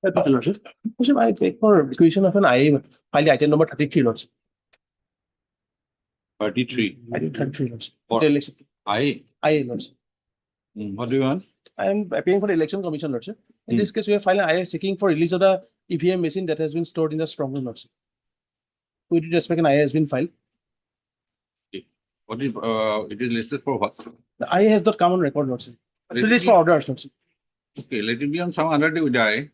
Lordship, I take for execution of an IA file item number 33, Lordship. 33. Item 33, Lordship. For The election. IA. Lordship. What do you want? I am appealing for the Election Commission, Lordship. In this case, we have filed an IA seeking for release of the EVM machine that has been stored in the strong room, Lordship. With respect, an IA has been filed. What is it is listed for what? The IA has not come on record, Lordship. It is for orders, Lordship. Okay, let it be on some other day with the IA.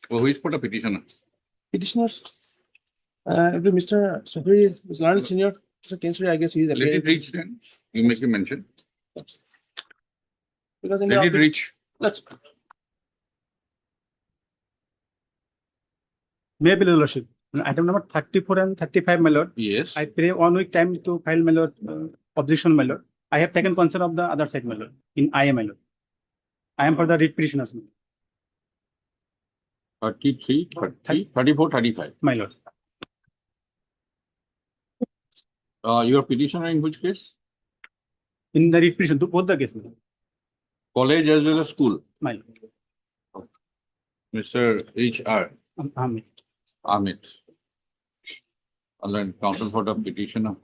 So who is for the petitioner? Petitioners, Mr. Sufri, Mr. Learned Senior, Mr. Kensri, I guess he is Let it reach then. You make a mention. Because in Let the it reach. let's Maybe, Lordship. Item number 34 and 35, my lord. Yes. I pray 1 week time to file, my lord, objection, my lord. I have taken concern of the other side, my lord, in IA, my lord. I am for the writ petitioners, 33, 30, 34, 35. my lord. Your petitioner in which case? In the writ petition, to both the case, my lord. College as well as school. My lord. Mr. H.R. Amen. Amit. Online counsel for the petitioner.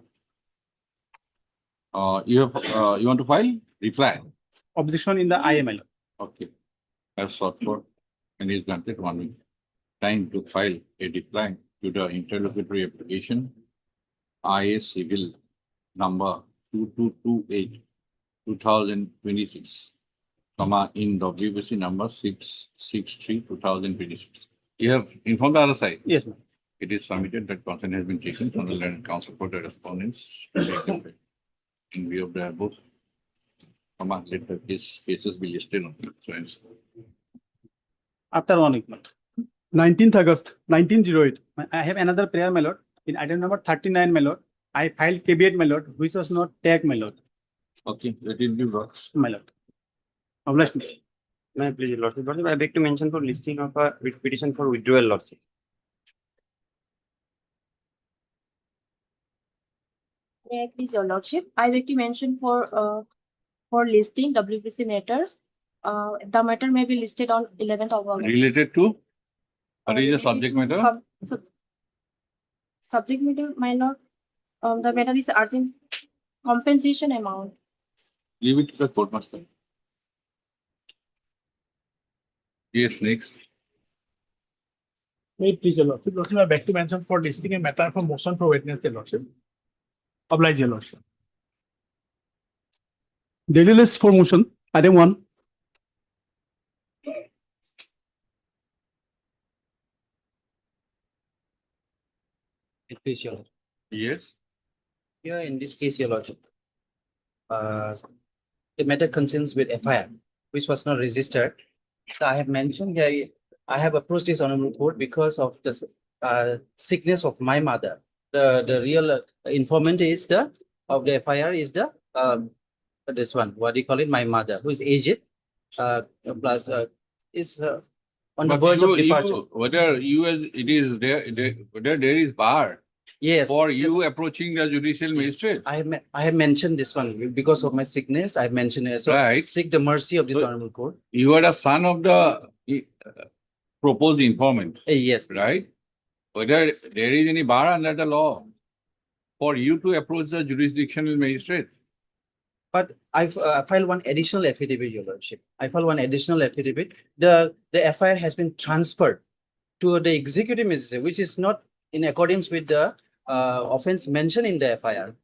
You want to file? Reply. Objection in the IA, my lord. Okay. As sought for and is granted 1 week time to file a reply to the interlocutory application IA civil number 2228 2026, in WBC number 663 2026. You have informed the other side. Yes, ma'am. It is submitted that consent has been taken from the learned counsel for the respondents to take effect. In view of the above, let the cases be listed on so and so. After 1 week, my lord. 19th August, 1908. I have another prayer, my lord. In item number 39, my lord. I filed caveat, my lord, which was not tagged, my lord. Okay, let it be brought. My lord. Obliged, me. May I please, Lordship? Lordship, I beg to mention for listing of a writ petition for withdrawal, Lordship. May I please, Your Lordship? I beg to mention for listing WBC matter. The matter may be listed on 11th of August. Related to? What is the subject matter? Subject matter, my lord. The matter is urgent compensation amount. Leave it to the court master. Yes, next. wait, please, Your Lordship. Lordship, I beg to mention for listing a matter for motion for witness, Your Lordship. Oblige, Your Lordship. Daily list for motion. Item 1. Please, Your Lordship. Yes. Here in this case, Your Lordship, the matter concerns with FIR, which was not registered. So I have mentioned here, I have approached this honorable court because of the sickness of my mother. The real informant is the FIR is the this one, what do you call it? My mother, who is aged, plus is on the But verge of departure. whether you as it is whether there is bar Yes. for yes. you approaching the judicial magistrate. I have mentioned this one because of my sickness. I have mentioned it. So Right. seek the mercy of this So- honorable court. You are the son of the proposed informant, Yes. right? Whether there is any bar under the law for you to approach the jurisdictional magistrate. But I've filed one additional affidavit, Your Lordship. I filed one additional affidavit. The FIR has been transferred to the executive magistrate, which is not in accordance with the offense mentioned in the FIR.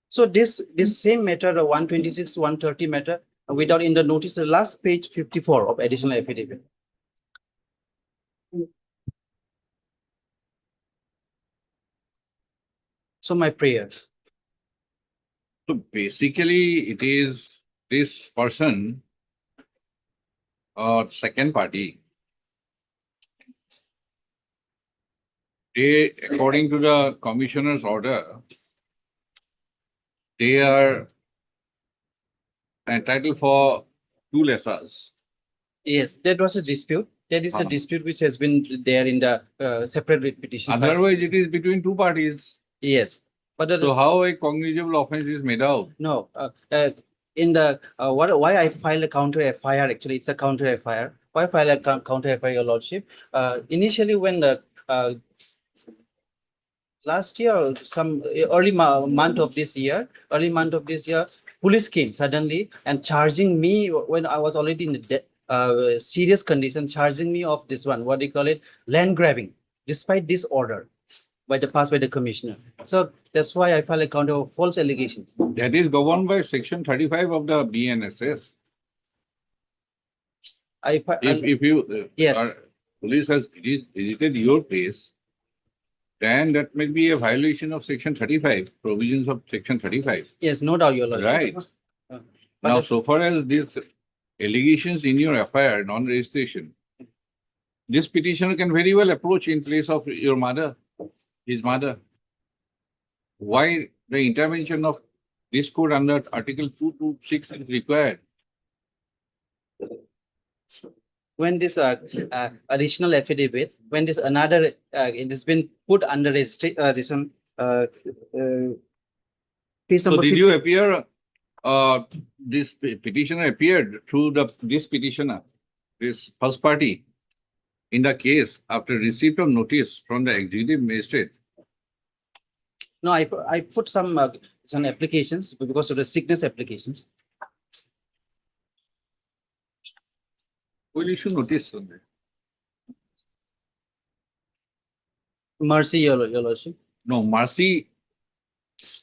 So this same matter, the 126, 130 matter, without in the notice, the last page 54 of additional affidavit. So my prayers. So basically, it is this person or second party. They, according to the commissioner's order, they are entitled for 2 lessors. Yes, that was a dispute. That is a dispute which has been there in the separate writ petition. Otherwise, it is between 2 parties. Yes, but So how a cognizable offense is made out? no, in the why I filed a counter FIR, actually it's a counter FIR. Why file a counter FIR, Your Lordship? Initially, when the last year or some early month of this year, police came suddenly and charging me when I was already in a serious condition, charging me of this one, what do you call it, land grabbing, despite this order passed by the commissioner. So that's why I filed a counter of false allegations. That is governed by section 35 of the BNSS. If you Yes. police has visited your place, then that may be a violation of section 35, provisions of section 35. Yes, no doubt, Your Lordship. Right. But Now, the- so far as these allegations in your FIR, non-registration, this petitioner can very well approach in place of your mother, his mother. Why the intervention of this code under Article 226 is required? When this additional affidavit, when this another, it has been put under registration, case So number did 50. you appear, this petitioner appeared through this petitioner, this first party, in the case after receipt of notice from the executive magistrate? No, I put some applications because of the sickness applications. Will issue notice on that? Mercy, Your Lordship. No, mercy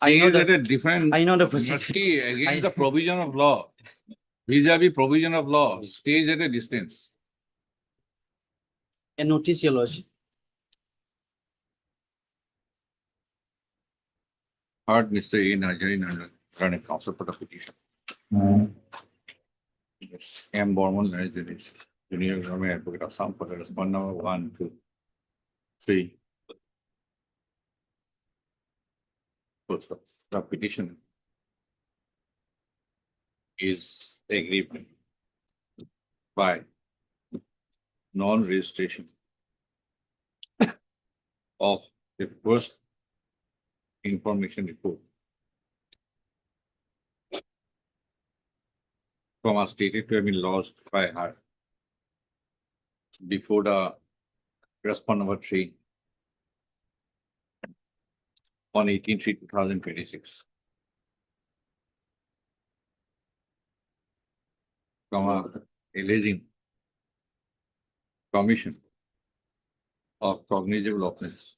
I know stays the- at a different. I know the procedure. Mercy against the provision of law, vis-a-vis provision of law, stays at a distance. A notice, Your Lordship. Heard Mr. A. Najarin run a counsel for the petition. Yes, M. Borman, Junior Government Advocate Assam for the respond number 1, 2, 3. So the petition is aggrieved by non-registration of the first information report stated to have been lodged by her before the respond number 3 on 18/3/2026. Alleging commission of cognizable offense.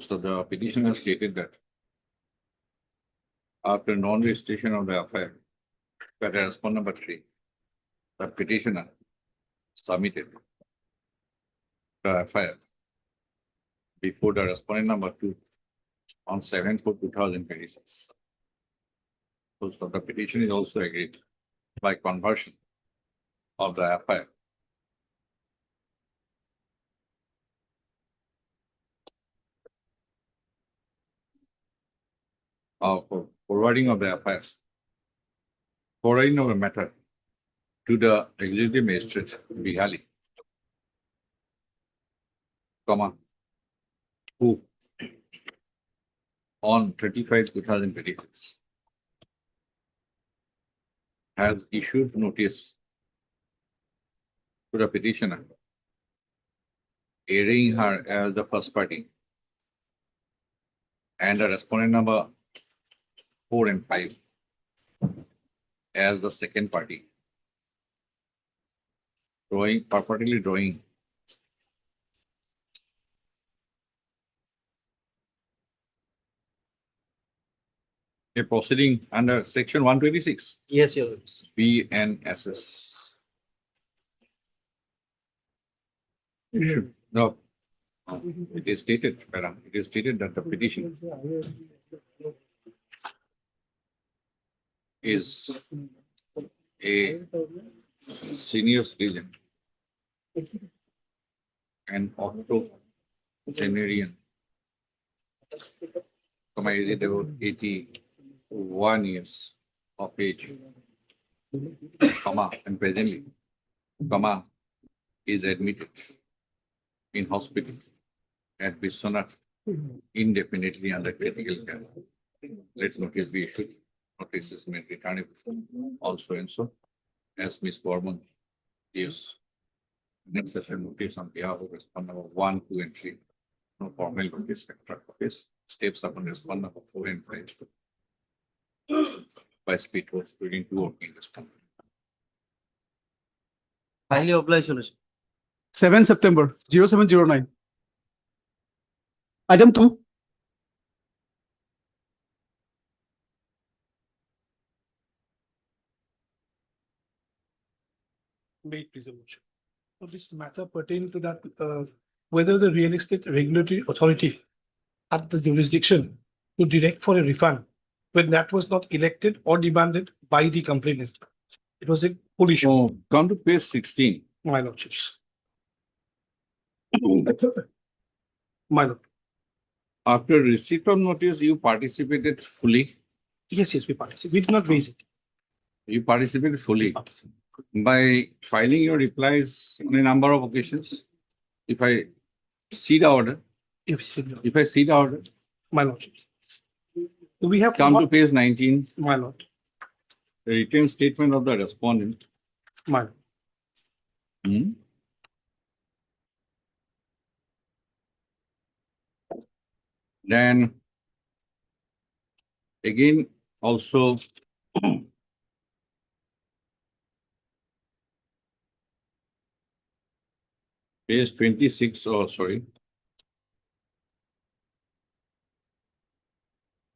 So the petitioner stated that after non-registration of the affair, that respond number 3, the petitioner submitted the FIR before the respondent number 2 on 7/4/2026. So the petition is also agreed by conversion of the FIR. For forwarding of the FIR, forwarding of the matter to the executive magistrate, Bihali, who on 35/2026 has issued notice to the petitioner, airing her as the first party and the respondent number 4 and 5 as the second party, purportedly drawing a proceeding under section 126 Yes, Your Lordship. BNSS. No, it is stated, madam, it is stated that the petition is a senior citizen and octogenarian. Is it about 81 years of age, and presently, is admitted in hospital at Biswanath indefinitely under critical care. Let notice be issued. Notices may return it also and so as Ms. Borman Yes. Next session notice on behalf of respondent number 1, 2, and 3. No formal notice, extra copies. Steps upon respondent number 4 and 5. By speed was reading 2 working respondent. Highly obliged, Your Lordship. 7 September 0709. Item 2. Wait, please, Your Lordship. So this matter pertaining to that, whether the real estate regulatory authority had the jurisdiction to direct for a refund when that was not elected or demanded by the complainant. It was a full issue, Oh, come to page 16. my lordships. My lord, After receipt of notice, you participated fully. yes, we participated. We did not raise it. You participated fully Participate. by filing your replies on a number of occasions. If I see the order, Yes, Your Lord. if I see the order, My lordships. We have come to not- page 19, my lord, the written statement of the respondent. my lord. Hmm. Then again, also page 26, oh, sorry.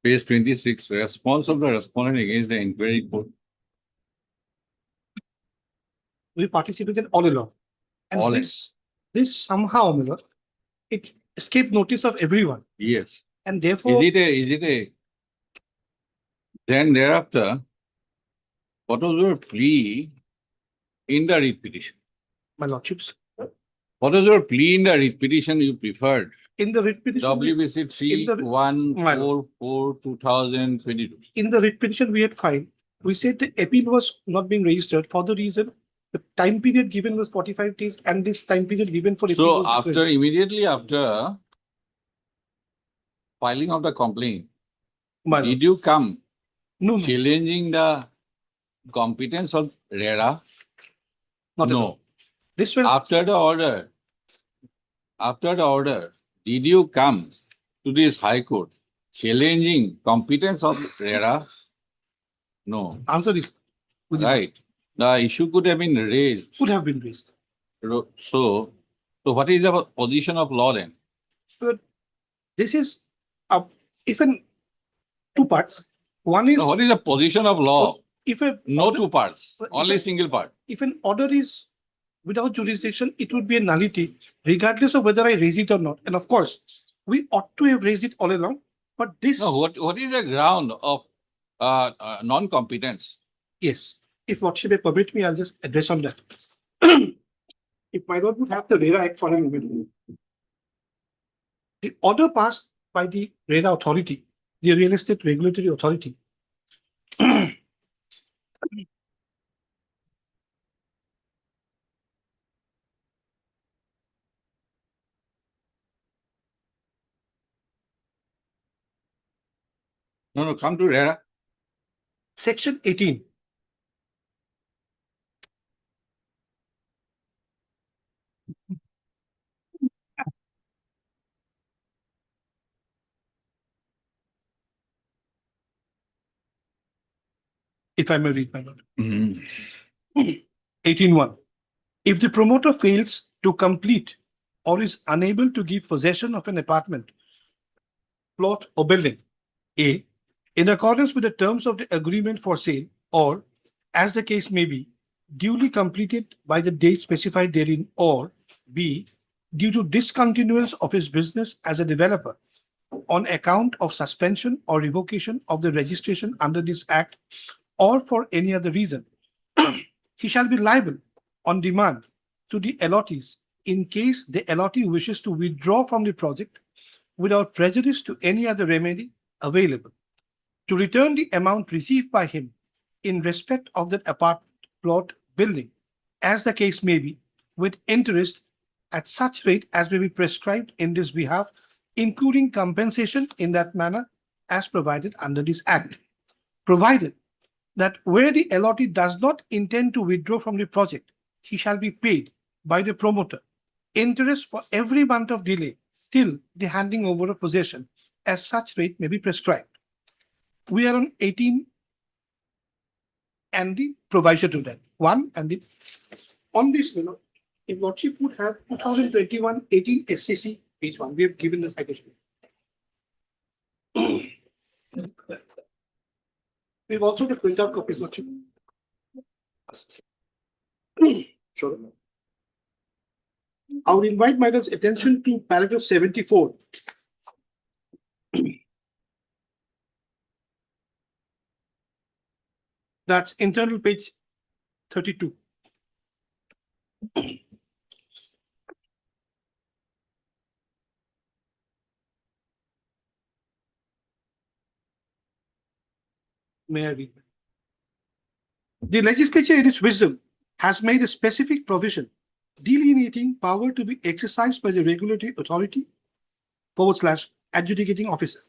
Page 26, response of the respondent against the inquiry report. We participated all along. And All this somehow, my lord, it escaped notice of everyone. Yes. And therefore, Is it a? Then thereafter, what was your plea in the writ petition? my lordships, What was your plea in the writ petition you preferred? in the writ petition, WBC in the- 3144 2022. in the writ petition we had filed, we said the appeal was not being registered for the reason the time period given was 45 days and this time period given for appeal So was after, different. immediately after filing of the complaint, My lord. did you come No, challenging the competence of RERA? not at all. No. This was, After the order, did you come to this High Court challenging competence of RERA? No, answer is, we did not. right. The issue could have been raised. Could have been raised. So what is the position of law then? So this is, if in two parts, one is, Now, what is the position of law? if a. No order- two parts, if only a- single part. If an order is without jurisdiction, it would be a nullity regardless of whether I raise it or not. And of course, we ought to have raised it all along, but this. No, what is the ground of non-competence? Yes, if Lordship may permit me, I'll just address on that. If my lord would have the RERA Act for a moment. The order passed by the RERA authority, the Real Estate Regulatory Authority. No, come to RERA. Section 18. If I may read, my lord. 18.1. If the promoter fails to complete or is unable to give possession of an apartment, plot or building, A, in accordance with the terms of the agreement for sale, or as the case may be, duly completed by the date specified therein, or B, due to discontinuance of his business as a developer on account of suspension or revocation of the registration under this act, or for any other reason, he shall be liable on demand to the allottees in case the allottee wishes to withdraw from the project without prejudice to any other remedy available, to return the amount received by him in respect of that apartment, plot, building, as the case may be, with interest at such rate as may be prescribed in this behalf, including compensation in that manner as provided under this act, provided that where the allottee does not intend to withdraw from the project, he shall be paid by the promoter interest for every month of delay till the handing over of possession, as such rate may be prescribed. We are on 18 and the provision to that. One and the on this, if Lordship would have 2021 18 SCC page 1, we have given the citation. We've also the printout copies, Lordship. Sure. I would invite Madam's attention to paragraph 74. That's internal page 32. May I read? The legislature in its wisdom has made a specific provision delineating power to be exercised by the regulatory authority / adjudicating officer.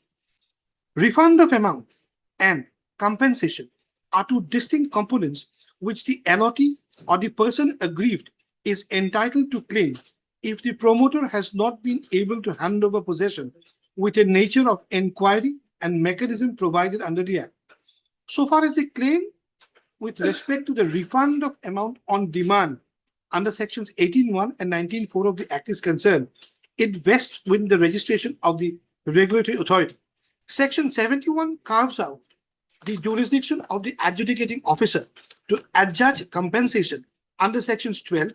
Refund of amount and compensation are two distinct components which the allottee or the person aggrieved is entitled to claim if the promoter has not been able to hand over possession with a nature of inquiry and mechanism provided under the Act. So far as the claim with respect to the refund of amount on demand under sections 18.1 and 19.4 of the Act is concerned, it vests within the registration of the regulatory authority. Section 71 carves out the jurisdiction of the adjudicating officer to adjudge compensation under sections 12,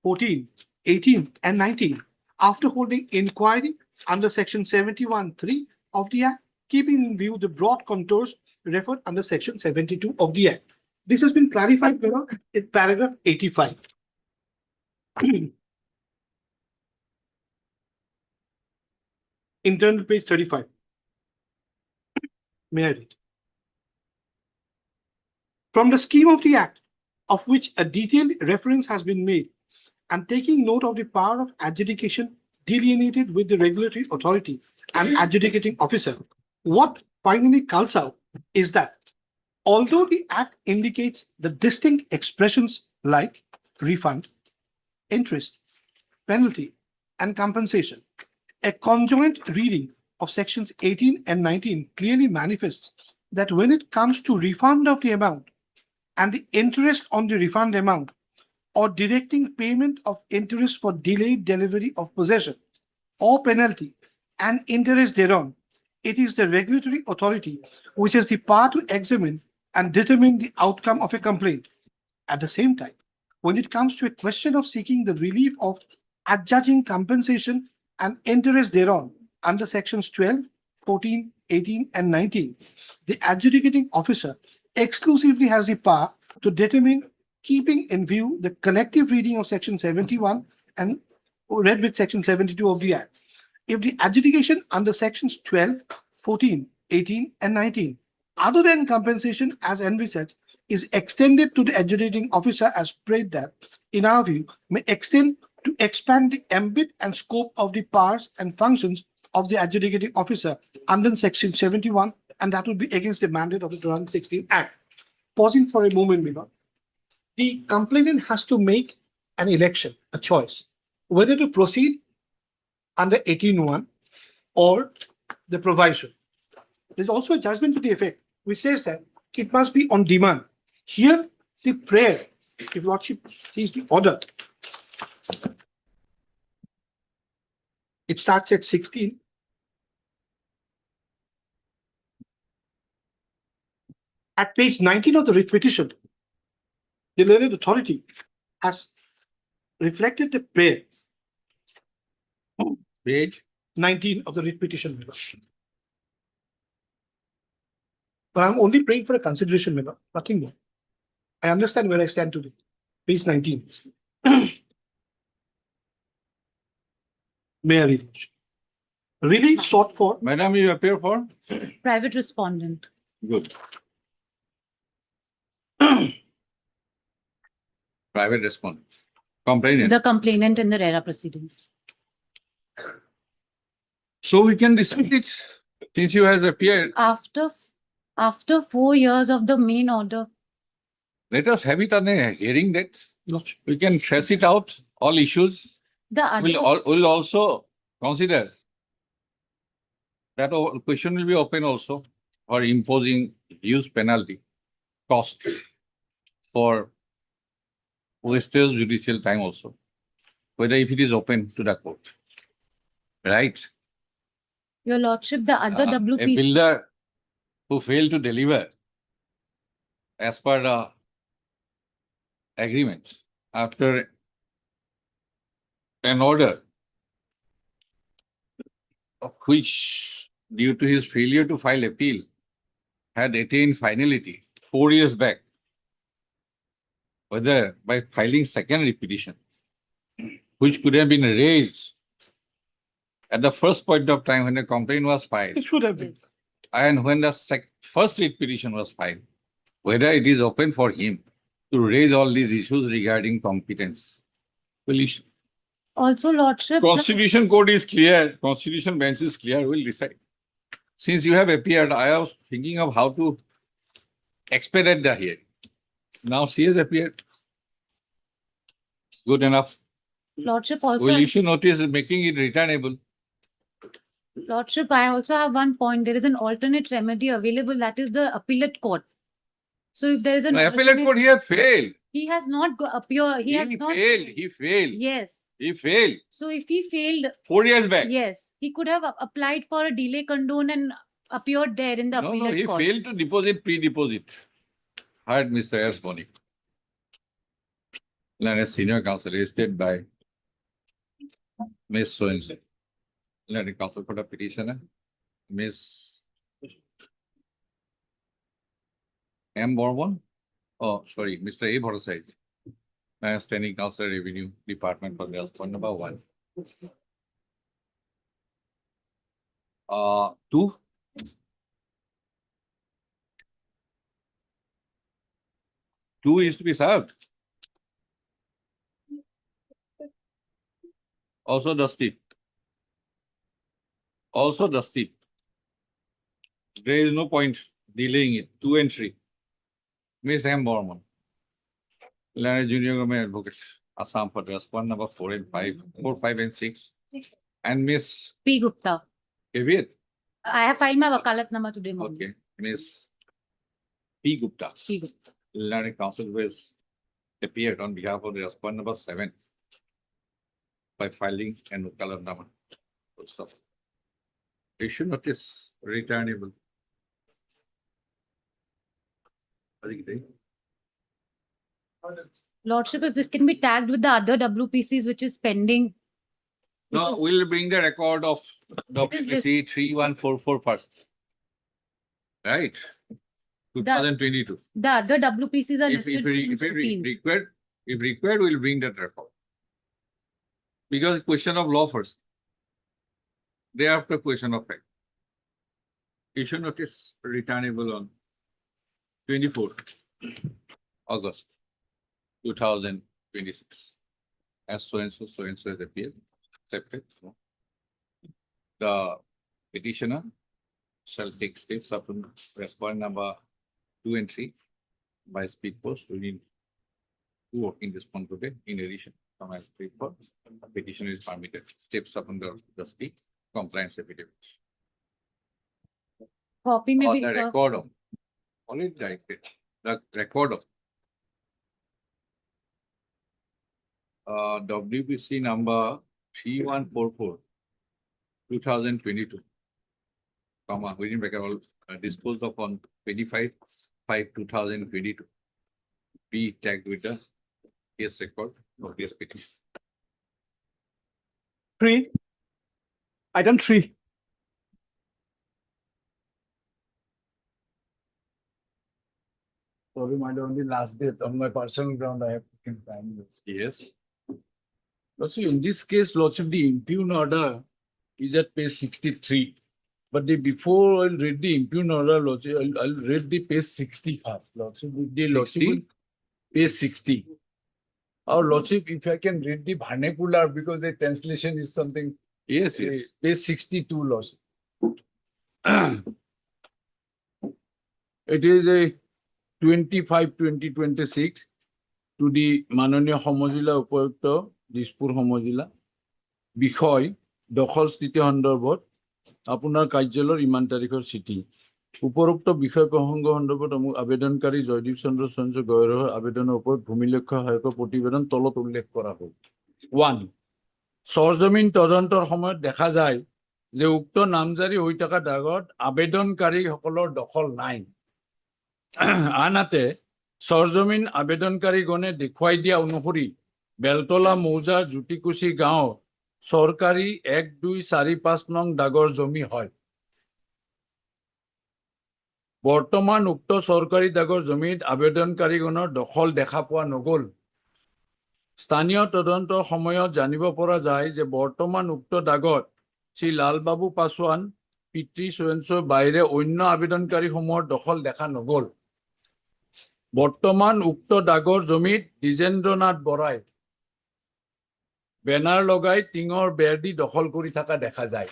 14, 18, and 19 after holding inquiry under section 71(3) of the Act, keeping in view the broad contours referred under section 72 of the Act. This has been clarified in paragraph 85. Internal page 35. May I read? From the scheme of the Act, of which a detailed reference has been made, and taking note of the power of adjudication delineated with the regulatory authority and adjudicating officer, what finally culls out is that although the Act indicates the distinct expressions like refund, interest, penalty, and compensation, a conjoint reading of sections 18 and 19 clearly manifests that when it comes to refund of the amount and the interest on the refund amount, or directing payment of interest for delayed delivery of possession, or penalty and interest thereon, it is the regulatory authority which has the power to examine and determine the outcome of a complaint. At the same time, when it comes to a question of seeking the relief of adjudging compensation and interest thereon under sections 12, 14, 18, and 19, the adjudicating officer exclusively has the power to determine, keeping in view the collective reading of section 71 and read with section 72 of the Act, if the adjudication under sections 12, 14, 18, and 19, other than compensation as envisaged, is extended to the adjudicating officer as prayed that, in our view, may extend to expand the ambit and scope of the powers and functions of the adjudicating officer under section 71, and that would be against the mandate of the 2016 Act. Pausing for a moment, the complainant has to make an election, a choice, whether to proceed under 18.1 or the provision. There's also a judgment to the effect which says that it must be on demand. Here, the prayer, if Lordship sees the order, it starts at 16. At page 19 of the writ petition, the learned authority has reflected the prayer. Page 19 of the writ petition. But I'm only praying for a consideration, nothing more. I understand where I stand today. Page 19. May I read? Relief sought for. Madam, you appear for? Private respondent. Good. Private respondent. Complainant. The complainant in the RERA proceedings. So we can dismiss it since you has appeared. After 4 years of the main order, Let us have it on a hearing date. Lordship. We can trace it out, all issues. The We'll also consider that question will be open also for imposing huge penalty cost for wastage judicial time also, whether if it is open to the court. Right? Your Lordship, the other A WP, builder who failed to deliver as per the agreement after an order of which, due to his failure to file appeal, had attained finality 4 years back, whether by filing second petition, which could have been raised at the first point of time when the complaint was filed, It should have been. Yes. and when the first writ petition was filed, whether it is open for him to raise all these issues regarding competence. Well, also Lordship, the- Constitution code is clear, Constitution bench is clear, we'll decide. Since you have appeared, I was thinking of how to expedite the hearing. Now she has appeared. Good enough. Lordship also, We'll issue notice making it returnable. Lordship, I also have one point. There is an alternate remedy available, that is the appellate court. So if there is an The appellate court here failed. he has not appear, he has not. He failed. Yes. He failed So if he failed, 4 years back. yes, he could have applied for a delay condone and appeared there in the No, he appellate court. failed to deposit pre-deposit. Hired Mr. S. Boni. Learned senior counsel listed by Miss So-and-so. Learned counsel for the petitioner, Miss M. Bourbon. Oh, sorry, Mr. A. Aforesaid. Standing counsel revenue department for the point number 1. 2. Two is to be served. Also dusty. Also dusty. There is no point delaying it. 2 and 3. Miss M. Borman. Learned Junior Government Advocate, Assam for respond number 4 and 5, 4, 5 and 6. And Miss P. Gupta. Kavit. I have filed my wakalat number today morning. Okay. Miss P. Gupta. P. Gupta. Learned counsel was appeared on behalf of the respond number 7 by filing an wakalat number. Good stuff. Issue notice returnable. Lordship, if it can be tagged with the other WPCs which is pending. No, we'll bring the record of is this? WPC 3144 first. Right? 2022. The other WPCs are If listed. from 15th. required, we'll bring that record. Because question of law first. Thereafter question of fact. Issue notice returnable on 24th August 2026. As so and so has appeared, accepted. The petitioner shall take steps upon respond number 2 and 3 by speed post within 2 working response today. In addition, from a speed post, petitioner is permitted steps upon the state compliance affidavit. Copy may Or be. the record of, only directed, the record of WPC number 3144 2022, comma, within bracket all disposed of on 25/5/2022. Be tagged with the case record of this petition. 3. Item 3. Sorry, my only last date on my personal ground, I have taken time. Yes. Also, in this case, Lordship, the impugn order is at page 63. But before I'll read the impugn order, Lordship, I'll read the page 60 first. Lordship, the Lordship, 60? page 60. Our Lordship, if I can read the vernacular, because the translation is something. Yes, yes. Page 62, Lordship. It is a 25/2026 to the Manoniya Homojila Upayukta, Dispur Homojila. বিষয় দখল স্থিতি সন্দৰ্ভত আপোনাৰ কাৰ্যালয়ৰ ইমান তাৰিখৰ চিঠি উপৰোক্ত বিষয় প্ৰসংগ সন্দৰ্ভত আবেদনকাৰী জয়দীপ চন্দ্ৰ সঞ্জয় গৌৰৰ আবেদনৰ ওপৰত ভূমিলেখ্য সহায়কৰ প্ৰতিবেদন তলত উল্লেখ কৰা হ'ল 1 সৰজমিন তদন্তৰ সময়ত দেখা যায় যে উক্ত নামজাৰি হৈ থকা দাগত আবেদনকাৰীসকলৰ দখল নাই আনহাতে সৰজমিন আবেদনকাৰীগণে দেখুৱাই দিয়া অনুসৰি বেলতলা মৌজা জ্যোতিকুচি গাঁও সরকারি 1, 2, 4, 5 নং দাগর জমি হয় বর্তমান উক্ত সরকারি দাগর জমিত আবেদনকারীগণৰ দখল দেখা পোৱা নগল স্থানীয় তদন্তৰ সময়ত জানিব পৰা যায় যে বৰ্তমান উক্ত দাগত শ্ৰী লালবাবু পাসৱান পিতৃ সোয়েন্সৰ বাহিৰে অন্য আবেদনকাৰীসমূহৰ দখল দেখা নগল বৰ্তমান উক্ত দাগৰ জমিত দ্বিজেন্দ্ৰনাথ বৰাই বেনাৰ লগাই টিঙৰ বেৰ দি দখল কৰি থকা দেখা যায়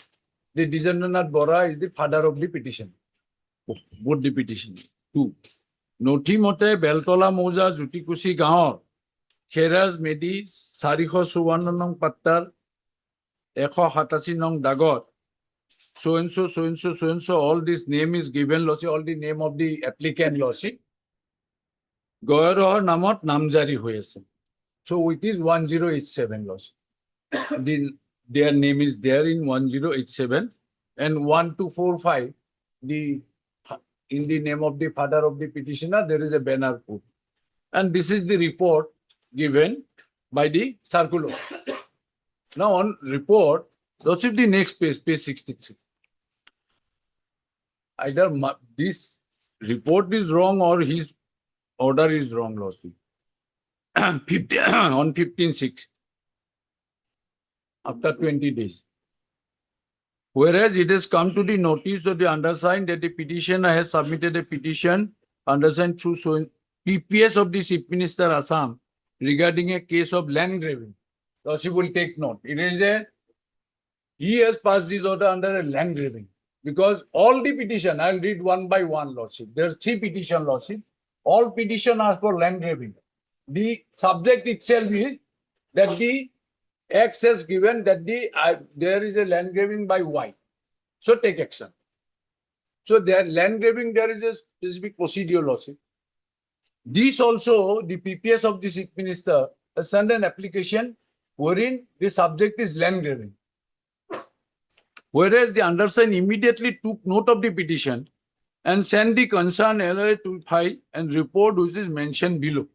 the Dijendranath Bora is the father of the petition both the petition 2 নথি মতে বেলতলা মৌজা জ্যোতিকুচি গাঁৱৰ খেৰাজ মেডি 454 নং পাট্টাৰ 187 নং দাগত so all this name is given lossy all the name of the applicant lossy গয়ৰৰ নামত নামজাৰি হৈ আছে so it is 1087 lossy their name is there in 1087 and 1245 in the name of the father of the petitioner there is a banner put and this is the report given by the circular now on report let's see the next page 63 either this report is wrong or his order is wrong lastly 50 on 15/6 after 20 days. Whereas it has come to the notice of the undersigned that the petitioner has submitted a petition undersigned through PPS of the Chief Minister Assam regarding a case of land grabbing. Lordship will take note. It is he has passed this order under a land grabbing because all the petition, I'll read one by one, Lordship. There are 3 petition, Lordship. All petition are for land grabbing. The subject itself is that the X has given that there is a land grabbing by Y. So take action. So there land grabbing, there is a specific procedure lawsuit. This also, the PPS of the Chief Minister has sent an application wherein the subject is land grabbing. Whereas the undersigned immediately took note of the petition and sent the concerned LA to file and report which is mentioned below.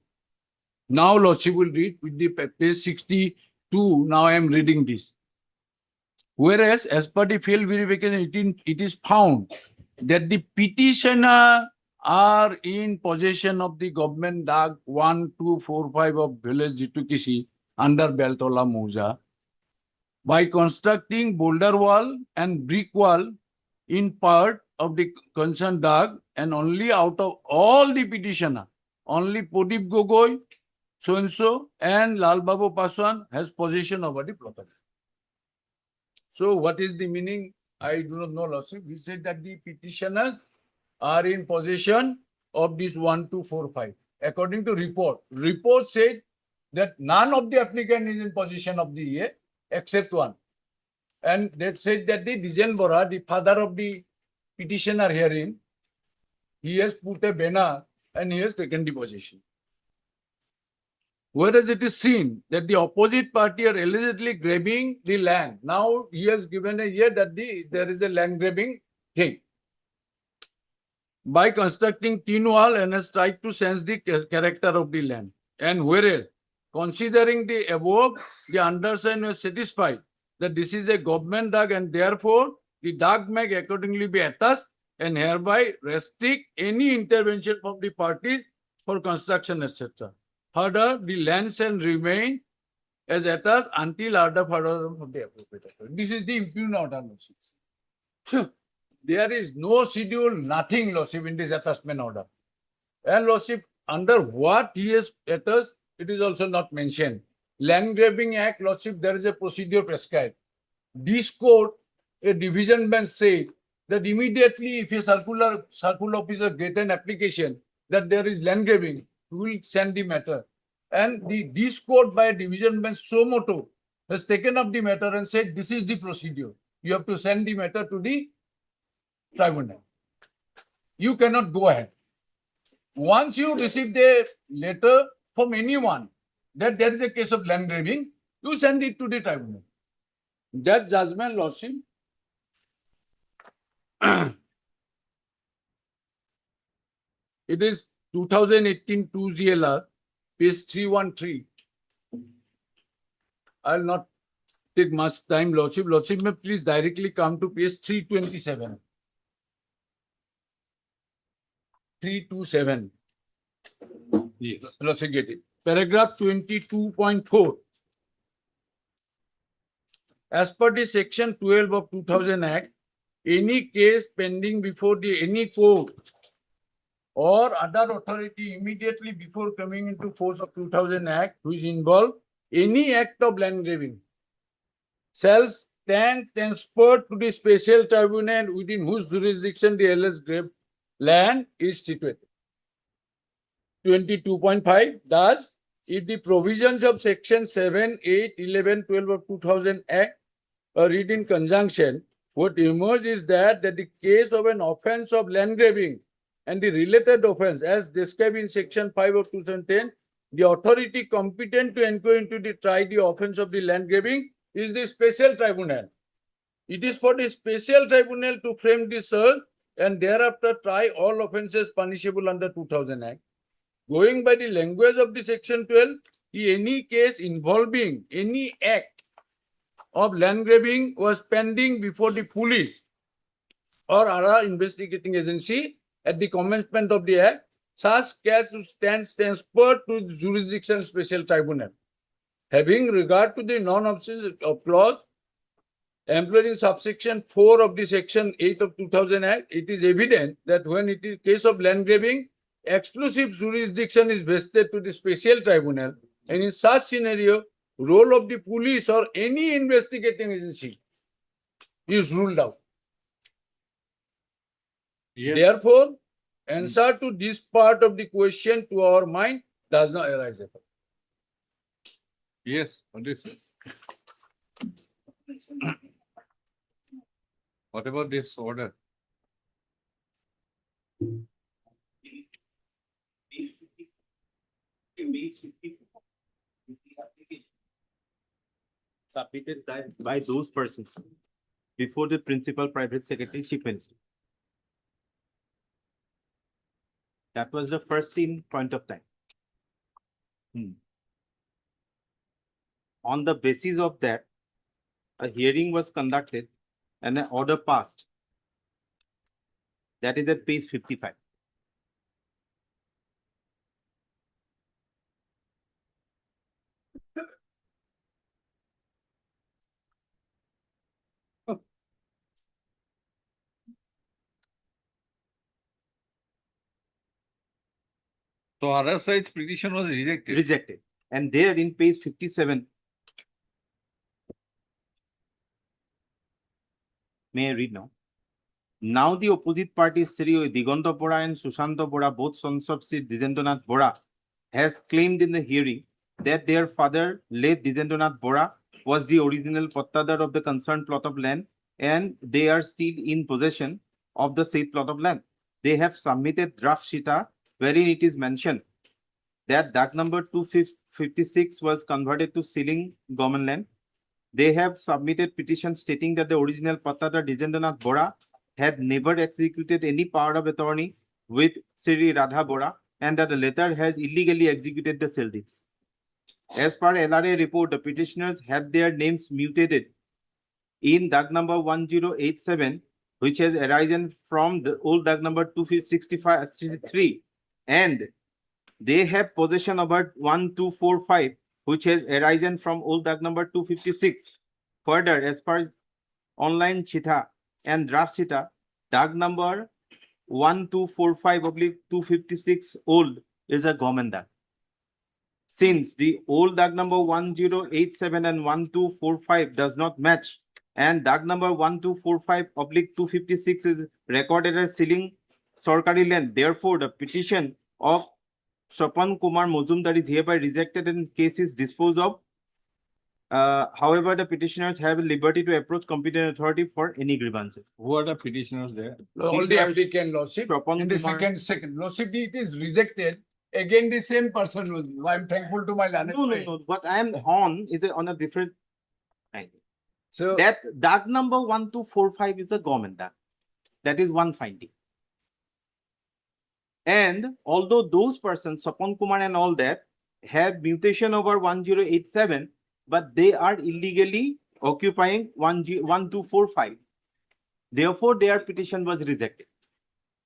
Now Lordship will read with the page 62. Now I am reading this. Whereas as per the field verification, it is found that the petitioner are in possession of the government dag 1245 of village Jitukisi under Beltola Mouza by constructing boulder wall and brick wall in part of the concerned dag and only out of all the petitioner, only Podip Gogoi so-and-so and Lal Babu Paswan has possession over the property. So what is the meaning? I do not know, Lordship. We said that the petitioners are in possession of this 1245. According to report, report said that none of the applicant is in possession of the EA except one. And they said that the Dijen Bora, the father of the petitioner herein, he has put a banner and he has taken the possession. Whereas it is seen that the opposite party are allegedly grabbing the land. Now he has given a year that there is a land grabbing thing. By constructing tin wall and has tried to sense the character of the land. And whereas considering the above, the undersigned was satisfied that this is a government dag and therefore the dag may accordingly be attached and hereby restrict any intervention from the parties for construction, etc. Further, the land shall remain as attached until order further from the appropriate authority. This is the impugned order, Lordship. There is no schedule, nothing, Lordship, in this attachment order. And Lordship, under what he has attached, it is also not mentioned. Land Grabbing Act, Lordship, there is a procedure prescribed. This court, a division bench said that immediately if a circular officer get an application, that there is land grabbing, we will send the matter. And this court by division bench suo motu has taken up the matter and said, this is the procedure. You have to send the matter to the tribunal. You cannot go ahead. Once you received a letter from anyone that there is a case of land grabbing, you send it to the tribunal. That judgment, Lordship, it is 2018 2 GLR, page 313. I'll not take much time, Lordship. Lordship, may please directly come to page 327. 327. Yes. Lordship, get it. Paragraph 22.4. As per the section 12 of 2000 Act, any case pending before any court or other authority immediately before coming into force of 2000 Act, which involve any act of land grabbing, shall stand transferred to the special tribunal within whose jurisdiction the alleged grave land is situated. 22.5. Thus, if the provisions of section 7, 8, 11, 12 of 2000 Act are read in conjunction, what emerges is that the case of an offense of land grabbing and the related offense as described in section 5 of 2010, the authority competent to inquire into the try the offense of the land grabbing is the special tribunal. It is for the special tribunal to frame the search and thereafter try all offenses punishable under 2000 Act. Going by the language of the section 12, any case involving any act of land grabbing was pending before the police or other investigating agency at the commencement of the act, such case to stand transferred to the jurisdiction special tribunal. Having regard to the non-observance of clause employed in subsection 4 of the section 8 of 2000 Act, it is evident that when it is case of land grabbing, exclusive jurisdiction is vested to the special tribunal, and in such scenario, role of the police or any investigating agency is ruled out. Yes. Therefore, answer to this part of the question to our mind does not arise at all. Yes. What about this order? Submitted by those persons before the principal private secretary, chief minister. That was the first point of time. On the basis of that, a hearing was conducted and an order passed. That is at page 55. So other side's petition was rejected. Rejected. And there in page 57, may I read now? Now the opposite parties, Sri Diganta Bora and Sushanta Bora, both sons of Sri Dijendranath Bora, has claimed in the hearing that their father, late Dijendranath Bora, was the original pattadar of the concerned plot of land, and they are still in possession of the said plot of land. They have submitted draft shita wherein it is mentioned that Dak number 256 was converted to sealing government land. They have submitted petition stating that the original pattadar Dijendranath Bora had never executed any power of attorney with Sri Radha Bora, and that the latter has illegally executed the sale deeds. As per LRA report, the petitioners have their names mutated in Dak number 1087, which has arisen from the old Dak number 263, and they have possession of 1245, which has arisen from old Dak number 256. Further, as per online chita and draft chita, Dak number 1245/256 old is a government Dak. Since the old Dak number 1087 and 1245 does not match, and Dak number 1245/256 is recorded as sealing Sorkari land, therefore the petition of Swapan Kumar Mozumdar is hereby rejected and case is disposed of. However, the petitioners have liberty to approach competent authority for any grievances. Who are the petitioners there? All These the are applicant lordship, Swapan in the Kumar- second lordship, it is rejected. Again, the same person was, I'm thankful to my learned No, no, friend. no. What I am on is on a different angle. So, That DAG number 1245 is a government DAG. That is one finding. And although those persons, Swapan Kumar and all that, have mutation over 1087, but they are illegally occupying 1245. Therefore, their petition was rejected.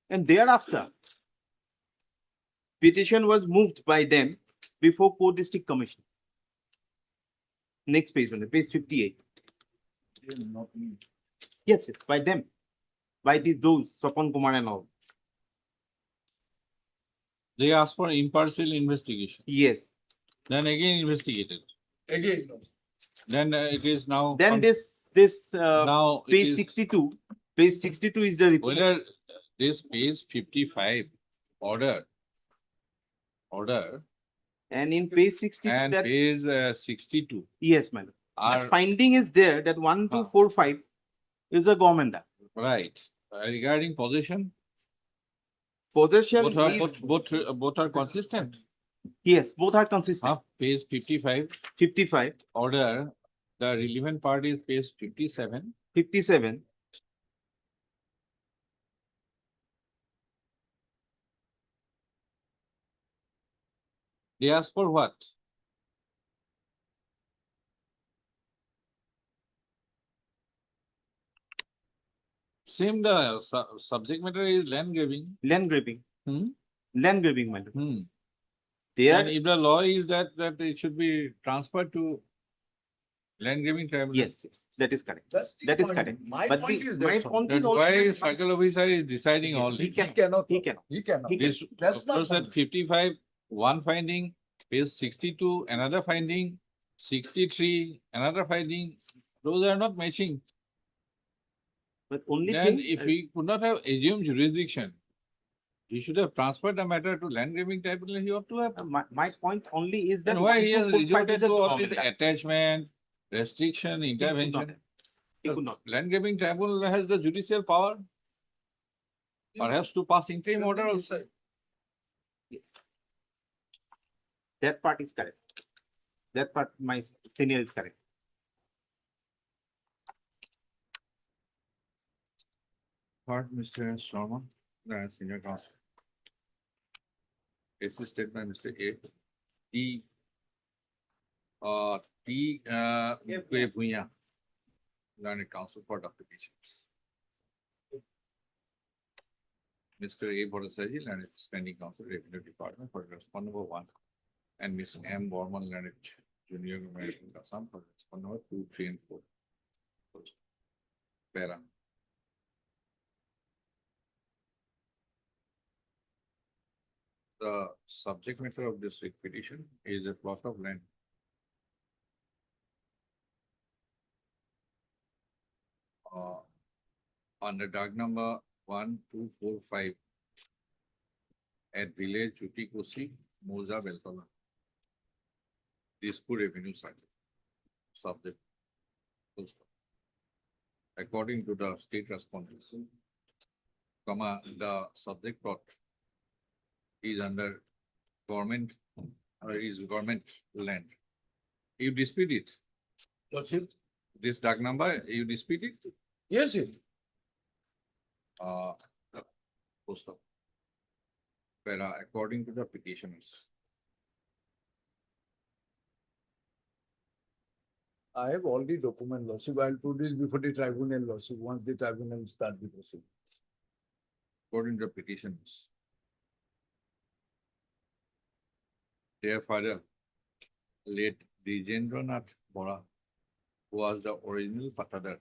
And thereafter, petition was moved by them before Co-District Commission. Next page, page 58. not me. Yes, by them. By those, Swapan Kumar and all. They asked for impartial investigation, Yes. then again investigated. Again, lordship. Then it is now. Then this Now it page is 62, page 62 is the report. whether this page 55 order And in page 62, and that, page 62 yes, madam. That are finding is there that 1245 is a government act. right. Regarding possession, Possession both are consistent. yes, both are consistent. Page 55 55, order, the relevant part is page 57. 57, They ask for what? Same, the subject matter is land grabbing. land grabbing. Hmm? Land grabbing, madam. Hmm. There, And if the law is that it should be transferred to land grabbing tribunal. yes, that is correct. That's the That is point. correct. My But point the- is my that. point That's is also why that- circle officer is deciding all He this. can- He cannot. he cannot. He cannot. He This, That's of my course, at point. 55, one finding, page 62, another finding, 63, another finding. Those are not matching. But only Then thing. if we could not have assumed jurisdiction, he should have transferred the matter to land grabbing tribunal. He ought to have. My point only is that. Then why he has 1245 resorted is a to all this government act. attachment, restriction, He could not. intervention? He could not. Land grabbing tribunal has the judicial power, perhaps to pass interim order also. Yes. That part is correct. That part, my senior is correct. Part Mr. Sharma, the senior counsel. Assisted by Mr. A. T. K. Bhuya, learned counsel for the petitions. Mr. A. Aforesaid, learned standing counsel, revenue department for respond number 1. And Ms. M. Borman, learned junior management Assam for respond number 2, 3, and 4. Para. The subject matter of this writ petition is a plot of land under DAG number 1245 at village Chutikosi, Moza, Beltala. Dispur Revenue subject. Full stop. According to the state respondents, the subject plot is under government, is government land. You dispute it. Lordship, This DAG number, you dispute it? yes, yes. Full stop. Para, according to the petitioners, I have all the document, lordship. I'll put this before the tribunal, lordship, once the tribunal start the proceeding. according to the petitioners, their father, late Dijendranath Bora, who was the original patadar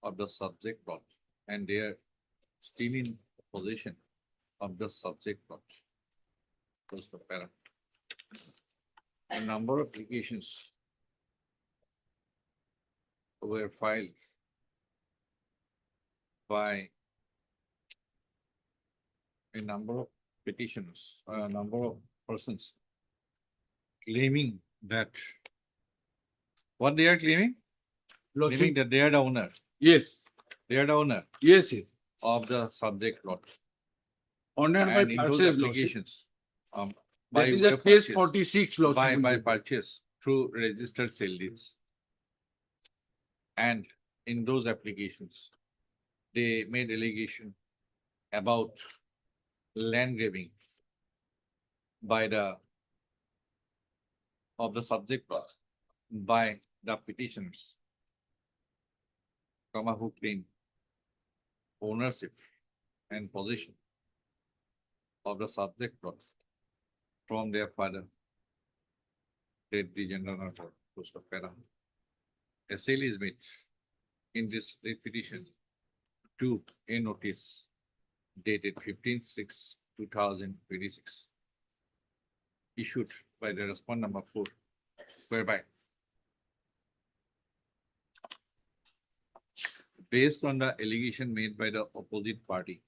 of the subject plot, and they are still in possession of the subject plot. That's the para. A number of applications were filed by a number of petitioners, a number of persons claiming that what they are claiming? Claiming Lordship, that they are the owner. yes, They are the owner yes, yes. of the subject lot. Honored by And in those purchase, Lordship. applications, That is way at of page purchase, 46, Lordship. by purchase through registered sale deeds. And in those applications, they made allegation about land grabbing by the of the subject lot by the petitioners, who claim ownership and possession of the subject plots from their father, dead Dijendranath post of Para. A sale is made in this petition to a notice dated 15/6/2026, issued by the respondent number 4, whereby based on the allegation made by the opposite party,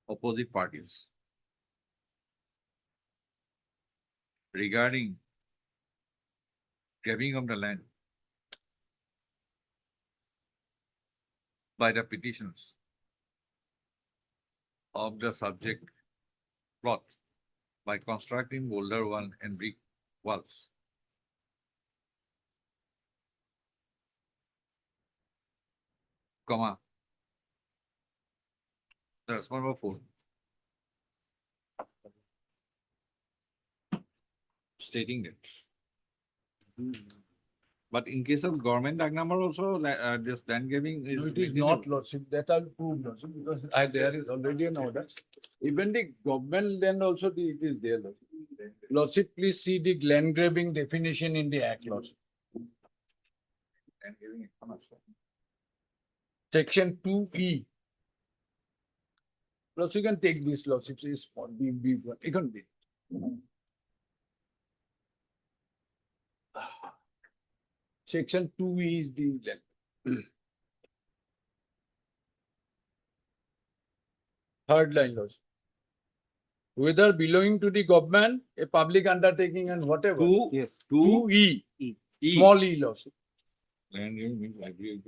opposite parties regarding grabbing of the land by the petitioners of the subject plot by constructing boulder wall and brick walls. Comma. That's number 4. Stating that. But in case of government act number also, this land grabbing is. No, it is not, Lordship. That I'll prove, Lordship, because there is already an order. Even the government land also, it is there, Lordship. Lordship, please see the land grabbing definition in the act, Lordship. Land grabbing, Section 2E. Lordship, you can take this, Lordship, is for B, it can be. Section 2E is the land. Third line, Lordship. Whether belonging to the government, a public undertaking and whatever. Yes. 2E. E. Small e, Lordship. Land grabbing means library.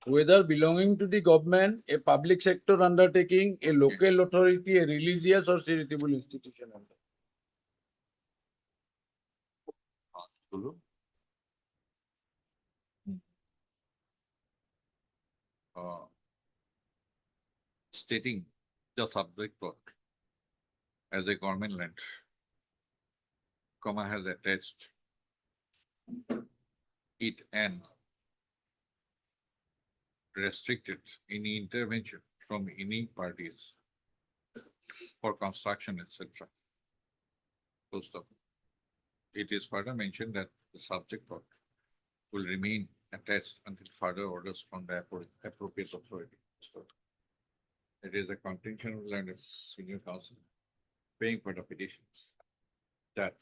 Whether belonging to the government, a public sector undertaking, a local authority, a religious or charitable institution. Stating the subject plot as a government land, has attached it and restricted any intervention from any parties for construction, etc. Full stop. It is further mentioned that the subject plot will remain attached until further orders from the appropriate authority. Stop. It is a contention of land as senior counsel paying for the petitions that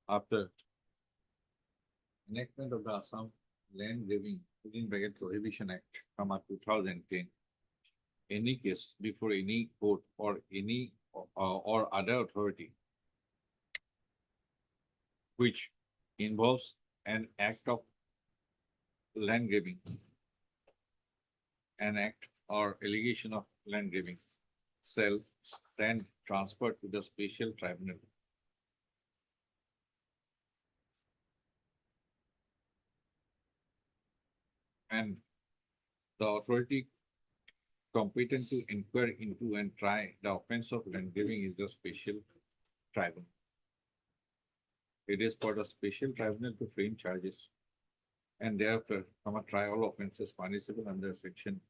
after enactment of the Assam Land Grabbing Prohibition Act from 2010, any case before any court or any or other authority which involves an act of land grabbing, an act or allegation of land grabbing, shall stand transferred to the special tribunal and the authority competent to inquire into and try the offense of land grabbing is the special tribunal. It is for the special tribunal to frame charges and thereafter try all offenses punishable under section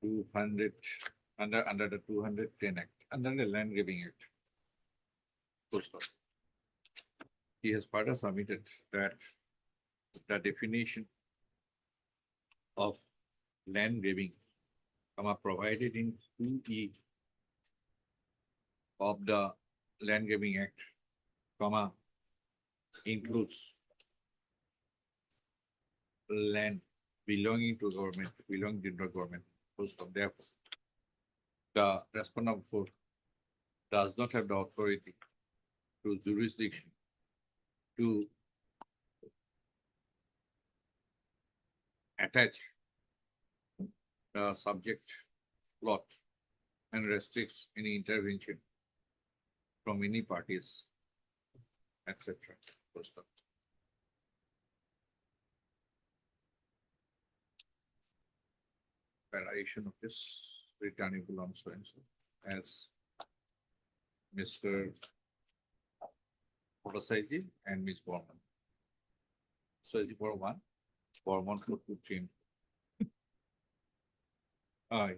200 under the 210 Act, under the Land Grabbing Act. Full stop. He has further submitted that the definition of land grabbing provided in 2E of the Land Grabbing Act, includes land belonging to government, belonging to the government. Therefore, the respondent for does not have the authority to jurisdiction to attach the subject plot and restricts any intervention from any parties, etc. Variation of this returnable on so and so as Mr. Aforesaid and Ms. Borman. So for one, Borman for 2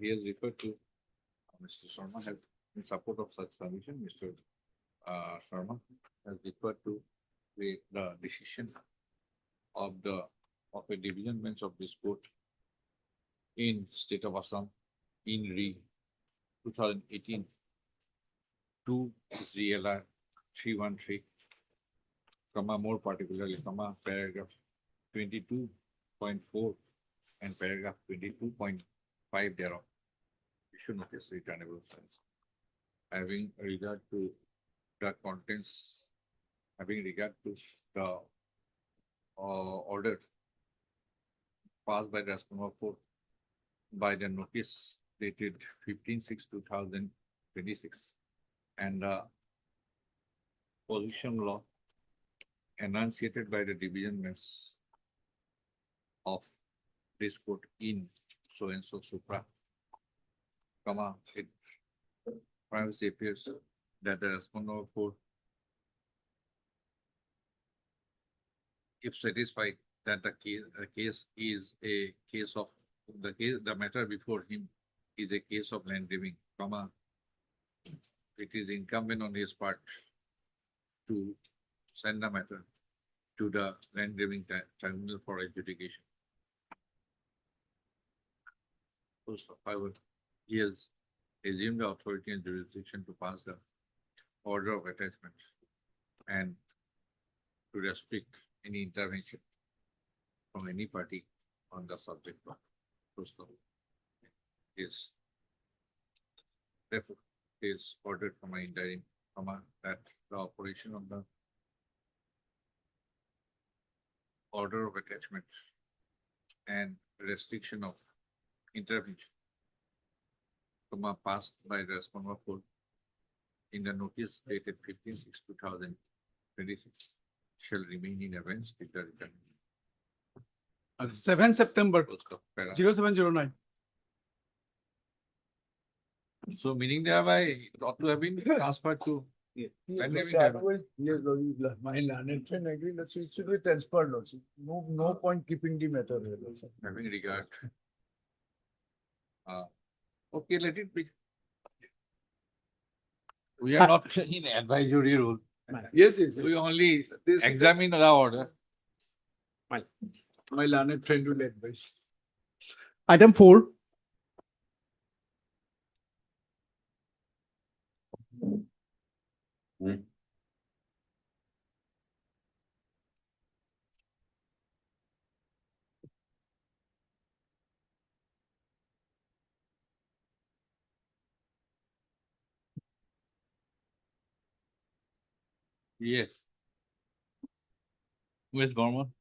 he has referred to Mr. Sharma has in support of such submission. Mr. Sharma has referred to the decision of a division bench of this court in state of Assam in re 2018 to ZLR 313, more particularly, paragraph 22.4 and paragraph 22.5 thereof. Issue notice returnable sense. Having regard to the contents, having regard to the order passed by the respondent court by the notice dated 15/6/2026 and the position law enunciated by the division bench of this court in so and so supra, it privacy appears that the respondent court, if satisfied that the case is a case of the matter before him is a case of land grabbing, it is incumbent on his part to send the matter to the land grabbing tribunal for adjudication. However, he has assumed the authority and jurisdiction to pass the order of attachment and to restrict any intervention from any party on the subject matter. Yes. Therefore, it is ordered from my interim, that the operation of the order of attachment and restriction of intervention, passed by the respondent court in the notice dated 15/6/2026 shall remain in abeyance till the return. 7 September Para. 0709. So meaning thereby it ought to have been transferred to. Yes, Land Lordship, grabbing otherwise, yes, Lordship, my learned friend agree that it should be transferred, Lordship. No point keeping the matter here, Lordship. Having regard. Okay, let it be. We are not in advisory role. Yes, We only This- examine the order. My learned friend will advise. Item 4. Yes. With Burma.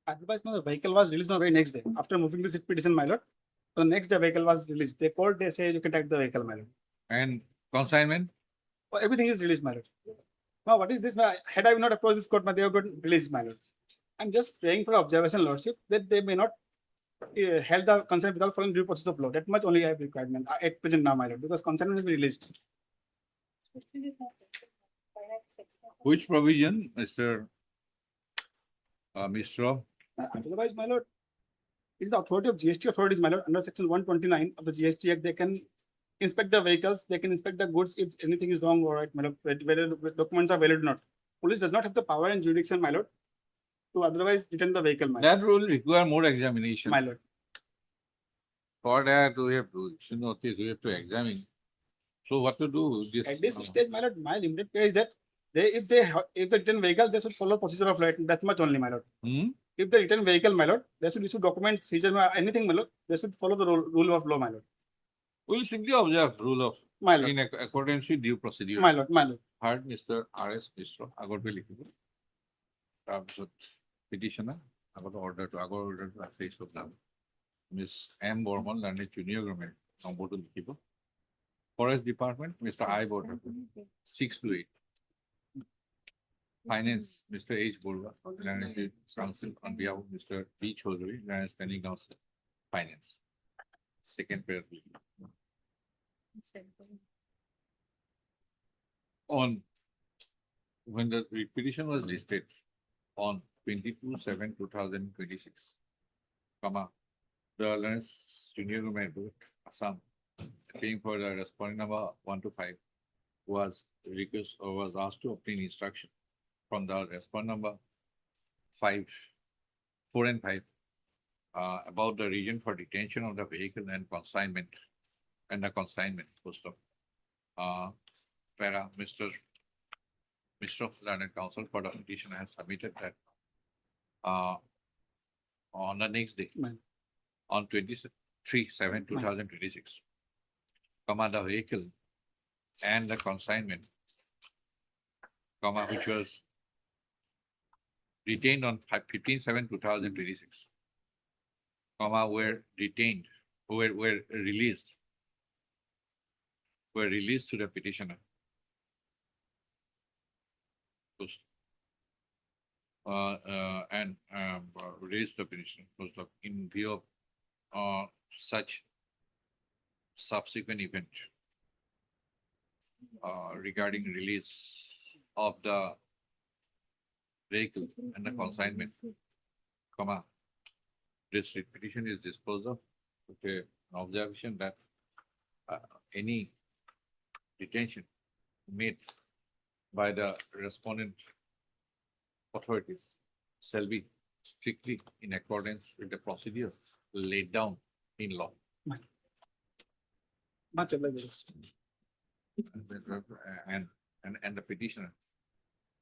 Otherwise, no, the vehicle was released on the very next day after moving the sit petition, my lord. The next day vehicle was released. They called, they say you can take the vehicle, my lord. And consignment? Everything is released, my lord. Now, what is this? Had I not approached this court, they have got released, my lord. I'm just praying for observation, lordship, that they may not held the consent without following due process of law. That much only I have requirement at present now, my lord, because consent has been released. Which provision, Mr. Mishra? Otherwise, my lord, it's the authority of GST authorities, my lord, under section 129 of the GST Act, they can inspect the vehicles, they can inspect the goods if anything is wrong or right, my lord, whether the documents are valid or not. Police does not have the power and jurisdiction, my lord, to otherwise return the vehicle, my lord. That will require more examination. My lord. For that, we have to, notice, we have to examine. So what to do? At this stage, my lord, my limited case is that if they return vehicle, they should follow procedure of right. That much only, my lord. Hmm? If they return vehicle, my lord, they should issue documents, seizure, anything, my lord. They should follow the rule of law, my lord. We'll simply observe rule of My lord, in accordance with due procedure. my lord, my lord. Heard Mr. R.S. Mishra, আগতে লিখিব। তাৰপিছত petitioner, আগতে order to আছে সব নাম। Miss M. Borman, learned junior grammar, নম্বৰটো লিখিব। Forest Department, Mr. I. Border, 6 to 8. Finance, Mr. H. Borwa, learned counsel on behalf of Mr. B. Chaudhary, learned standing counsel, finance. Second paragraph. On when the petition was listed on 22/7/2026, comma, the Lawrence Junior Government Assam, paying for the responding number 1 to 5, was request or was asked to obtain instruction from the respondent number 4 and 5 about the reason for detention of the vehicle and consignment post of Mr. Learned Counsel for the petition has submitted that on the next day, Right. on 23/7/2026, comma, the vehicle and the consignment, comma, which was retained on 15/7/2026, comma, were released to the petitioner. And raised the petition in view of such subsequent event regarding release of the vehicle and the consignment, comma, this petition is disposed of with an observation that any detention made by the respondent authorities shall be strictly in accordance with the procedure laid down in law. Much obliged. And the petitioner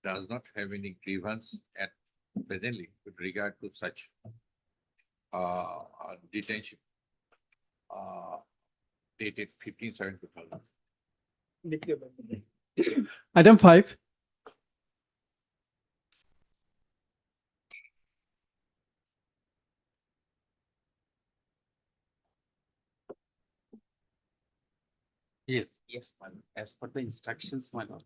does not have any grievance at presently with regard to such detention dated 15/7/2000. Item 5. Yes. Yes, my lord. As per the instructions, my lord.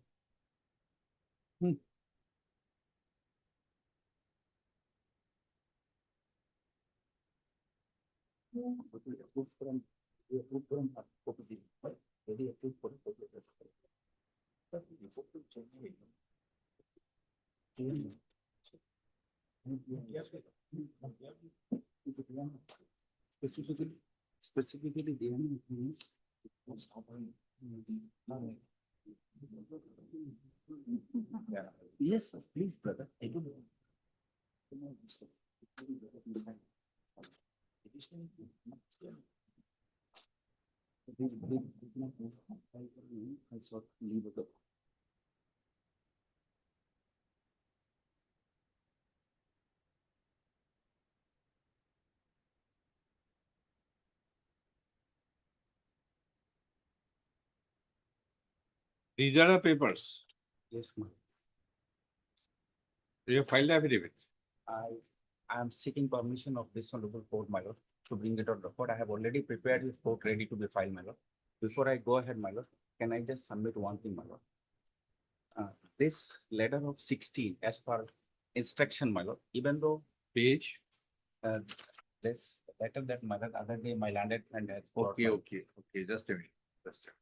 Specifically, they Yes, please, brother. I do. These are the papers. Yes, ma'am. You have filed the affidavit. I am seeking permission of this honorable court, my lord, to bring it on record. I have already prepared this court ready to be filed, my lord. Before I go ahead, my lord, can I just submit one thing, my lord? This letter of 16, as per instruction, my lord, even though Page. this letter that my lord, other day my landed and has. Okay. Just a minute. Just a minute.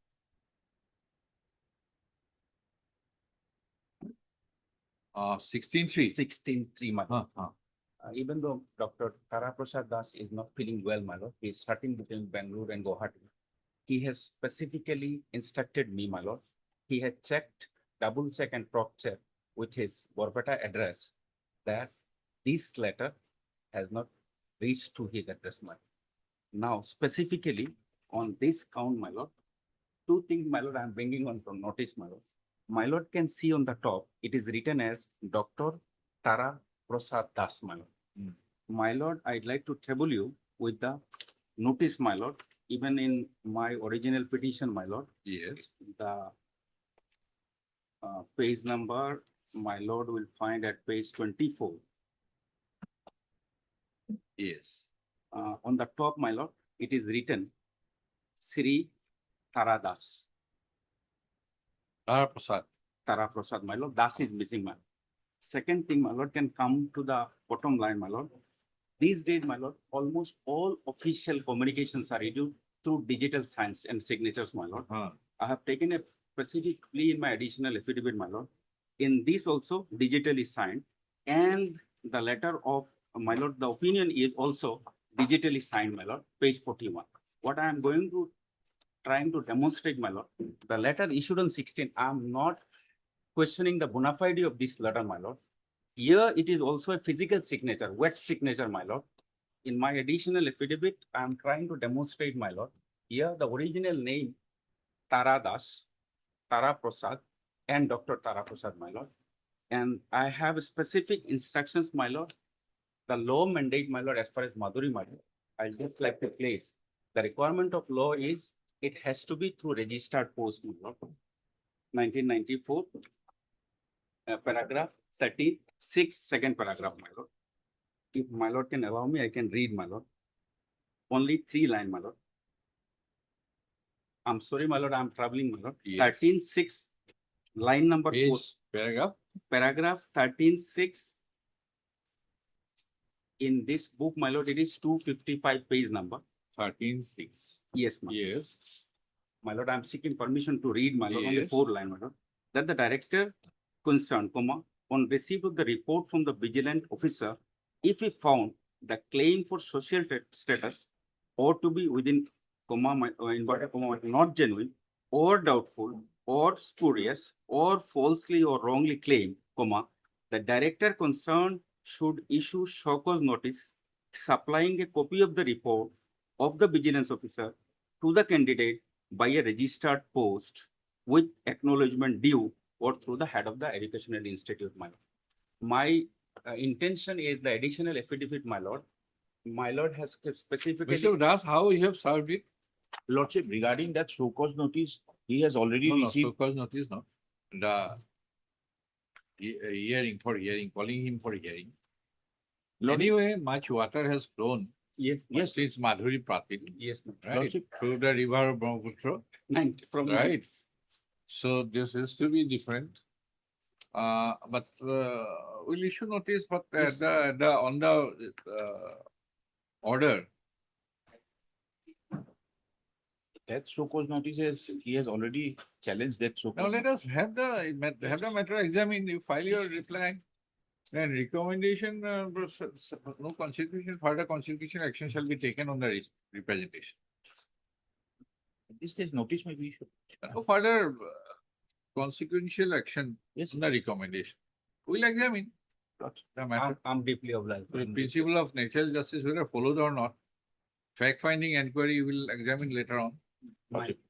Uh, 16/3. 16/3, my lord. Even though Dr. Tara Prasad Das is not feeling well, my lord, he is starting between Bangalore and Gauhati. he has specifically instructed me, my lord. He has checked, double check and cross check with his Borbata address that this letter has not reached to his address, my lord. Now, specifically on this count, my lord, two things, my lord, I am bringing on from notice, my lord. My lord can see on the top, it is written as Dr. Tara Prasad Das, my lord. My lord, I'd like to trouble you with the notice, my lord, even in my original petition, my lord, Yes. the page number, my lord will find at page 24. Yes. On the top, my lord, it is written Sri Tara Das. Tara Prasad. Tara Prasad, my lord, Das is missing, my lord. Second thing, my lord, can come to the bottom line, my lord. These days, my lord, almost all official communications are issued through digital signs and signatures, my lord. I have taken a specific plea in my additional affidavit, my lord. In this also digitally signed, and the letter of, my lord, the opinion is also digitally signed, my lord, page 41. What I am going to trying to demonstrate, my lord, the letter issued on 16, I am not questioning the bona fide of this letter, my lord. Here it is also a physical signature, wet signature, my lord. In my additional affidavit, I am trying to demonstrate, my lord. Here the original name Tara Das, Tara Prasad, and Dr. Tara Prasad, my lord. And I have specific instructions, my lord. The law mandate, my lord, as far as Madhuri, my lord, I just like to place. The requirement of law is it has to be through registered post, my lord. 1994, paragraph 36, second paragraph, my lord. If my lord can allow me, I can read, my lord. Only 3 lines, my lord. I'm sorry, my lord, I'm traveling, my lord. Yes. 13.6, line number 4, Page, paragraph. paragraph 13.6. In this book, my lord, it is 255 page number. 13.6. Yes, my lord. Yes. My lord, I'm seeking permission to read, my lord, only Yes. 4 line, my lord. That the director concerned, comma, on receipt of the report from the vigilant officer, if he found the claim for social status or to be within, comma, inverted comma, not genuine or doubtful or spurious or falsely or wrongly claimed, comma, the director concerned should issue show cause notice supplying a copy of the report of the vigilance officer to the candidate by a registered post with acknowledgement due or through the head of the educational institute, my lord. My intention is the additional affidavit, my lord. My lord has specifically. Mr. Das, how you have served it? Lordship, regarding that show cause notice, he has already No, received. so cause notice, no. The hearing for hearing, calling him for hearing. Anyway, much water has flown. Yes, Yes, Since Madhuri Pratik, yes, ma'am. right? Lordship. Through the river of Brahmaputra, 90 from right? So this is to be different. But we'll issue notice, but Yes. on the order. That show cause notice is, he has already challenged that show Now cause. let us have the matter examined. You file your reply. And recommendation, no constitution, further constitution action shall be taken on the representation. At this stage, notice may be issued. No further consequential action Yes, on the recommendation. We'll examine the matter. I'm deeply obliged. The principle of natural justice, whether followed or not. Fact finding inquiry will examine later on.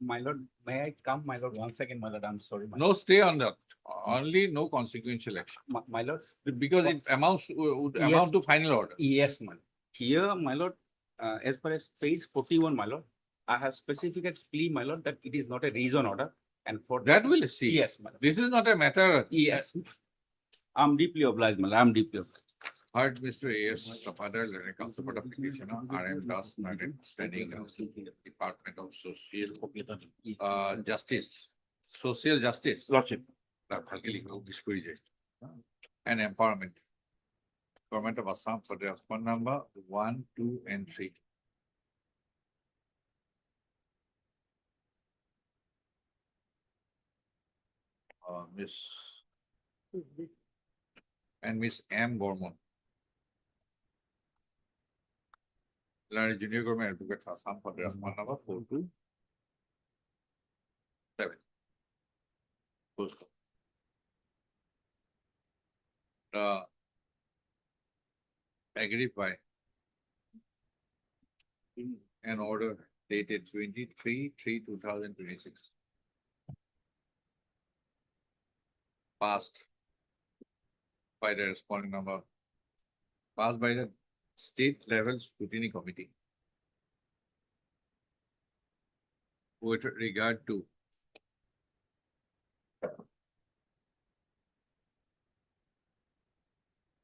My lord, may I come, my lord, once again, my lord, I'm sorry. My No stay on that, only no consequential action. my lord. Because it amounts, would Yes. amount to final order. Yes, my lord. Here, my lord, as far as page 41, my lord, I have specified plea, my lord, that it is not a reason order. And for That we'll see. Yes, my lord. This is not a matter. Yes. I'm deeply obliged, my lord. I'm deeply obliged. Heard Mr. A.S. Tapadar, letter counsel for the petitioner, R.M. Das, standing counsel, Department of Social Justice, Social Justice. Lordship. And Empowerment. Government of Assam for the phone number 1, 2, and 3. Miss and Miss M. Gorman. Junior Government Advocate Assam for the phone number 4, 2. 7. Post. The agreed by in an order dated 23/3/2026. Passed by the responding number, passed by the state level scrutiny committee with regard to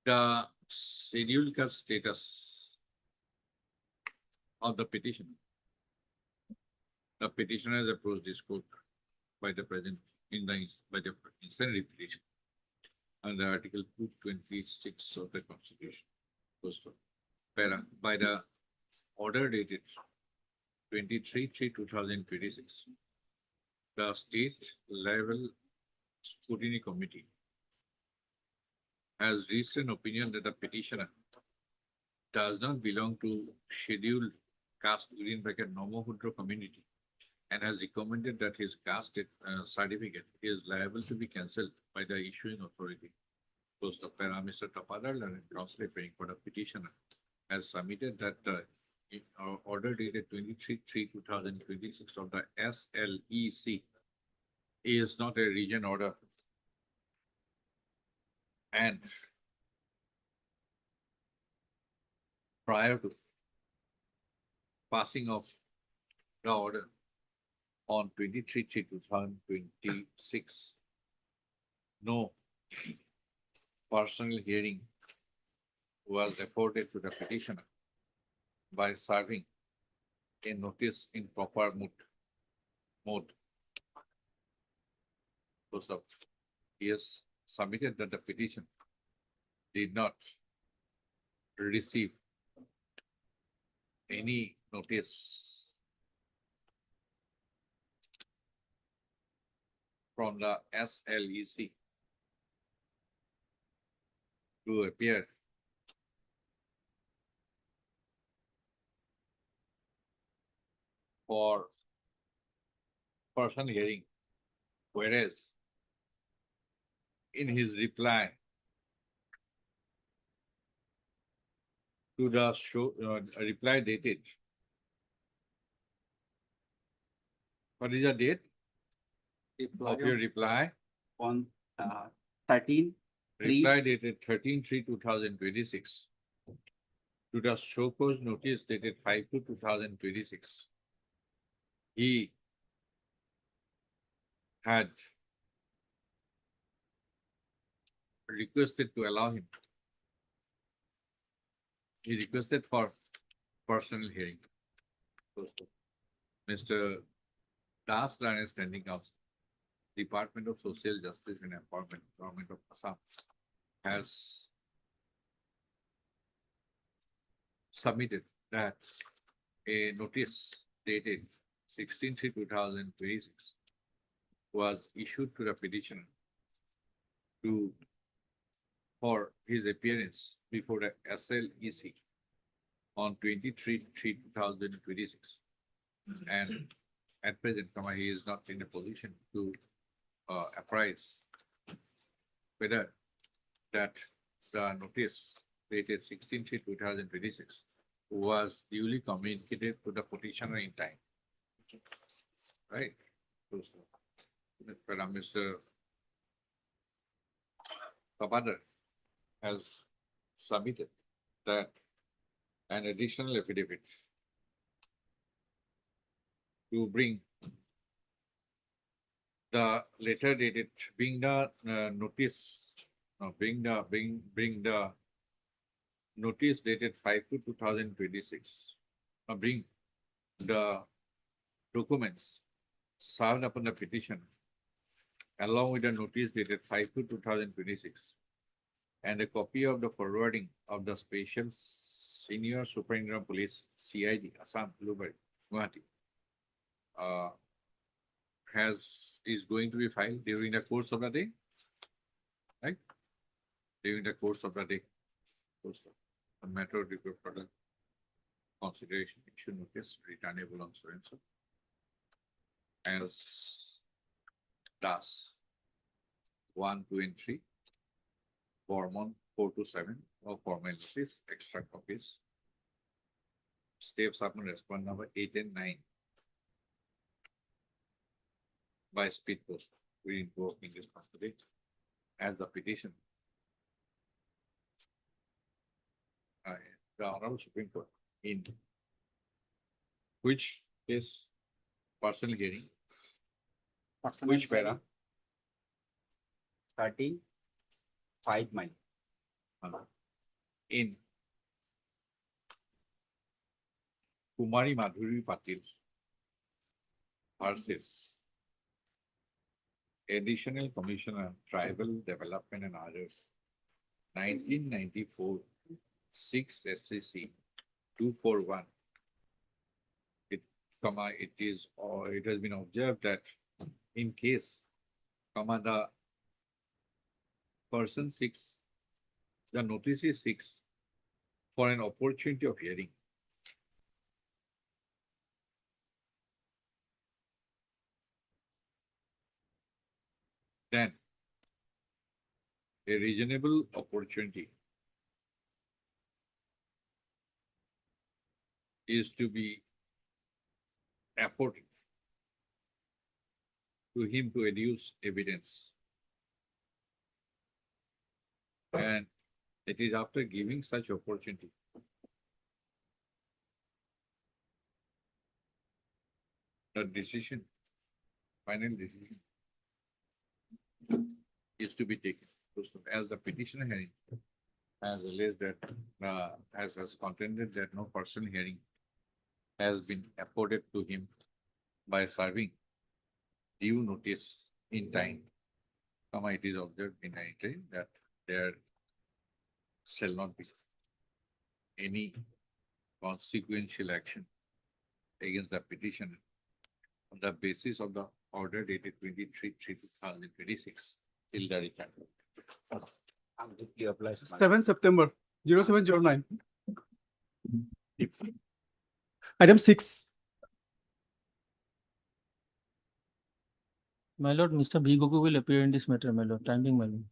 the scheduled caste status of the petition. The petitioner has approached this court by the present by the instant repetition under Article 226 of the Constitution. Post. By the order dated 23/3/2026, the state level scrutiny committee has reached an opinion that the petitioner does not belong to scheduled caste within bracket Nomahudra community and has recommended that his caste certificate is liable to be cancelled by the issuing authority. Post of Mr. Tapadar, learned counsel referring for the petitioner, has submitted that the order dated 23/3/2026 of the SLEC is not a region order and prior to passing of the order on 23/3/2026, no personal hearing was afforded to the petitioner by serving a notice in proper mode. Post of, he has submitted that the petition did not receive any notice from the SLEC to appear for personal hearing, whereas in his reply to the reply dated, what is the date of your reply? On 13. Reply dated 13/3/2026 to the show cause notice dated 5/2/2026. He had requested to allow him. He requested for personal hearing. Mr. Das Rane Standing Counsel, Department of Social Justice and Empowerment, Government of Assam, has submitted that a notice dated 16/3/2026 was issued to the petitioner for his appearance before the SLEC on 23/3/2026. And at present, he is not in a position to apprise whether that the notice dated 16/3/2026 was duly communicated to the petitioner in time. Right? Mr. Tapadar has submitted that an additional affidavit to bring the letter dated, bring the notice, no, bring the notice dated 5/2/2026. Bring the documents served upon the petition along with the notice dated 5/2/2026 and a copy of the forwarding of the Special Senior Superintendent of Police, CID, Assam, Gauhati, is going to be filed during the course of the day, right? During the course of the day. A matter of report for the consideration issue notice returnable on so and so. As Das 1, 2, and 3. Bormon 4 to 7 or formalities, extra copies. Steps up and respond number 8 and 9. By speed post, we invoke in this passage as the petition. The Honorable Supreme Court in which is personal hearing, which para? 35 mile. In Kumari Madhuri Patil versus Additional Commissioner on Tribal Development and Others, 1994, 6 SCC 241. It is, or it has been observed that in case, the person seeks, the notice is seeks for an opportunity of hearing. Then a reasonable opportunity is to be afforded to him to adduce evidence. And it is after giving such opportunity the decision, final decision is to be taken. As the petitioner hearing has alleged that, has contended that no personal hearing has been afforded to him by serving due notice in time, it is observed in entry that there shall not be any consequential action against the petitioner on the basis of the order dated 23/3/2026 till the return. I'm deeply obliged. my lord. 7 September 0709. Item 6. My lord, Mr. B. Goku will appear in this matter, my lord. Time being, my lord.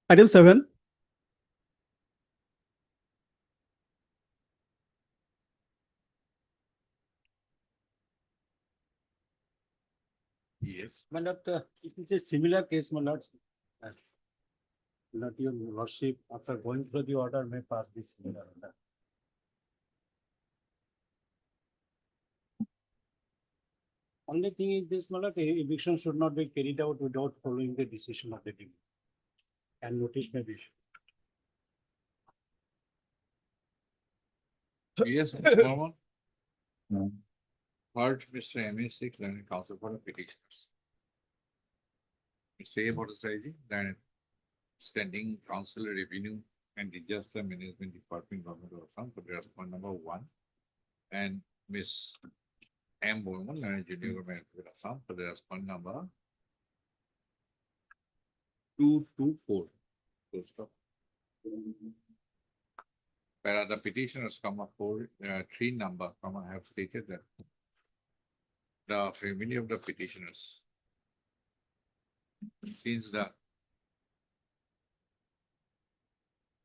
Item 7. Yes. My lord, it is a similar case, my lord. Not your lordship, after going through the order, may pass this similar order. Only thing is this, my lord, eviction should not be carried out without following the decision of the DB. And notice may be issued. Yes, Mr. Mormon. Heard Mr. M.A. Learned Counsel for the petitioners. Mr. Aforesaid, Learned Standing Counsel Revenue and Disaster Management Department, Government of Assam, for the response number 1. And Ms. M. Borman, Learned Junior Government of Assam, for the response number 224. Full stop. Where the petitioners come up for 3 number, have stated that the family of the petitioners, since the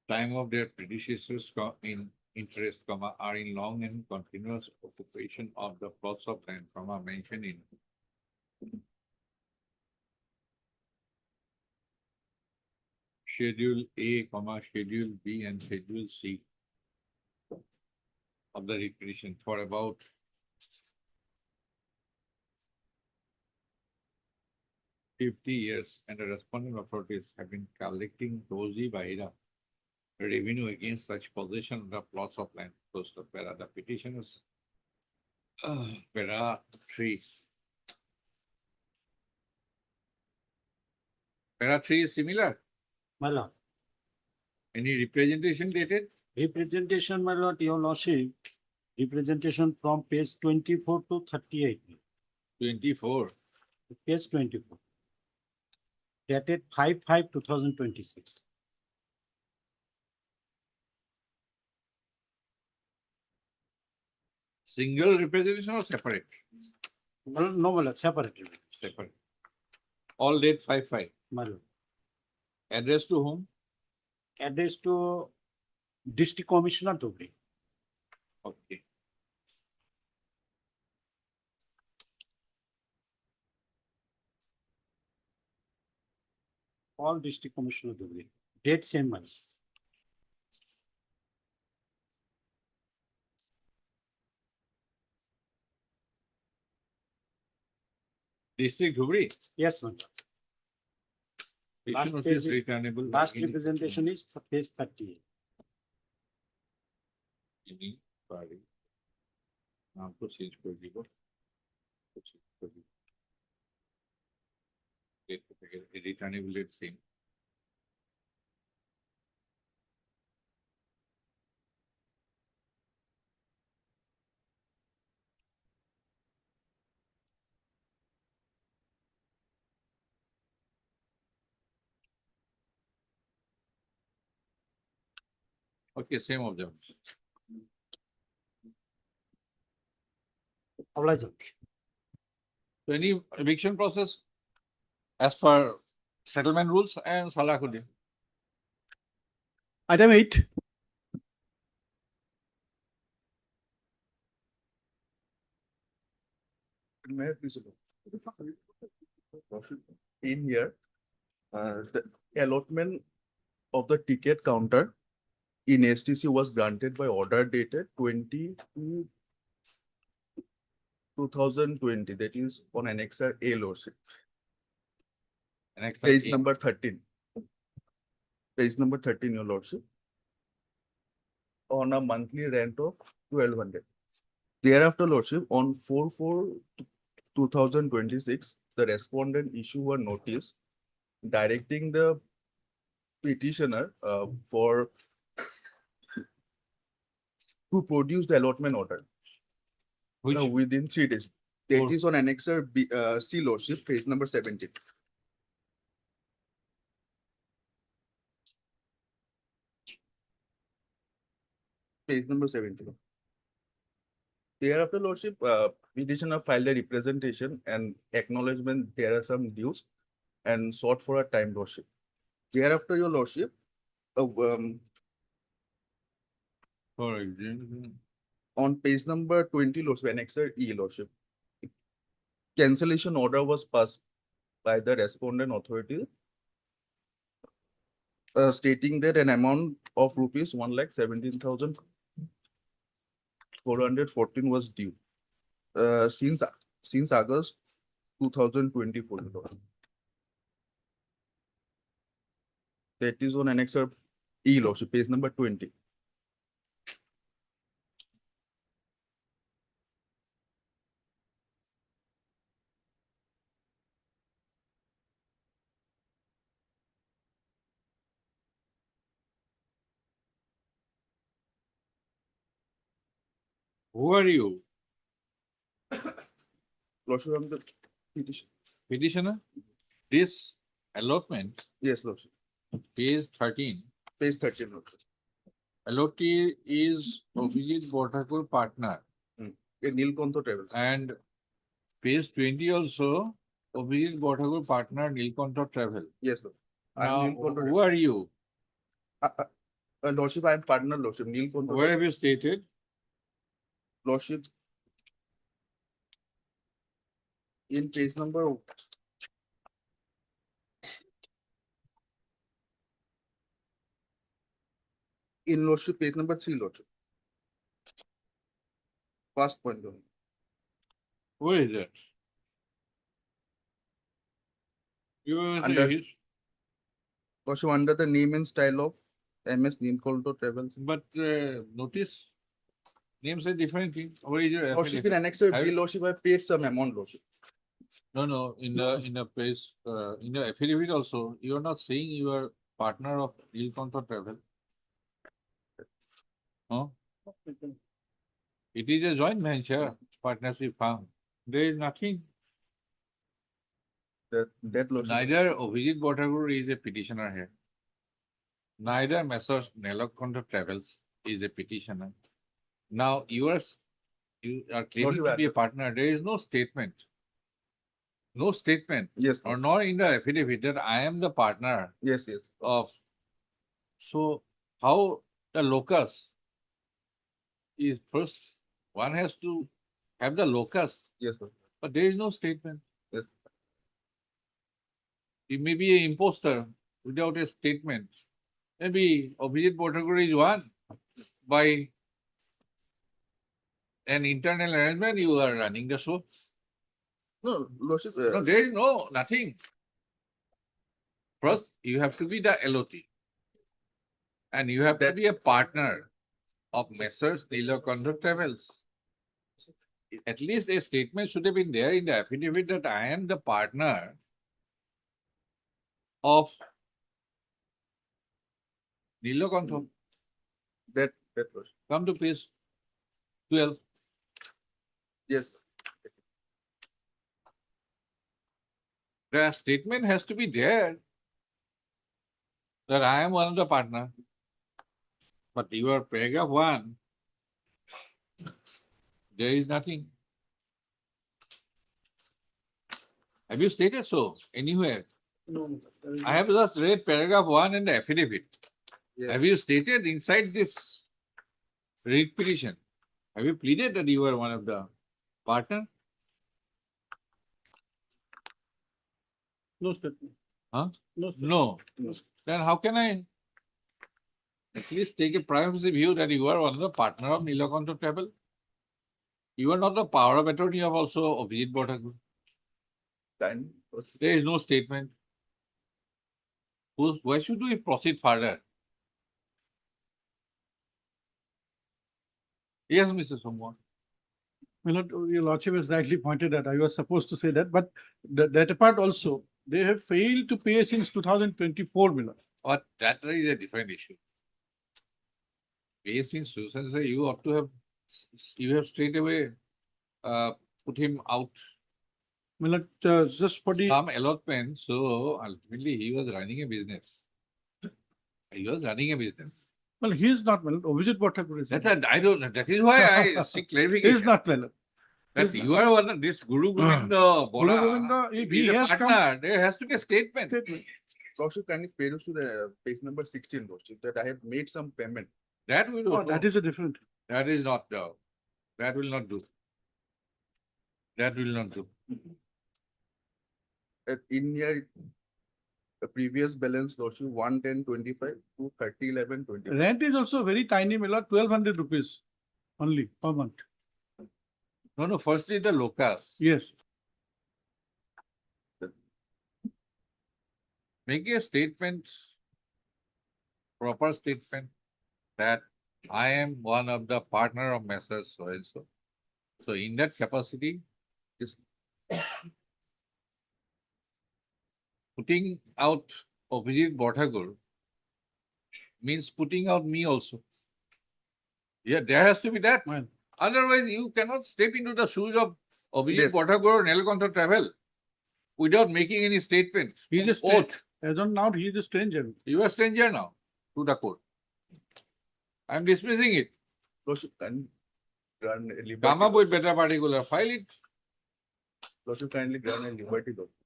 time of their predecessors in interest, are in long and continuous occupation of the plots of land, mentioned in Schedule A, Schedule B, and Schedule C of the requisition for about 50 years, and the responding authorities have been collecting Doji Bahira revenue against such possession of the plots of land close to Para. The petitioners, Para 3. Para 3 is similar. My lord, Any representation dated? representation, my lord, your lordship, representation from page 24 to 38. 24. Page 24. Dated 5/5/2026. Single representation or separate? No, my lord, separately. Separate. All date 5/5. My lord. Address to whom? Address to District Commissioner Dhubri. Okay. All District Commissioner Dhubri. Date same month. District Dhubri. Yes, my lord. Petition Last notice page is- returnable. Last representation is page 38. नाम को change कर दीजिए returnable date same okay same observation. Oblige. So any eviction process as per settlement rules and Salakudi. Item 8. Mayor, please. In here, the allotment of the ticket counter in STC was granted by order dated 2020, that is on annexer A lordship, Next page number 13. Page number 13, your lordship, on a monthly rent of 1200. Thereafter, lordship, on 4/4/2026, the respondent issue a notice directing the petitioner for to produce the allotment order which within 3 days. That Oh. is on annexer B, C lordship, page number 17. Page number 17. Thereafter, lordship, petitioner filed a representation and acknowledgement there are some dues and sought for a time, lordship. Thereafter, your lordship, for example on page number 20, lordship, annexer E, lordship, cancellation order was passed by the respondent authority stating that an amount of rupees 1,17,414 was due since August 2024. That is on annexer E, lordship, page number 20. who are you? Lordship, I'm the petition. Petitioner? This allotment, Yes, lordship, page 13. page 13, lordship. Allotee is Abhijit Bhattakur partner Nilkanto Travels. and page 20 also Abhijit Bhattakur partner Nilkanto Travel. Yes, lordship. Now, I'm Nilkanto. who are you? Lordship, I'm partner, lordship, Nilkanto. Where have you stated? Lordship, in page number in lordship, page number 3, lordship. First point only. Where is that? You are Under- his, Lordship, under the name and style of MS Nilkanto Travels. but notice names are different thing. Where is your Lordship, in affiliate? annexer B, Have- lordship, I paid some amount, lordship. No, in the page in the affidavit also, you are not saying you are partner of Nilkanto Travel. No? It is a joint venture partnership firm. There is nothing. That lordship. Neither Abhijit Bhattakur is a petitioner here. Neither Messrs. Nilkanto Travels is a petitioner. Now, You are claiming to be a partner. There is no statement. No statement, Yes, or nor in the affidavit that I am the partner yes, yes. of. So how the locus is first, one has to have the locus, Yes, sir. but there is no statement. Yes. He may be an imposter without a statement. Maybe Abhijit Bhattacharya is one. By an internal arrangement, you are running the show. No, Lordship, No, there is nothing. First, you have to be the LOT. And you have to That- be a partner of Messrs. Nilakanta Travels. At least a statement should have been there in the affidavit that I am the partner of Nilakanta. that, Lordship. Come to page 12. Yes, The statement has to be there that I am one of the partner. But your paragraph 1, there is nothing. Have you stated so anywhere? No. I have just read paragraph 1 in the affidavit. yes. Have you stated inside this writ petition? Have you pleaded that you are one of the partner? No statement. Huh? No statement. No. No. Then how can I at least take a privacy view that you are one of the partner of Nilakanta Travel? You are not the power of attorney of also Abhijit Bhattacharya. Time, Lordship. There is no statement. Why should we proceed further? Yes, Mr. Somwa. My lord, your lordship has rightly pointed that I was supposed to say that, but that apart also, they have failed to pay since 2024, my lord. But that is a different issue. Based in Susan, you ought to have, you have straight away put him out. My lord, just for the, Some allotment, so ultimately he was running a business. He was running a business. well, he is not, my lord, Abhijit Bhattacharya is. That's I don't know. That is why I seek He is clarification. not, my lord. That you are one of this Guru Govinda Guru Bora. Govinda, if he is a has come- partner, there has to be a statement. Statement. Lordship, kindly peruse to the page number 16, Lordship, that I have made some payment. That we don't Oh, know. that is a different. That is not that will not do. That will not do. In your previous balance, Lordship, 110.25 to 30.11.20. Rent is also very tiny, my lord, 1,200 rupees only per month. No, firstly the locus. Yes. Make a statement, proper statement that I am one of the partner of Messrs. So and so. So in that capacity, Yes. putting out Abhijit Bhattacharya means putting out me also. Yeah, there has to be that. Well, Otherwise, you cannot step into the shoes of Abhijit Yes. Bhattacharya or Nilakanta Travel without making any statement. he is a stranger. Oath. As on now, he is a stranger. You are a stranger now to the court. I am dismissing it. Lordship, kindly grant a liberty. Come up with better particular. File it. Lordship, kindly grant a liberty, Lordship.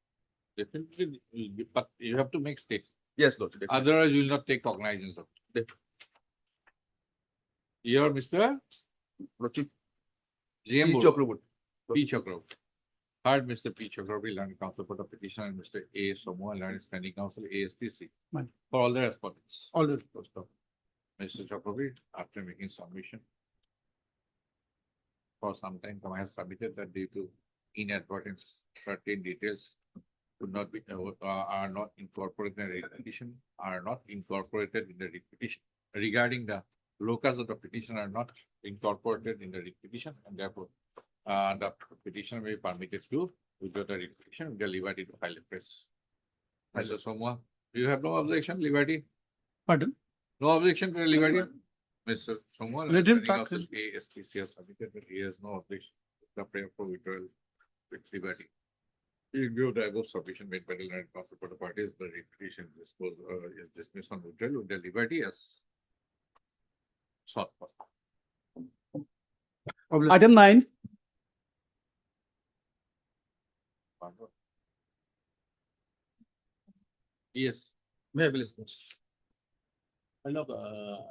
Definitely, will be, but you have to make statement. Yes, Lordship. definitely. Otherwise, you will not take cognizance of it. Definitely. Here, Mr. Lordship, J.M. P. Bora. Chakraborty. P. Chakravarti. Third, Mr. P. Chakravarti, learned counsel for the petition, and Mr. A. Somo, learned standing counsel, ASTC, Fine. for all the respondents. All the Mr. Chakravarti, after making submission, for some time, Kama has submitted that due to inadvertence, certain details could not be, are not incorporated in the petition, are not incorporated in the petition regarding the locus of the petition are not incorporated in the petition, and therefore the petition may be permitted to withdraw the petition with the liberty to file a press. Mr. Somwa, do you have no objection, liberty? pardon. No objection to the liberty? Mr. Somwa, Let him standing talk. counsel ASTC has submitted that he has no objection to the prayer for withdrawal with liberty. In view of the above submission made by the learned counsel for the parties, the petition is dismissed on withdrawal with the liberty as sought for. Item 9, Yes. May I please? My lord,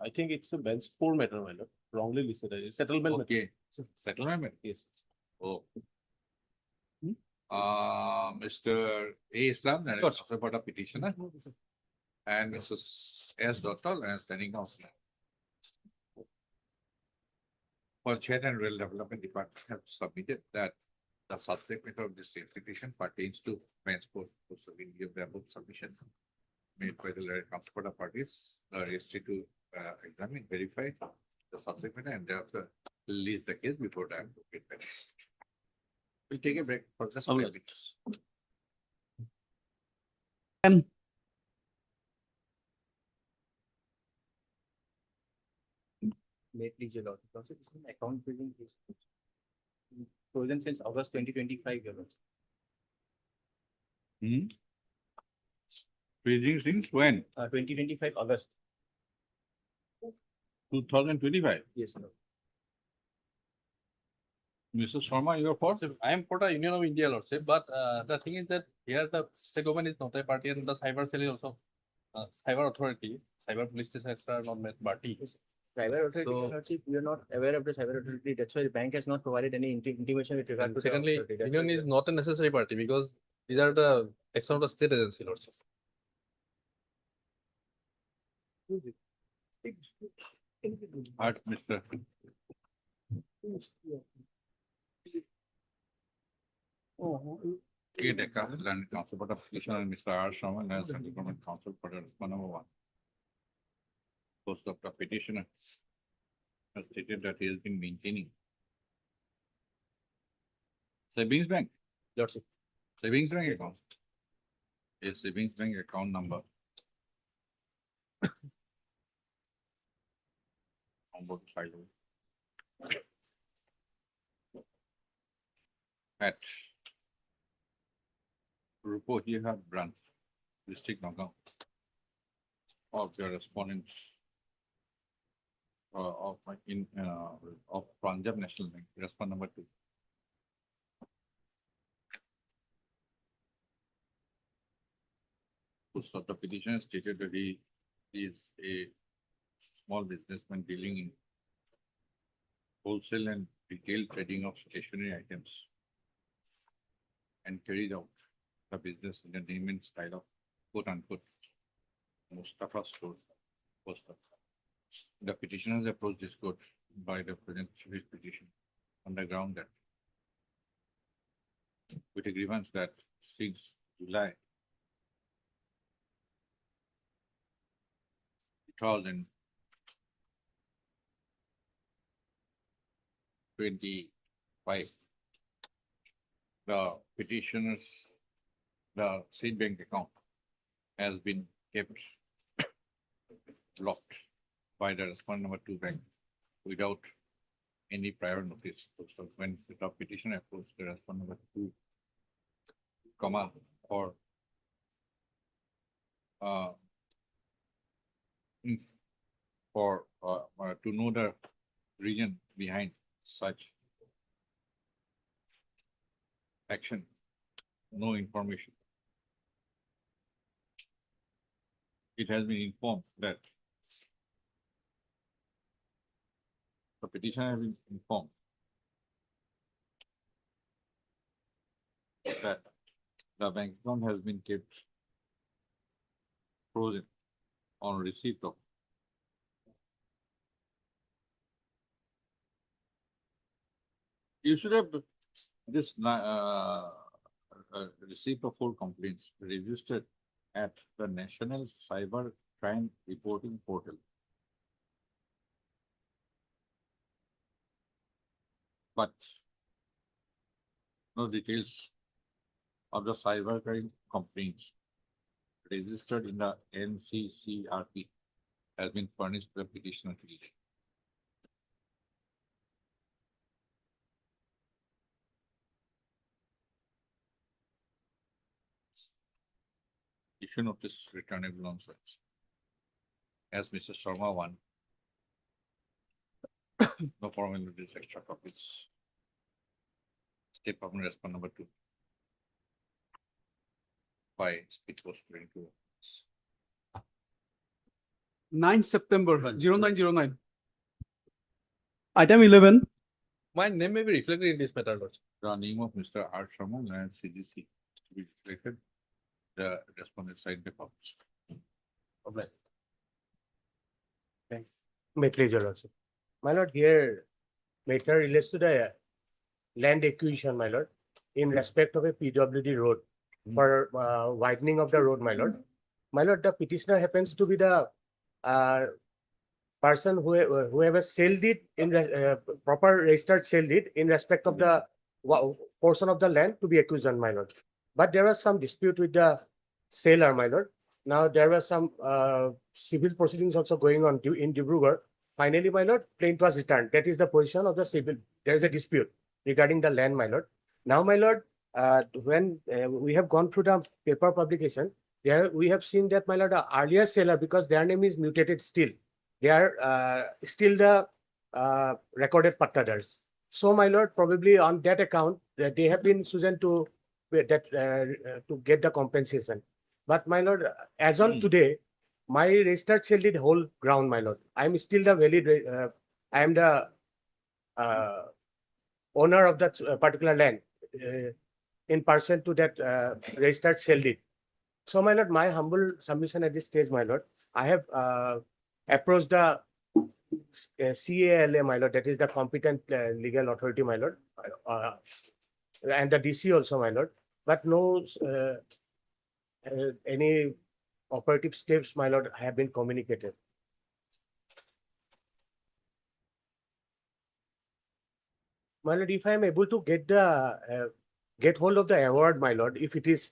I think it's a bench four matter, my lord, wrongly listed as settlement. matter. Okay. Settlement? Yes. Oh. Mr. A. Islam, and Yes. also part of petitioner, and Mrs. S. Dottal, and standing counsel. Panchayat and Rural Development Department have submitted that the subject matter of this petition pertains to transport. So we give the above submission made by the council for the parties, registry to examine, verify the subject matter, and thereafter release the case before the appropriate minutes. We'll take a break for just 5 minutes. Late please, your lordship. Also, this is an account freezing case. Frozen since August 2025, your lordship. Freezing since when? 2025 August. 2025. Yes, Lord. Mrs. Sharma, your thoughts? I am for the Union of India, lordship, but the thing is that here the state government is not a party and the cyber cell is also cyber authority, cyber police station are not met party. Cyber authority, So- your lordship, we are not aware of the cyber authority. That's why the bank has not provided any intimation with regard And to. the secondly, authority. That's Union why is not a necessary party because these are the action of the state agency, lordship. Art, Mr. K. Decca, Land Council, but application and Mr. R. Sharma, and Central Government Council for response number 1. Post of the petitioner has stated that he has been maintaining savings bank, Lordship. savings bank account. A savings bank account number. On both sides. At Rupo here branch, district Nagaon, of the respondents of Punjab National Bank, respond number 2. Post of the petition stated that he is a small businessman dealing in wholesale and retail trading of stationery items and carried out the business in the name and style of quote unquote Mustafa store. The petitioners approached this court by the present civil petition on the ground that with a grievance that since July 2025, the petitioners, the state bank account has been kept blocked by the respondent number 2 bank without any prior notice. So when the petitioner approached the respondent number 2, comma, or to know the reason behind such action, no information. It has been informed that the petitioner has been informed that the bank account has been kept frozen on receipt of you should have this receipt of 4 complaints registered at the National Cyber Crime Reporting Portal. But no details of the cybercrime complaints registered in the NCCRP has been furnished to the petitioner till date. Issue notice returnable on such. As Mr. Sharma 1 No formalities, extra copies. State permanent respond number 2. By speed post 22. 9 September 0909. Item 11, My name may be reflected in this matter, Lordship. The name of Mr. R. Sharma and CGC to be reflected. The respondent signed the copies. Okay. May please, your lordship. My lord, here matter relates to the land acquisition, my lord, in respect of a PWD road for widening of the road, my lord. My lord, the petitioner happens to be the person who have a sale deed in proper registered sale deed in respect of the portion of the land to be acquisition, my lord. But there was some dispute with the seller, my lord. Now there was some civil proceedings also going on in Dibrugarh. Finally, my lord, plaint was returned. That is the position of the civil. There is a dispute regarding the land, my lord. Now, my lord, when we have gone through the paper publication, there we have seen that, my lord, the earlier seller, because their name is mutated still, they are still the recorded pattadars. So, my lord, probably on that account, they have been chosen to get the compensation. But, my lord, as on today, my registered sale did whole ground, my lord. I am still the valid. I am the owner of that particular land in person to that registered sale deed. So, my lord, my humble submission at this stage, my lord, I have approached the CALA, my lord, that is the competent legal authority, my lord, and the DC also, my lord, but no any operative steps, my lord, have been communicated. My lord, if I am able to get the get hold of the award, my lord, if it is,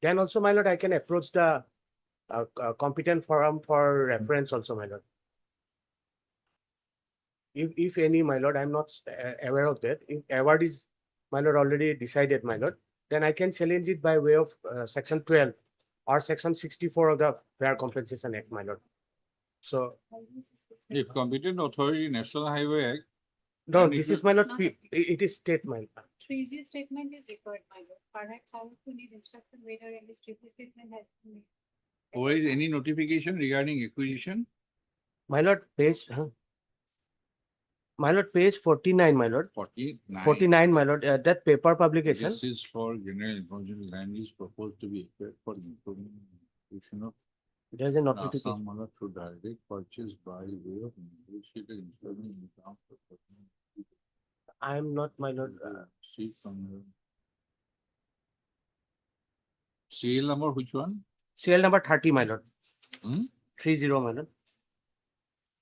then also, my lord, I can approach the competent forum for reference also, my lord. If any, my lord, I'm not aware of that. If award is, my lord, already decided, my lord, then I can challenge it by way of section 12 or section 64 of the Fair Compensation Act, my lord. So, If competent authority, National Highway Act. no, then it this is, will- my lord, Not it is state, my lord. 3G statement is required, my lord. Perhaps I would need instruction whether any 3G statement has been made. Or is any notification regarding acquisition? My lord, page, my lord, page 49, my lord. 49. 49, my lord, that paper publication. This is for general information. Land is proposed to be acquired for implementation of There's a notification. Assam Mala through direct purchase by way of negotiated installment in terms of. I am not, my lord. See from the. Serial number, which one? Serial number 30, my lord. Hmm? 30, my lord.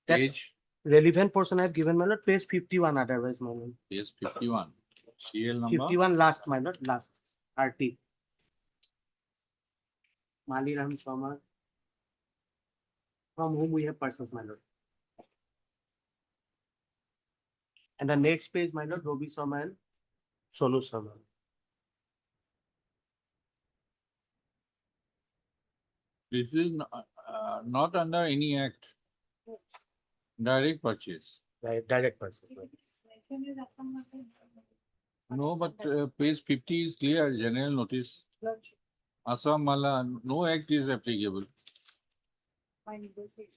That Page, relevant portion I have given, my lord, page 51, otherwise, my lord. page 51. Serial number. 51 last, my lord, last. 30. Mali Ram Sharma, from whom we have persons, my lord. And the next page, my lord, Robi Sharma and Sonu Sharma. This is not under any act. Direct purchase. Direct person. No, but page 50 is clear, general notice. Assam Mala, no act is applicable. By negotiation.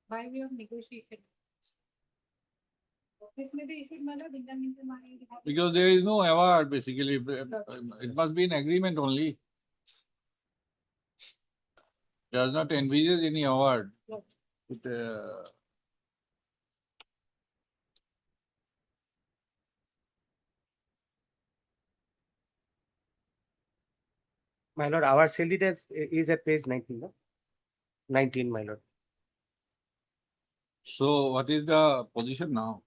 By way of negotiation. This may be issued, my lord, in the meantime, I have. Because there is no award, basically. It must be an agreement only. Does not envisage any award. It, My lord, our sale deed is at page 19, no? 19, my lord. So what is the position now?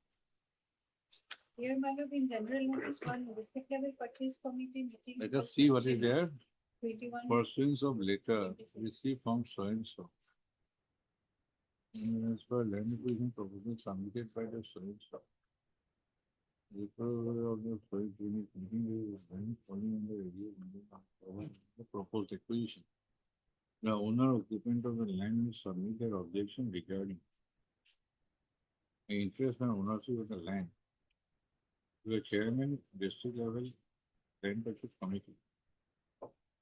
Here, my lord, in general notice, one district level purchase committee meeting. Let us see what is there. 21. Pursuance of letter received from so and so. As per land acquisition proposal submitted by the so and so. Referral of the first unit meeting is then falling in the review of the proposed acquisition. The owner occupant of the land will submit their objection regarding interest and ownership of the land. The chairman, district level, land purchase committee.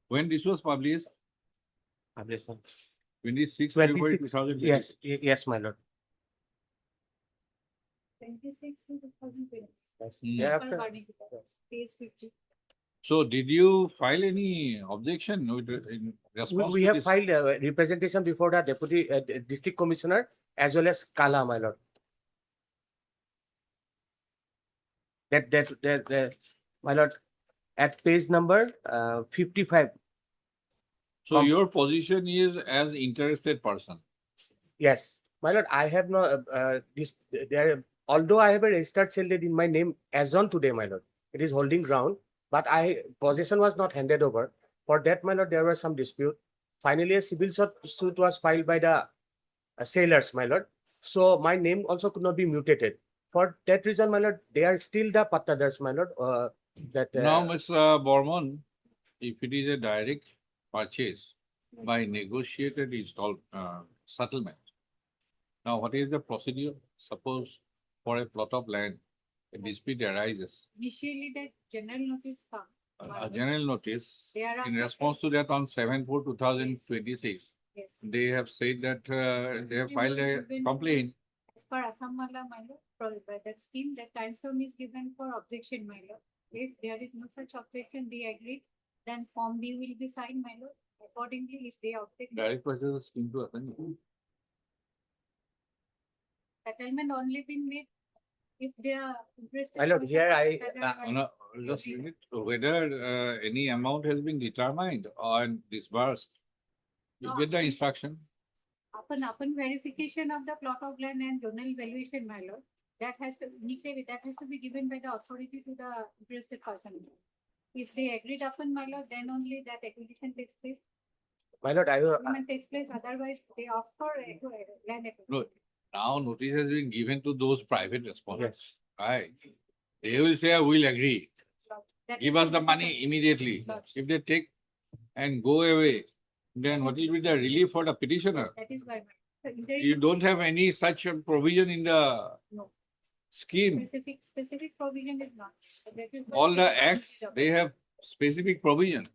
When this was published, Published one. 26 February 26 2020. Yes, yes, my lord. 26 to 2020. Hmm. Thereafter, Page 50. So did you file any objection in response we to have this? filed a representation before the deputy district commissioner as well as Kala, my lord. That, my lord, at page number 55. So your position is as interested person. Yes, my lord, I have no this there. Although I have a registered sale deed in my name as on today, my lord, it is holding ground, but possession was not handed over. For that, my lord, there was some dispute. Finally, a civil suit was filed by the sailors, my lord. So my name also could not be mutated. For that reason, my lord, they are still the pattadars, my lord. Now, Mr. Bormon, if it is a direct purchase by negotiated settlement, now what is the procedure? Suppose for a plot of land, a dispute arises. Initially, that general notice come. A general notice, Thereafter- in response to that on 7/4/2026, Yes. they have said that they have filed a complaint. As per Assam Mala, my lord, that scheme, that time frame is given for objection, my lord. If there is no such objection, they agree, then Form B will be signed, my lord. Accordingly, if they object, Direct purchase of scheme to attend. settlement only been made if they are interested. My lord, person here Just a minute, whether any amount has been determined or disbursed, you get the instruction. Upon verification of the plot of land and zonal valuation, my lord, that has to initially that has to be given by the authority to the interested person. If they agreed upon, my lord, then only that acquisition takes place. my lord, Agreement takes place. Otherwise, they opt for land acquisition. No, now notice has been given to those private respondents, yes. right? They will say, I will agree, That give is us the money immediately. If they take and go away, then what will be the relief for the petitioner? That is why. There is You don't have any such provision in the No. scheme. Specific provision is not. That is why All they the are acts, not they have specific provision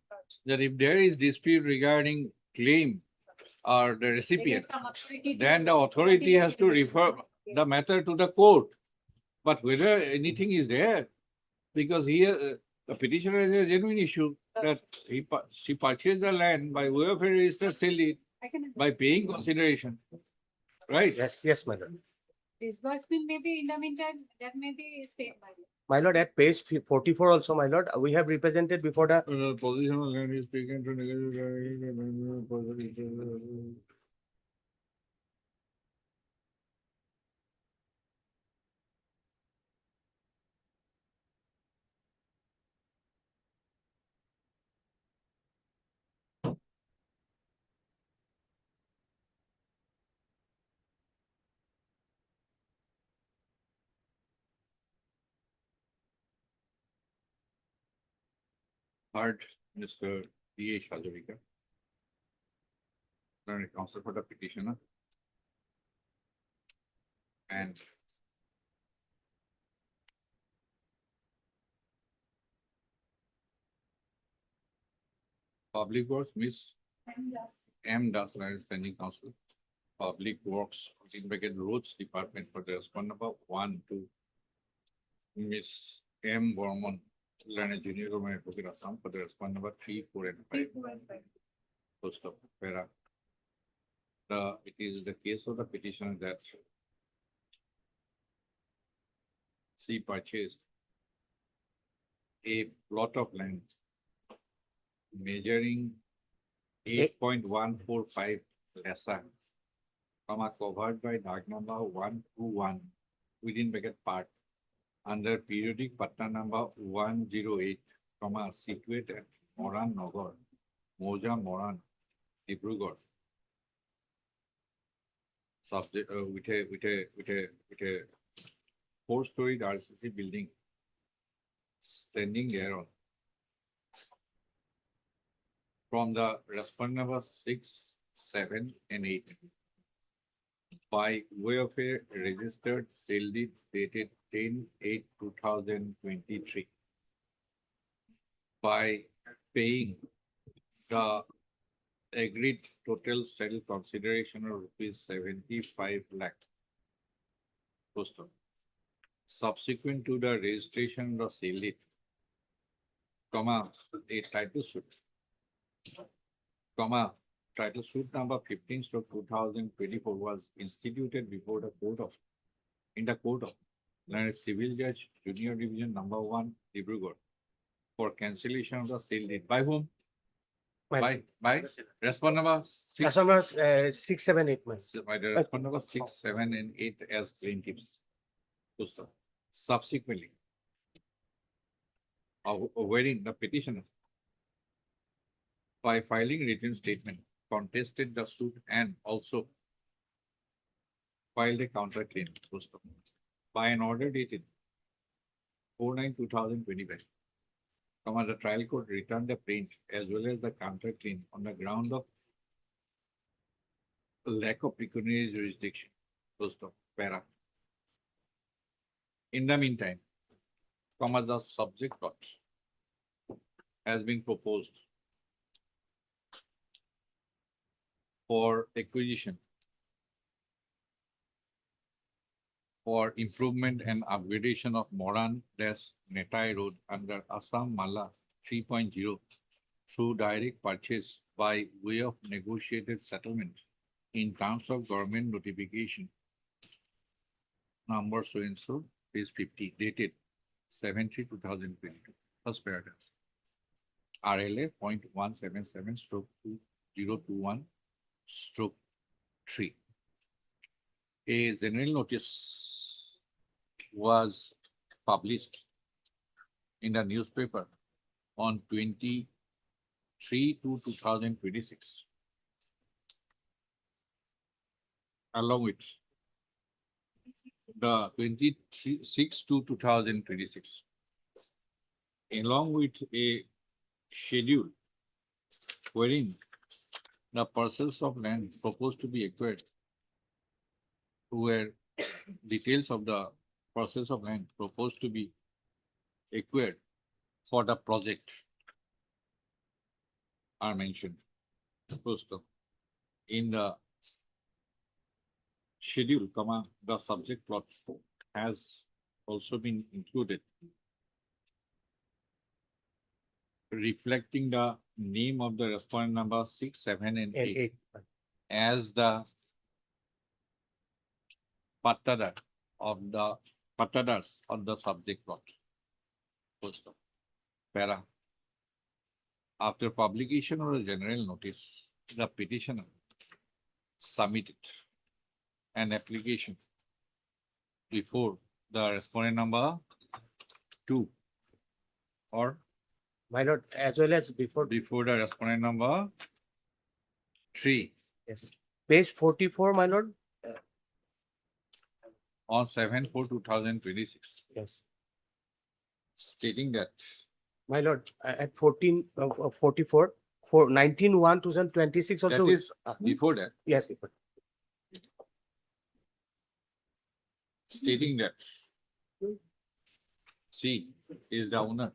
that if there is dispute regarding claim or the They give recipient, some authority to- then the authority has to refer the matter to the court. But whether anything is there, because here the petitioner has a genuine issue that she purchased the land by way of a registered sale deed I can by paying consideration, right? Yes, my lord. disbursement may be in the meantime, that may be stayed by. My lord, at page 44 also, my lord, we have represented before the Position of land is taken to negotiate. Heard Mr. D.H. Hazarika, Learned counsel for the petitioner. And Public Works, Miss M. Das, Standing Counsel. Public Works, in bracket Roads Department for the respondent number 1 to Miss M. Bormon, Learned Junior Government Advocate Assam for the respondent number 3, 4, and 5. Post of Para. It is the case of the petitioner that she purchased a plot of land measuring 8.145 lessa, covered by dark number 121 within bracket part under periodic patta number 108, situate at Moran Nagar, Moja Moran, Dibrugarh. Subject with a 4-story RCC building standing there on. From the respondent number 6, 7, and 8. by way of a registered sale deed dated 10/8/2023 by paying the agreed total sale consideration of rupees 75 lakh. Postal. Subsequent to the registration of the sale deed, comma, a title suit, comma, title suit number 15/2024 was instituted before the court of, in the court of Civil Judge Junior Division number 1, Dibrugarh, for cancellation of the sale deed. By whom? By respondent number 6. Customers, 6, 7, 8 months. By the respondent number 6, 7, and 8 as plaintiffs. Postal. Subsequently, wherein the petitioner, by filing written statement, contested the suit and also filed a counterclaim. Postal. By an order dated 4/9/2025, the trial court returned the plaintiff as well as the counterclaim on the ground of lack of pecuniary jurisdiction. Postal. Para. In the meantime, the subject lot has been proposed for acquisition for improvement and upgradation of Moran-Netai Road under Assam Mala 3.0 through direct purchase by way of negotiated settlement in terms of government notification number so and so, page 50, dated 7/3/2022. First paragraph. RLA 0.177/2021/3. A general notice was published in the newspaper on 23/2/2026, along with the 26/2/2026, along with a schedule wherein the parcels of land proposed to be acquired where details of the parcels of land proposed to be acquired for the project are mentioned. Postal. In the schedule, the subject plot has also been included, reflecting the name of the respondent number 6, 7, and 8 as the pattadar of the pattadars of the subject plot. Postal. Para. After publication of a general notice, the petitioner submitted an application before the respondent number 2 or My lord, as well as before, before the respondent number 3 yes. Page 44, my lord. on 7/4/2026, Yes. stating that My lord, at 44, 19/1/2026 that also. is before that, Yes, stating that C is the owner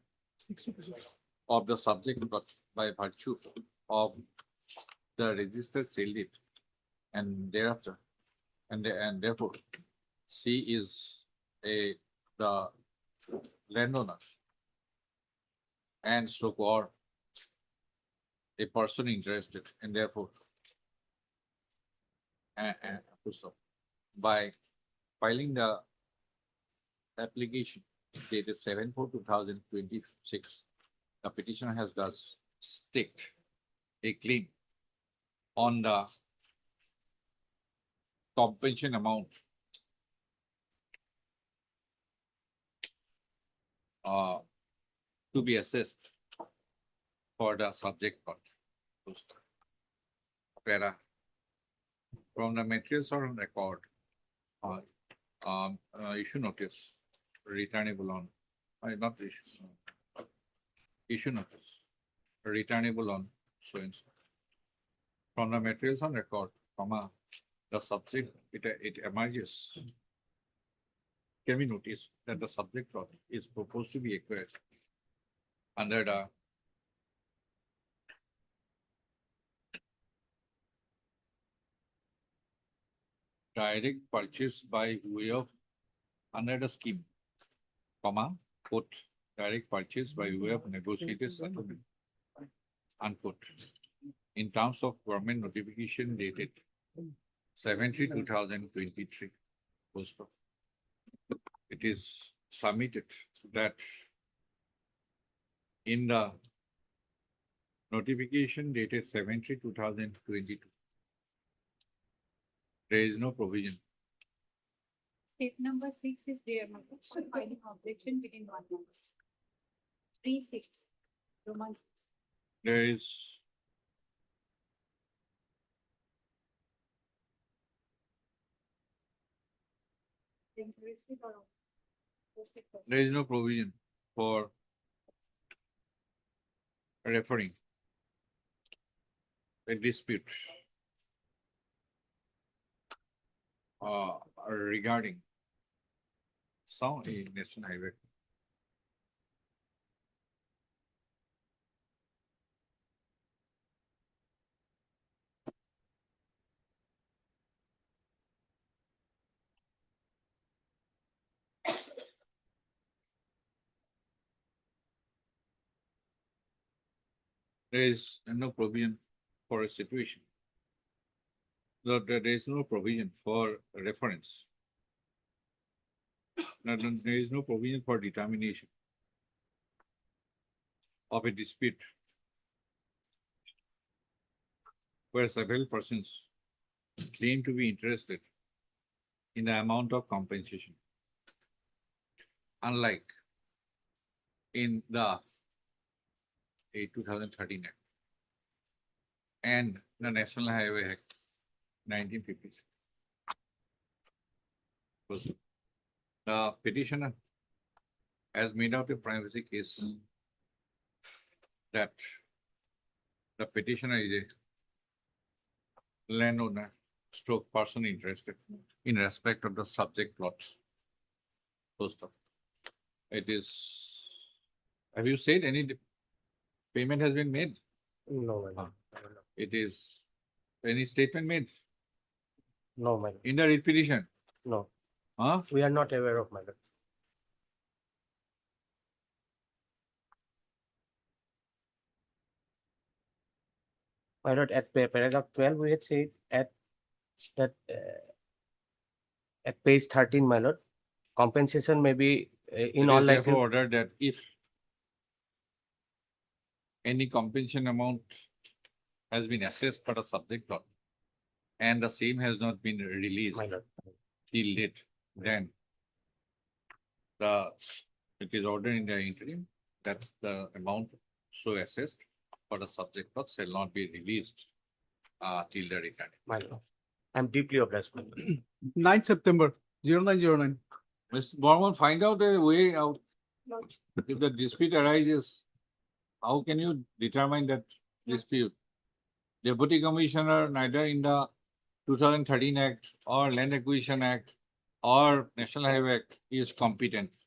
of the subject plot by virtue of the registered sale deed, and thereafter, and therefore, C is the landowner and so or a person interested, and therefore, so by filing the application dated 7/4/2026, the petitioner has thus staked a claim on the compensation amount to be assessed for the subject plot. Para. From the materials on record, issue notice returnable on, not issue notice returnable on so and so. From the materials on record, the subject, it emerges. Can we notice that the subject plot is proposed to be acquired under the direct purchase by way of under the scheme, comma, quote, direct purchase by way of negotiated settlement, unquote, in terms of government notification dated 7/3/2023. Full stop. It is submitted that in the notification dated 7/3/2022, there is no provision. Step number 6 is there, my lord, for filing objection within 1 month. 3(6), Roman 6. There is Interested or posted person. there is no provision for referring a dispute regarding some a national highway. There is no provision for a situation. There is no provision for reference. There is no provision for determination of a dispute where several persons claim to be interested in the amount of compensation. Unlike in the 2013 Act and the National Highway Act 1956. Also, the petitioner has made out a privacy case that the petitioner is a landowner stroke person interested in respect of the subject plot. Post of. It is, have you said any payment has been made? No, my lord. It is, any statement made No, my lord. in the writ petition? No, Huh? we are not aware of, my lord. My lord, at paragraph 12, we had said at that at page 13, my lord, compensation may be in It all is therefore likelihood. ordered that if any compensation amount has been assessed for a subject plot and the same has not been released My lord. till date, then it is ordered in the interim that the amount so assessed for the subject plot shall not be released till the return. My lord. I'm deeply obliged, my lord. 9th September, 0909. Mr. Borman, find out a way out. If the dispute arises, how can you determine that dispute? Deputy Commissioner, neither in the 2013 Act or Land Acquisition Act or National Highway Act is competent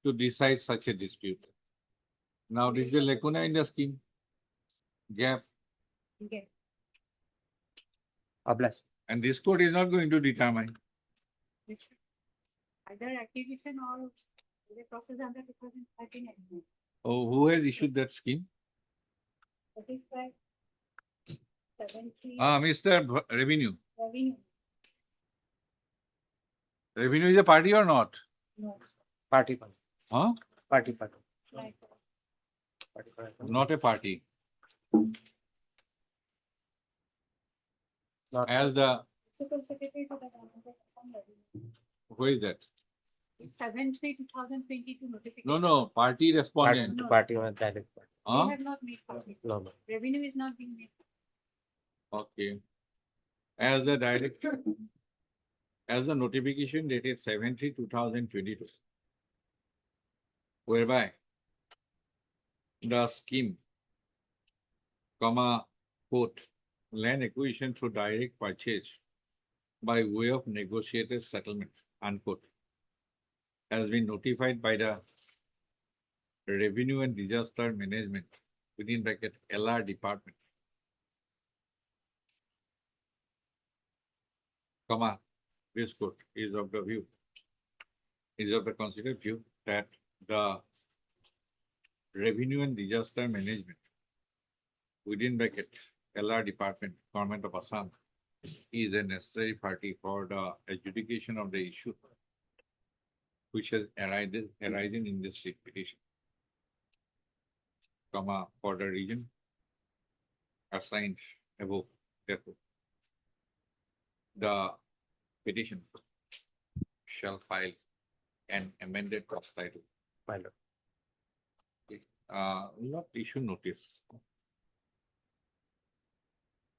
to decide such a dispute. Now, this is a lacuna in the scheme. Gap. Okay. Obliged. And this court is not going to determine. Either acquisition or the process under 2013 Act. Oh, who has issued that scheme? That is why 70 Mr. Revenue. revenue. Revenue is a party or not? No, Party, my lord. Huh? Party. like, Party. Not a party. Not As the, Principal Secretary to the Government of Assam Revenue. who is that? 7/3/2022 notification. No, party respondent. party, my direct party. Huh? They have not made public. No, no. Revenue is not being made. Okay. As the director, as the notification dated 7/3/2022, whereby the scheme, comma, quote, land acquisition through direct purchase by way of negotiated settlement, unquote, has been notified by the Revenue and Disaster Management, within bracket LR department, comma, this court is of the considered view that the Revenue and Disaster Management, within bracket LR department, Government of Assam, is a necessary party for the adjudication of the issue which has arisen in this petition, comma, for the region assigned above. Therefore, the petition shall file an amended cross title. My lord. Not issue notice.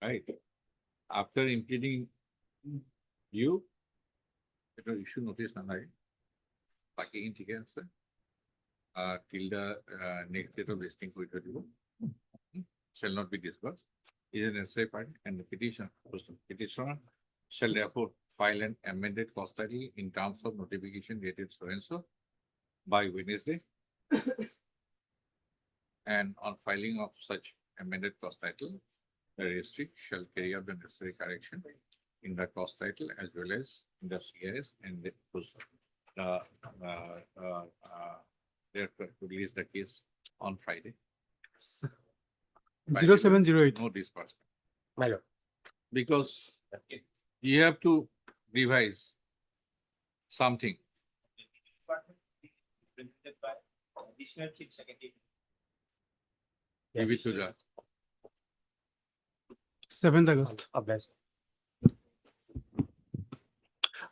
Right. After implementing you, it was issue notice na hai. Baki in ठीक है sir. Till the next date of listing for it shall not be disbursed. Is a necessary party, and the petitioner shall therefore file an amended cross title in terms of notification dated so and so by Wednesday. And on filing of such amended cross title, the registry shall carry out the necessary correction in the cross title as well as in the CRS and the they release the case on Friday. 0708. No disbursement. My lord. Because you have to revise something. Give it to the 7th August. Obvious.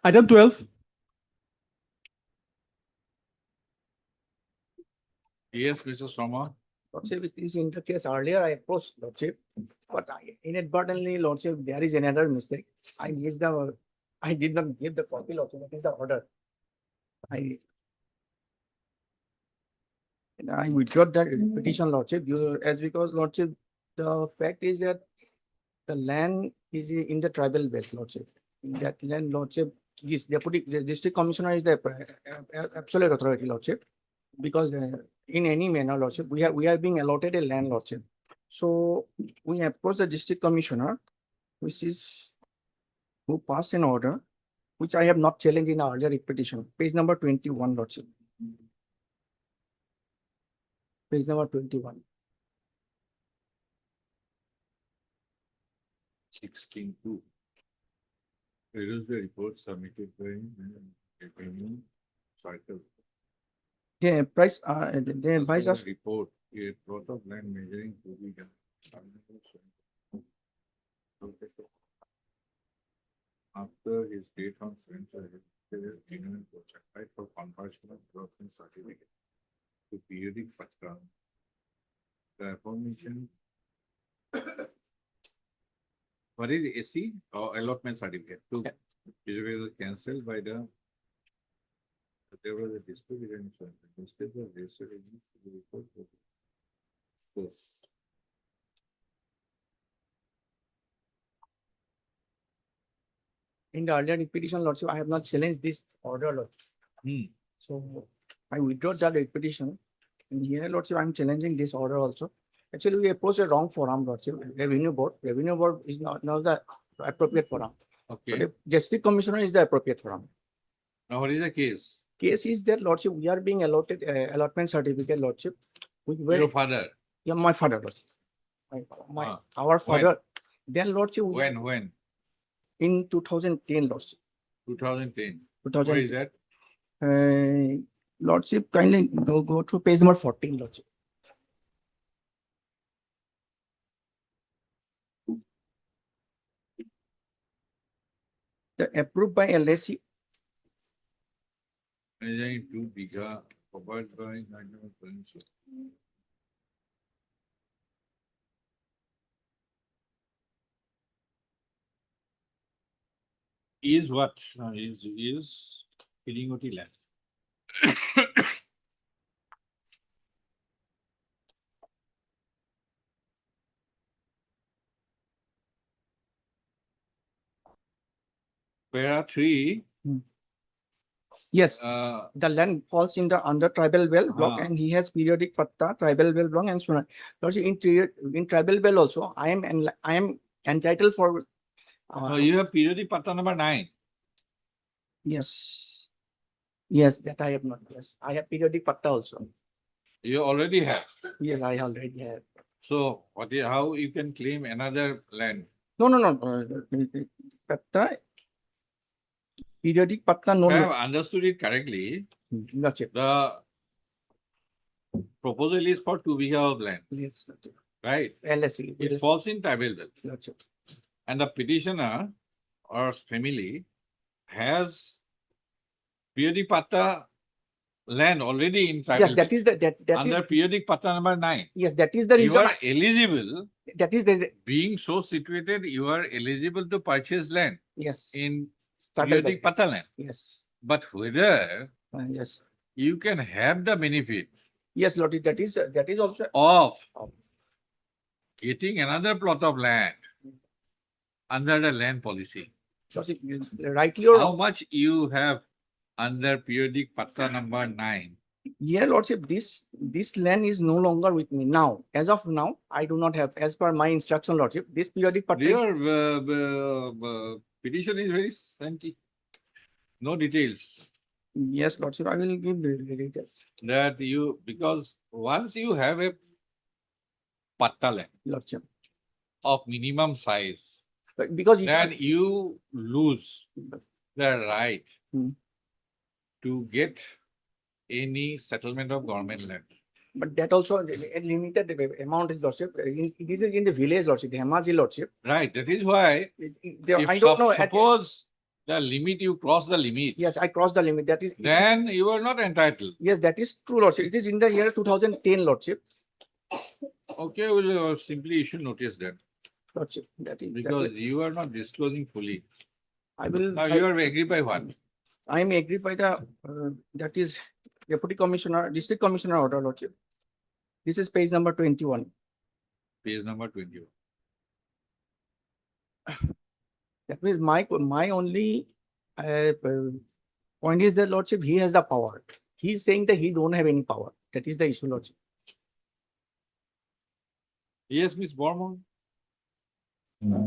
Item 12. yes, Mr. Sharma. Lordship, it is in the case earlier I approached Lordship, but inadvertently, Lordship, there is another mistake. I did not give the copy, Lordship, that is the order. I withdraw that petition, Lordship, as because, Lordship, the fact is that the land is in the tribal belt, Lordship. In that land, Lordship, is the district commissioner is the absolute authority, Lordship, because in any manner, Lordship, we are being allotted a land, Lordship. So we approach the district commissioner, who passed an order, which I have not challenged in our earlier petition, page number 21, Lordship. Page number 21. 16.2. Here is the report submitted by revenue cycle. Yeah, price, the advice us. Report, a plot of land measuring to be done. After his date on French, genuine applied for conversion of development certificate to periodic factor. The aforementioned. What is AC or allotment certificate? To it was cancelled by the. There was a dispute between the dispute was registered against the report. Source. In the earlier petition, Lordship, I have not challenged this order, Lordship. So I withdraw that petition. And here, Lordship, I'm challenging this order also. Actually, we approached a wrong forum, Lordship. Revenue board. Revenue board is not the appropriate forum. Okay. So the district commissioner is the appropriate forum. Now, what is the case? Case is that, Lordship, we are being allotted allotment certificate, Lordship. Your father. Yeah, my father, Lordship. Our father. Then, Lordship. When? In 2010, Lordship. 2010. 2010. Where is that? Lordship, kindly go to page number 14, Lordship. The approved by LSC. Measuring 2 bigha covered by national currency. Is what? Is Kiringoti land. para 3, Yes, uh, the land falls in the under tribal well block Ah. and he has periodic patta, tribal well block and so on. Lordship, in tribal well also, I am entitled for. no, you have periodic patta number 9. Yes. Yes, that I have not. Yes, I have periodic patta also. You already have. Yes, I already have. So how you can claim another land? No. Patta, periodic patta, no. If I have understood it correctly, Lordship. the proposal is for 2 bigha of land, Yes, Lordship. right? LSE. It falls in tribal belt. Lordship. And the petitioner or family has periodic patta land already in tribal Yes, that belt. is that Under is periodic patta number 9. yes, that is the You reason. are eligible, That is the being so situated, you are eligible to purchase land yes. in Tribal periodic belt. patta land. Yes. But whether Yes. you can have the benefit Yes, Lordship. That is also. of getting another plot of land under the land policy. Lordship, rightly or How wrong. much you have under periodic patta number 9? Yeah, Lordship, this land is no longer with me now. As of now, I do not have, as per my instruction, Lordship, this periodic patta. Your petition is very scanty. No details. Yes, Lordship, I will give the details. That you, because once you have a patta land Lordship. of minimum size, But because it then you lose the right Hmm. to get any settlement of government land. but that also a limited amount is Lordship. This is in the village, Lordship, the Hemazi Lordship. Right. That is why if I don't know. suppose the limit, you cross the limit, Yes, I crossed the limit. That is. then you are not entitled. Yes, that is true, Lordship. It is in the year 2010, Lordship. Okay, we'll simply issue notice then, Lordship. That is. because you are not disclosing fully. I will. Now you are agreed by what? I am agreed by the that is Deputy Commissioner, District Commissioner order, Lordship. This is page number 21. Page number 21. That means my only point is that Lordship, he has the power. He is saying that he don't have any power. That is the issue, Lordship. Yes, Miss Bormon. Hmm?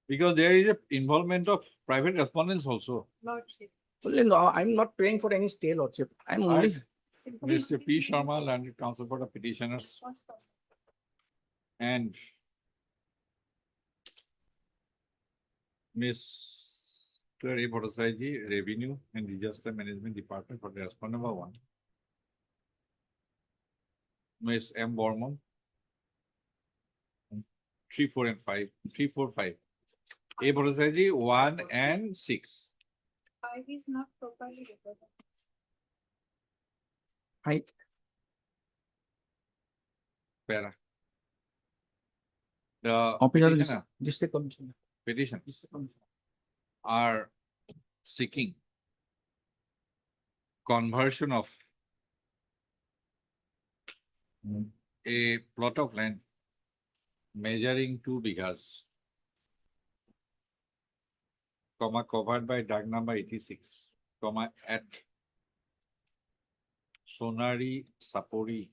Because there is a involvement of private respondents also. Lordship. Well, no, I'm not praying for any stay, Lordship. I'm only. Mr. P. Sharma, Landed Council for the Petitioners, and Ms. Aforesaid, Revenue and Disaster Management Department for the respondent number 1. Ms. M. Bormon, 3, 4, and 5. 3, 4, 5. Aforesaid 1 and 6. 5 is not properly represented. I Para. The Officer petitioner, District Commissioner. petitions District Commissioner. are seeking conversion of a plot of land measuring 2 bighas, comma, covered by DAG number 86, comma, at Sonari Sapori,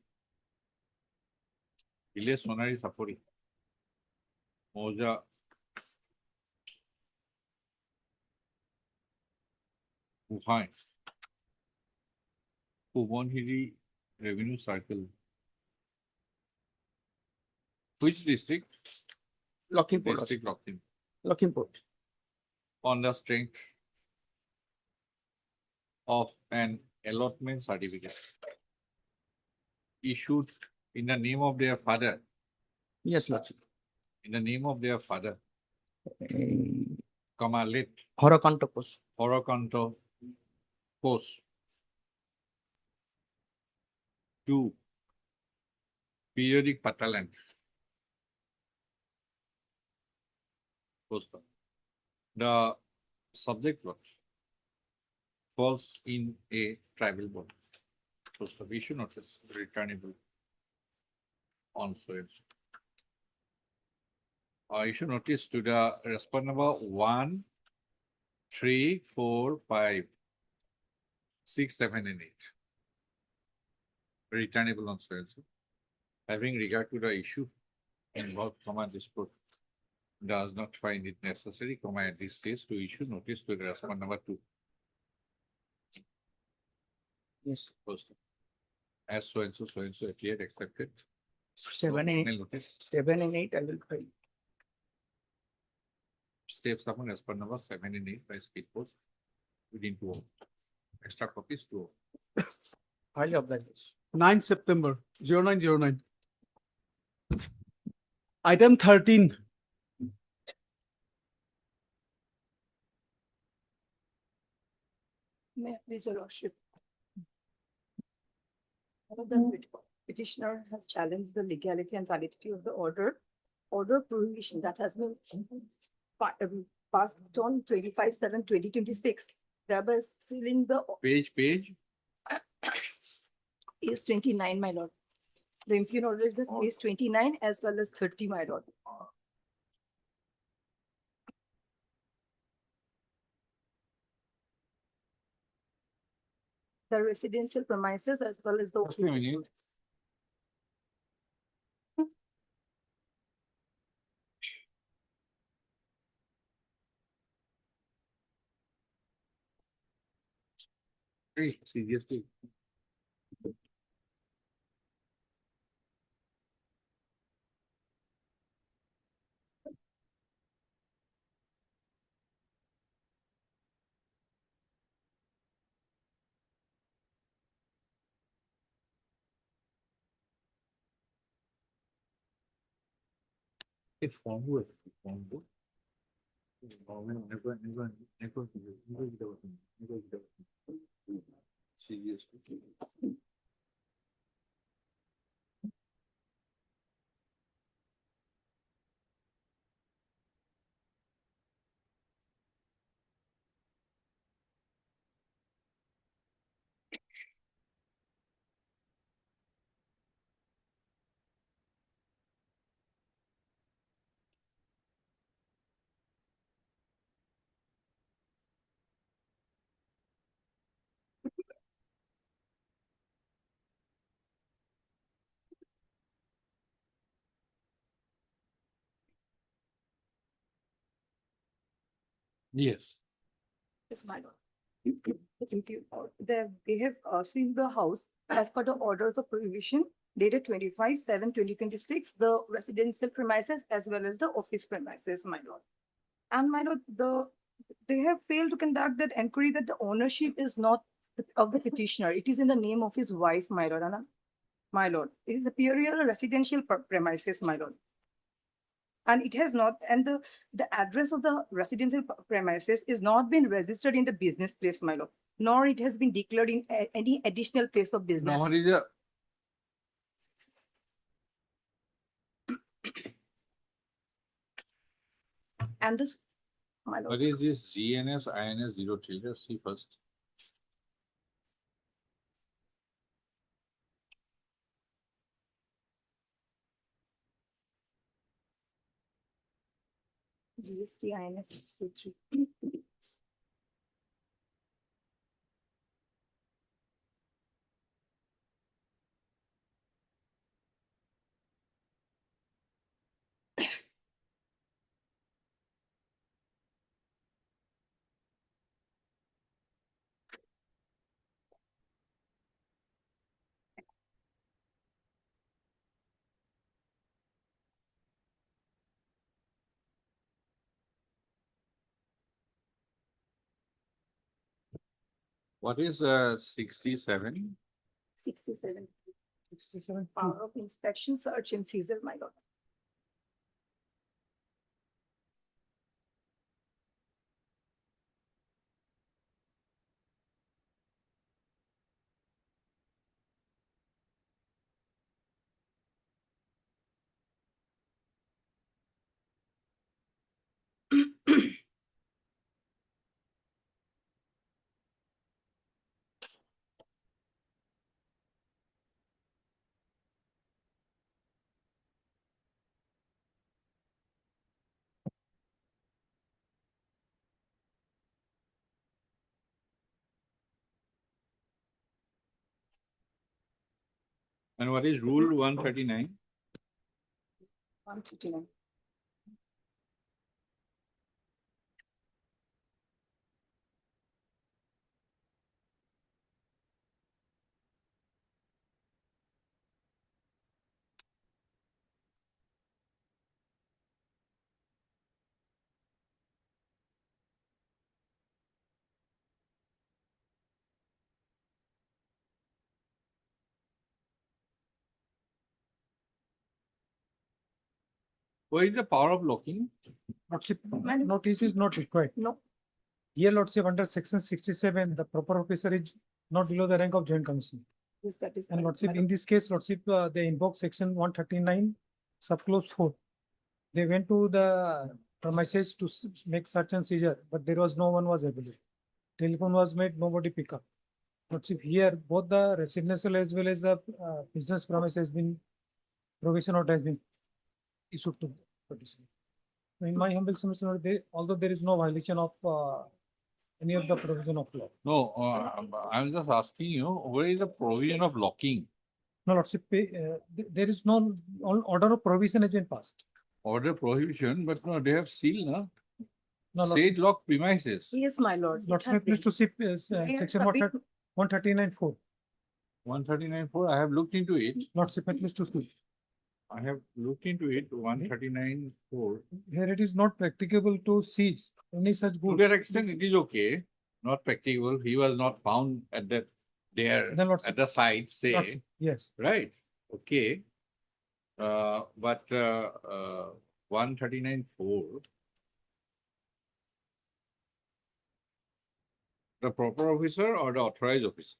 village Sonari Sapori, Moja, Wuhan, Pumonhiri Revenue Circle. Which district? Lakhimpur. District Rockland. Lakhimpur. On the strength of an allotment certificate issued in the name of their father, Yes, Lordship. in the name of their father, comma, let Horakanto Post. Horokanto Post to periodic pataland. Post. The subject lot falls in a tribal body. Post of issue notice returnable on so and so. issue notice to the respond number 1, 3, 4, 5, 6, 7, and 8. Returnable on so and so. Having regard to the issue involved, this court does not find it necessary, at this stage to issue notice to the respond number 2. Yes, First, as so and so appeared accepted. 7 and 8, Notice 7 and 8, I will file. steps upon respond number 7 and 8 by speed post within 2 hours. Extra copies 2 hours. Highly obliged. 9 September 0909. Item 13. May I please, your lordship? The petitioner has challenged the legality and validity of the order prohibition that has been passed on 25/7/2026, thereby sealing the Page is 29, my lord. The impugn order is page 29 as well as 30, my lord. The residential premises as well as the. Just a minute. Hey, seriously. It's form book. Never. Seriously. Yes. Yes, my lord. They have sealed the house as per the orders of prohibition dated 25/7/2026, the residential premises as well as the office premises, my lord. And my lord, they have failed to conduct that inquiry that the ownership is not of the petitioner. It is in the name of his wife, my lord. My lord, it is a purely residential premises, my lord. And it has not, and the address of the residential premises is not been registered in the business place, my lord, nor it has been declared in any additional place of business. Now, what is the And this, my lord, what is this GNS INS 03? Let's see first. GST INS 63. What is 67? 67. Power of inspection, search and seizure, my lord. And what is rule 139? 139. What is the power of locking? Lordship, Madam. notice is not required. No, Here, Lordship, under section 67, the proper officer is not below the rank of joint commissioner. yes, that is. And correct, Lordship, my in lord. this case, Lordship, they invoke section 139, subclause 4. They went to the premises to make search and seizure, but there was no one was available. Telephone was made, nobody pick up. Lordship, here, both the residential as well as the business premise has been, provision order has been issued to. petitioner. In my humble submission, although there is no violation of any of the provision of law. No, I'm just asking you, where is the provision of locking? No, Lordship, there is no order of provision has been passed. Order prohibition, but no, they have sealed, no? No, Said lock premises. Yes, my lord. it Lordship, has please been. to see May I section submit- 139.4. 139.4, I have looked into it. Lordship, please to see. I have looked into it, 139.4. Here it is not practicable to seize any such To goods. that extent, it is okay, not practicable. He was not found at that, there, Then what's at the site, say, Lordship, yes. right? Okay. But 139.4. The proper officer or the authorized officer?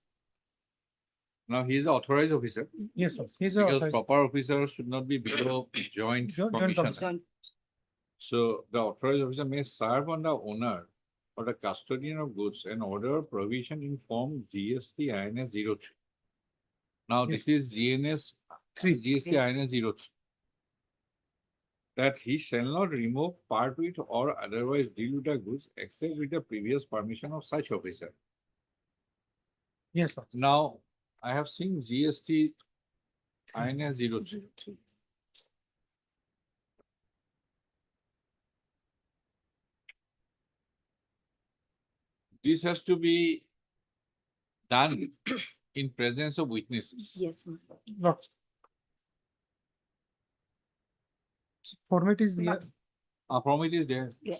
Now, he is the authorized officer Yes, sir. He's because a proper officer should not be below joint Joint commissioner. commissioner. So the authorized officer may serve on the owner or the custodian of goods and order provision in form GST INS 03. Now, this is GNS 3, GST INS 03. That he shall not remove, part with, or otherwise deal with the goods except with the previous permission of such officer. yes, sir. Now, I have seen GST INS 03. This has to be done in presence of witnesses. Yes, my lord. Lordship. Format is Ma- here. From it is there. Yeah.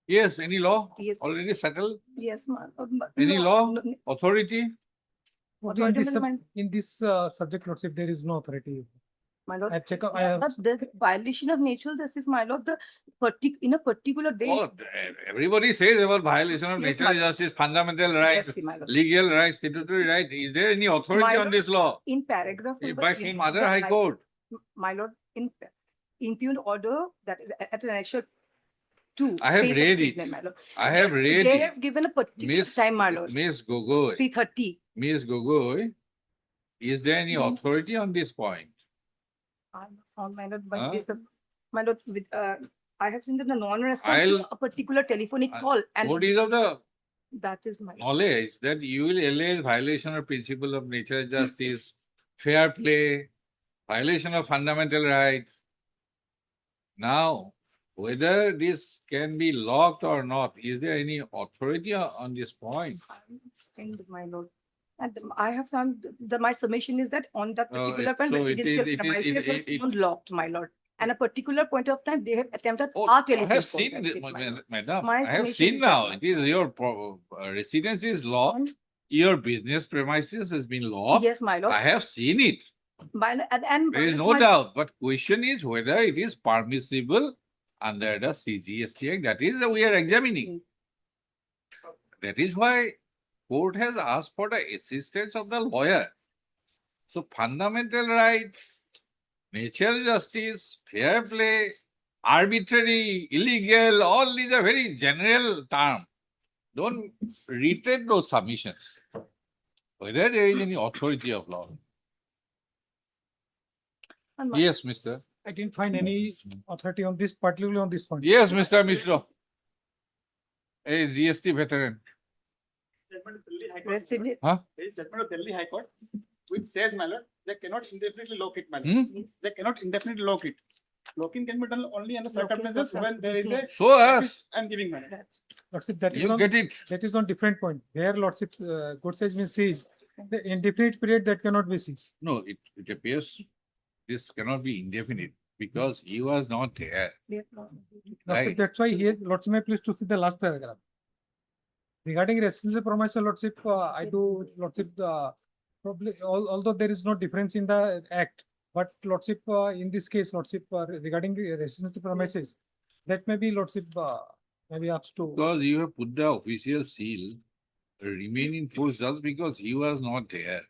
Yes, any law Yes. already settled? Yes, my. Any no, law? no, Authority? Okay, in this, Authority, in this subject, Lordship, there is no authority. my lord. I have checked, I have, But the violation of natural justice, my lord, the in a particular day. Oh, everybody says about violation of Yes, natural my- justice, fundamental rights, Yes, my lord. legal rights, statutory right. Is there any authority My on lord, this law? In paragraph. number By three, some other the high court? My lord, in impugned order that is at an actual 2. I have page read 69, it. my lord. I have read They it. have given a particular Miss, time, my lord, Miss Gogoi, 3:30. Miss Gogoi, is there any Then- authority on this point? I found, my lord, but Huh? it is the, my lord, with, I have seen that the non-response I'll- to a particular telephonic call and What is of the that is my. knowledge that you will allege violation of principle of nature justice, fair play, violation of fundamental right. Now, whether this can be locked or not, is there any authority on this point? And my lord. And I have some, my submission is that on that Oh, particular it- point, so it residential is- it is- premises was it- found locked, my lord. And a particular point of time, they have attempted Oh, our I telephone. have call, seen, that's it, my lord. madam, My I have submission seen is that, now, my it is your residence is locked, On- your business premises has been locked. Yes, my lord. I have seen it. And There is no doubt, but question is whether it is permissible under the CGST Act. That is we are examining. That is why court has asked for the assistance of the lawyer. So fundamental rights, natural justice, fair play, arbitrary, illegal, all these are very general terms. Don't reiterate those submissions. Whether there is any authority of law. And my- Yes, Mr. I didn't find any authority on this, particularly on this point. Yes, Mr. Mishra. A GST veteran. Judgment of Delhi High Court, Resident- Huh? there is judgment of Delhi High Court, which says, my lord, they cannot indefinitely lock it, my lord. Hmm? They cannot indefinitely lock it. Locking can be done only under circumstances when there is a. Show us. receipt and giving, my lord. That's- Lordship, that is You on, get it. that is on different point. Where lordship, goods has been seized, the indefinite period that cannot be seized. No, it appears this cannot be indefinite because he was not there. they- Lordship, Right. that's why here, lordship, may please to see the last paragraph. Regarding residential promotion, lordship, I do, lordship, probably, although there is no difference in the act, but lordship, in this case, lordship, regarding the residential premises, that may be lordship, maybe up to. Because you have put the official seal, remain in force just because he was not there.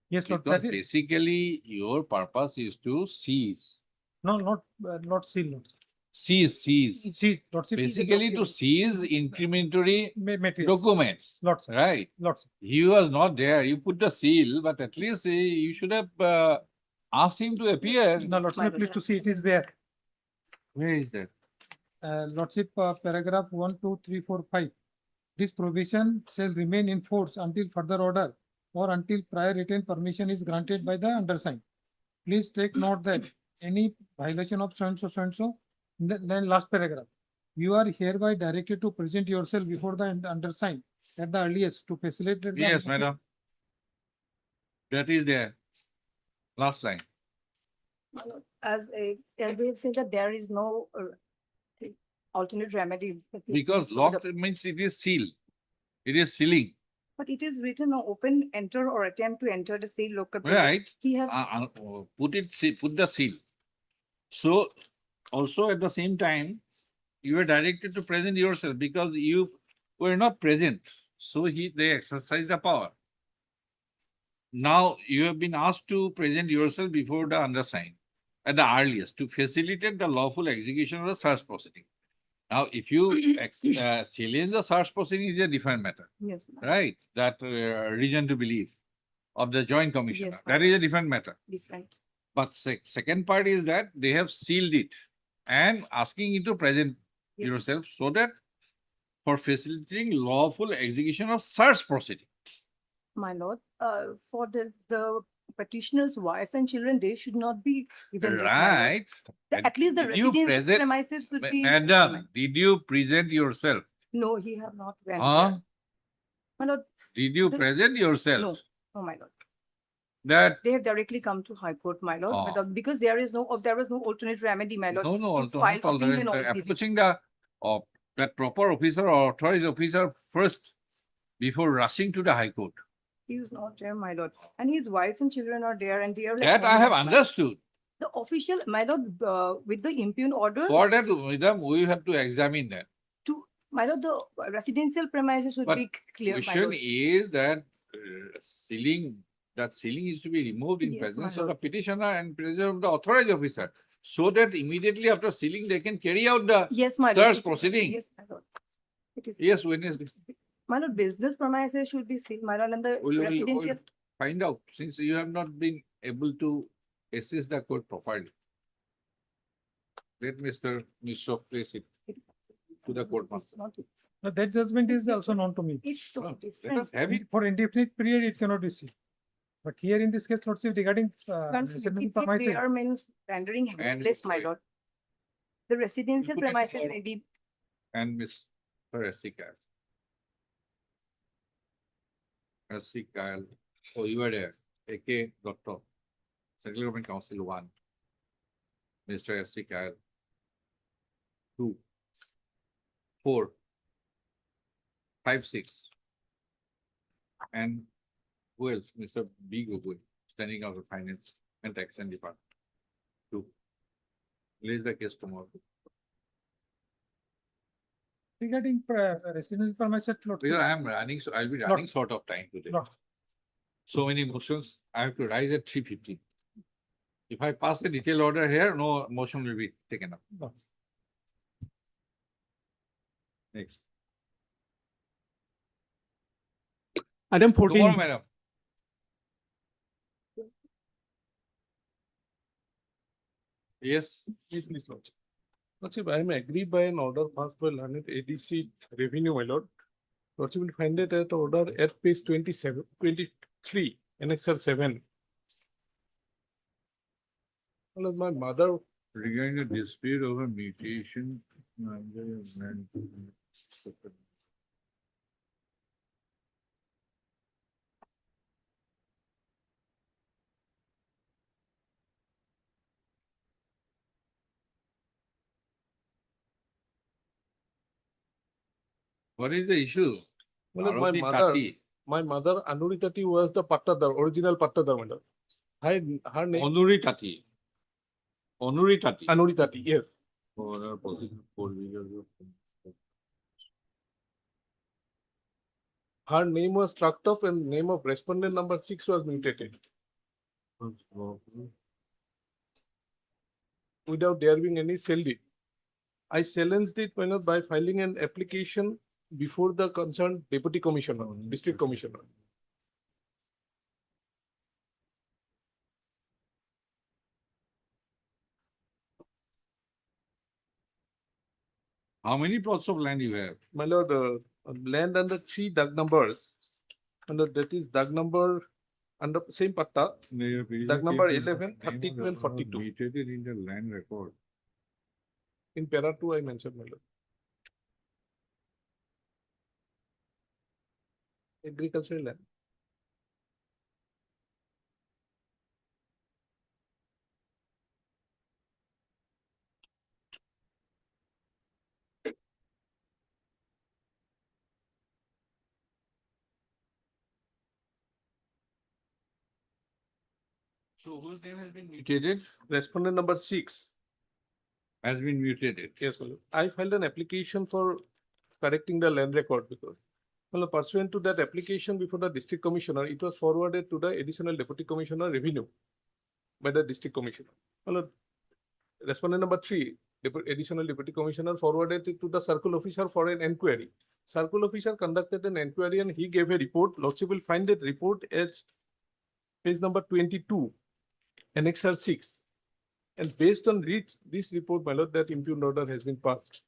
Yes, Lord, Because that is, basically your purpose is to seize. no, not seal, Lord. Seize. See, lordship. Basically to seize incrementary Materials, documents, lordship, right? lordship. He was not there. You put the seal, but at least you should have asked him to appear. Now, lordship, may please to see, it is there. Where is that? Lordship, paragraph 1, 2, 3, 4, 5. This provision shall remain in force until further order or until prior written permission is granted by the undersigned. Please take note that any violation of so and so, then last paragraph. You are hereby directed to present yourself before the undersigned at the earliest to facilitate. the- Yes, madam. That is there. Last line. As we have said that there is no alternate remedy. Because locked means it is seal. It is sealing, But it is written open, enter or attempt to enter the same local. premises. right? He has, Put the seal. So also at the same time, you are directed to present yourself because you were not present. So they exercise the power. Now you have been asked to present yourself before the undersigned at the earliest to facilitate the lawful execution of the search proceeding. Now, if you challenge the search proceeding is a different matter, yes, ma'am, right? That reason to believe of the joint commissioner, Yes, that is a different matter. different. But second part is that they have sealed it and asking you to present Yes. yourself so that for facilitating lawful execution of search proceeding. My lord, for the petitioner's wife and children, they should not be given. this, my lord. Right. And At least the did you residence present- premises should be. Madam, did you present yourself? No, he have not went. Huh? there. My lord, Did you The- present yourself? no, oh my lord. That, They have directly come to High Court, my lord, Oh. because there was no alternate remedy, my lord. no, to not file appeal alternate, and all this. approaching the, that proper officer or authorized officer first before rushing to the High Court. He is not there, my lord, and his wife and children are there and they are. like That I have homeless, my lord. understood. The official, my lord, with the impugned order For that, madam, we have to examine that. to, my lord, the residential premises should But be clear, my Question lord. is that sealing is to be removed in Yes, my presence of the lord. petitioner and presence of the authorized officer. so that immediately after sealing, they can carry out the Yes, my lord. search it- proceeding. Yes, my lord. It is. Yes, Wednesday. My lord, business premises should be sealed, my lord, and the We'll residential. find out, since you have not been able to assess the code properly. Let Mr. Mishra place it to the court It's master. not- But that judgment is It's also known to me. It's No, totally let us different. have it. For indefinite period, it cannot be seen. But here in this case, lordship, regarding Can't residential if premises, prayer means rendering helpless, my lord. The residential put it premises for- may be, And Miss Rasika. Rasika, oh, you are there. AK Doctor, Central Government Council 1. Mr. Rasika. 2. 4. 5, 6. And who else? Mr. B. Gogoi, standing out of Finance and Taxation Department. 2. Release the case tomorrow. regarding residential premises, Because lordship. I am running, so I'll be running short of time today. No. So many motions, I have to rise at 3:50. If I pass the detailed order here, no motion will be taken up. No. Next. Item Tomorrow, madam. Yes. Please, Lordship. Lordship, I am agreed by an order passed by learned ADC Revenue, my lord. Lordship will find it at order at page 23, annexure 7. My lord, my mother, Regarding the dispute over mutation. What is the issue? my lord, Arati Tati. my mother Anuritati was the Pattadar, original Pattadar, my lord. Her name, Onuri Tati. Onuri Tati. Anuritati, yes. For positive 4 years. Her name was struck off and name of respondent number 6 was mutated without there being any sale deed. I challenged it, my lord, by filing an application before the concerned deputy commissioner, district commissioner. How many plots of land you have? My lord, land under 3 Doug numbers, and that is Doug number under same patta, Doug number 11, 30, 12, 42. Mutated in the land record. In para 2, I mentioned, my lord. Agricultural land. So whose name has been mutated? Respondent number 6. Has been mutated. Yes, my lord. I filed an application for correcting the land record because, well, pursuant to that application before the district commissioner, it was forwarded to the additional deputy commissioner revenue by the district commissioner. Well, respondent number 3, additional deputy commissioner forwarded it to the circle officer for an enquiry. Circle officer conducted an enquiry and he gave a report. Lordship will find that report as page number 22, annexure 6. And based on this report, my lord, that impugned order has been passed.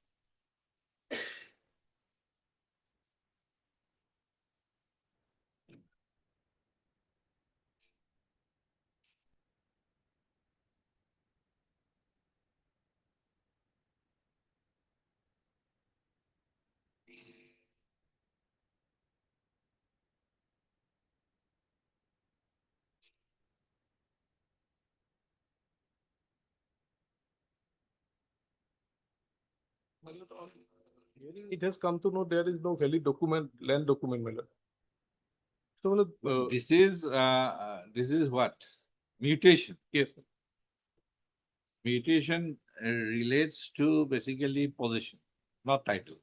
My lord, on hearing, it has come to know there is no valid document, land document, my lord. So, my lord, This is what? Mutation. yes, Mutation relates to basically possession, not title.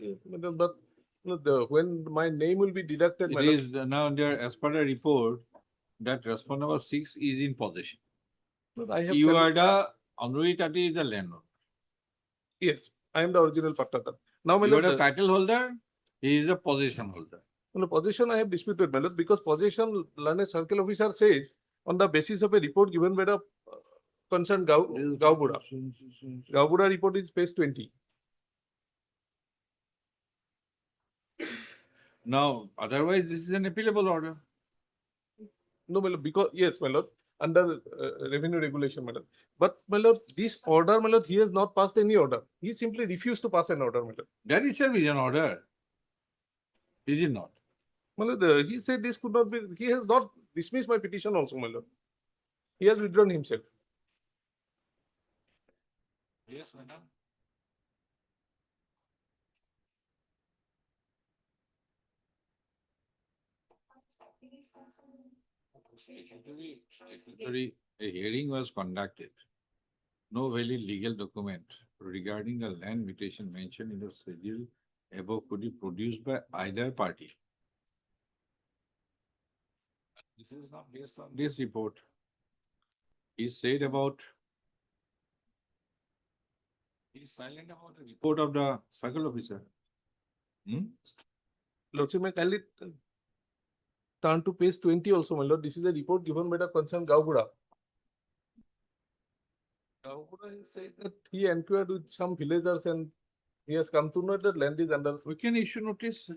yes, my lord, but when my name will be deducted, It my lord, is now there, as per the report, that respondent number 6 is in possession. Lord, I have You sent- are the Anduri Tati is the landlord. Yes, I am the original pattatar. Now, my You are lord, the title holder, he is the possession holder. on the possession I have disputed, my lord, because possession, learned circle officer says on the basis of a report given by the concerned Gaubura. Gaubura report is page 20. Now, otherwise, this is an appealable order. No, my lord, because, yes, my lord, under revenue regulation, my lord. But, my lord, this order, my lord, he has not passed any order. He simply refused to pass an order, my lord. That itself is an order. Is it not? My lord, he said this could not be, he has not dismissed my petition also, my lord. He has withdrawn himself. Yes, madam. Statutory, a hearing was conducted. No valid legal document regarding the land mutation mentioned in the schedule above could be produced by either party. This is not based on this report. He said about, he's silent about the report of the circle officer. Lordship, may kindly turn to page 20 also, my lord. This is a report given by the concerned Gaubura. Gaubura has said that he inquired with some villagers and he has come to know that land is under. We can issue notice.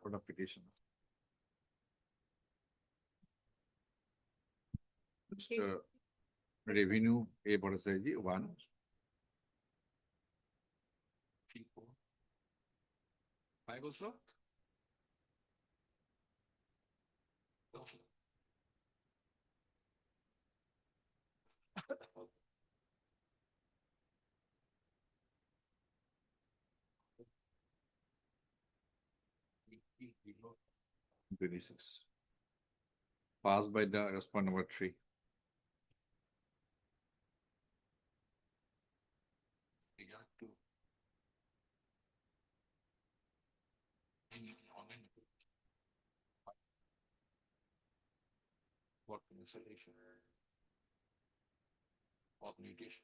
For the petition. Mr. Revenue, A. Bhattacharyji, 1. 3, 4. 5 also? Twenty-six. Passed by the respondent number 3. Regard to what installation or mutation.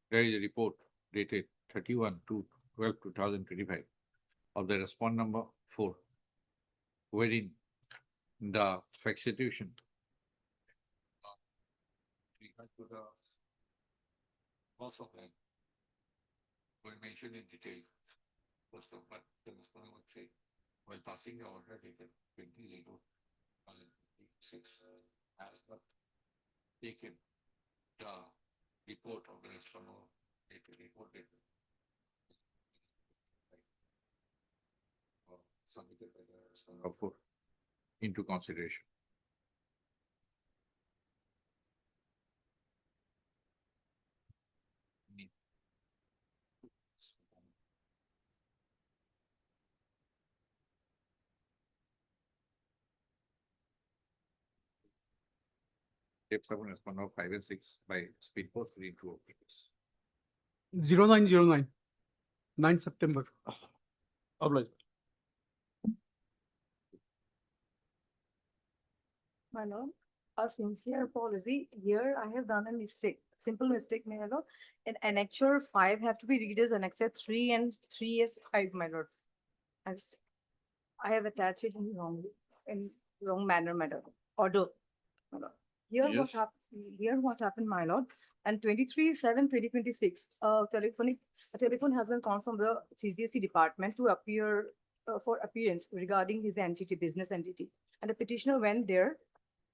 There is a report dated 31/2/12/2025 of the respondent number 4, wherein the fact situation regard to the loss of land were mentioned in detail. First of all, the respondent would say, while passing the order dated 20/06, has not taken the report of the respondent reported submitted by the respondent into consideration. Step 7 respondent 5 and 6 by speed post lead to OPS. 0909, 9 September. Obliged. My lord, a sincere policy. Here I have done a mistake, simple mistake, my lord. In annexure 5 have to be read as annexure 3 and 3 as 5, my lord. I have attached it in wrong manner, my lord. Order. My lord. Yes. Here what happened, my lord, and 23/7/2026, a telephone has been called from the CGSC department to appear for appearance regarding his entity, business entity. And the petitioner went there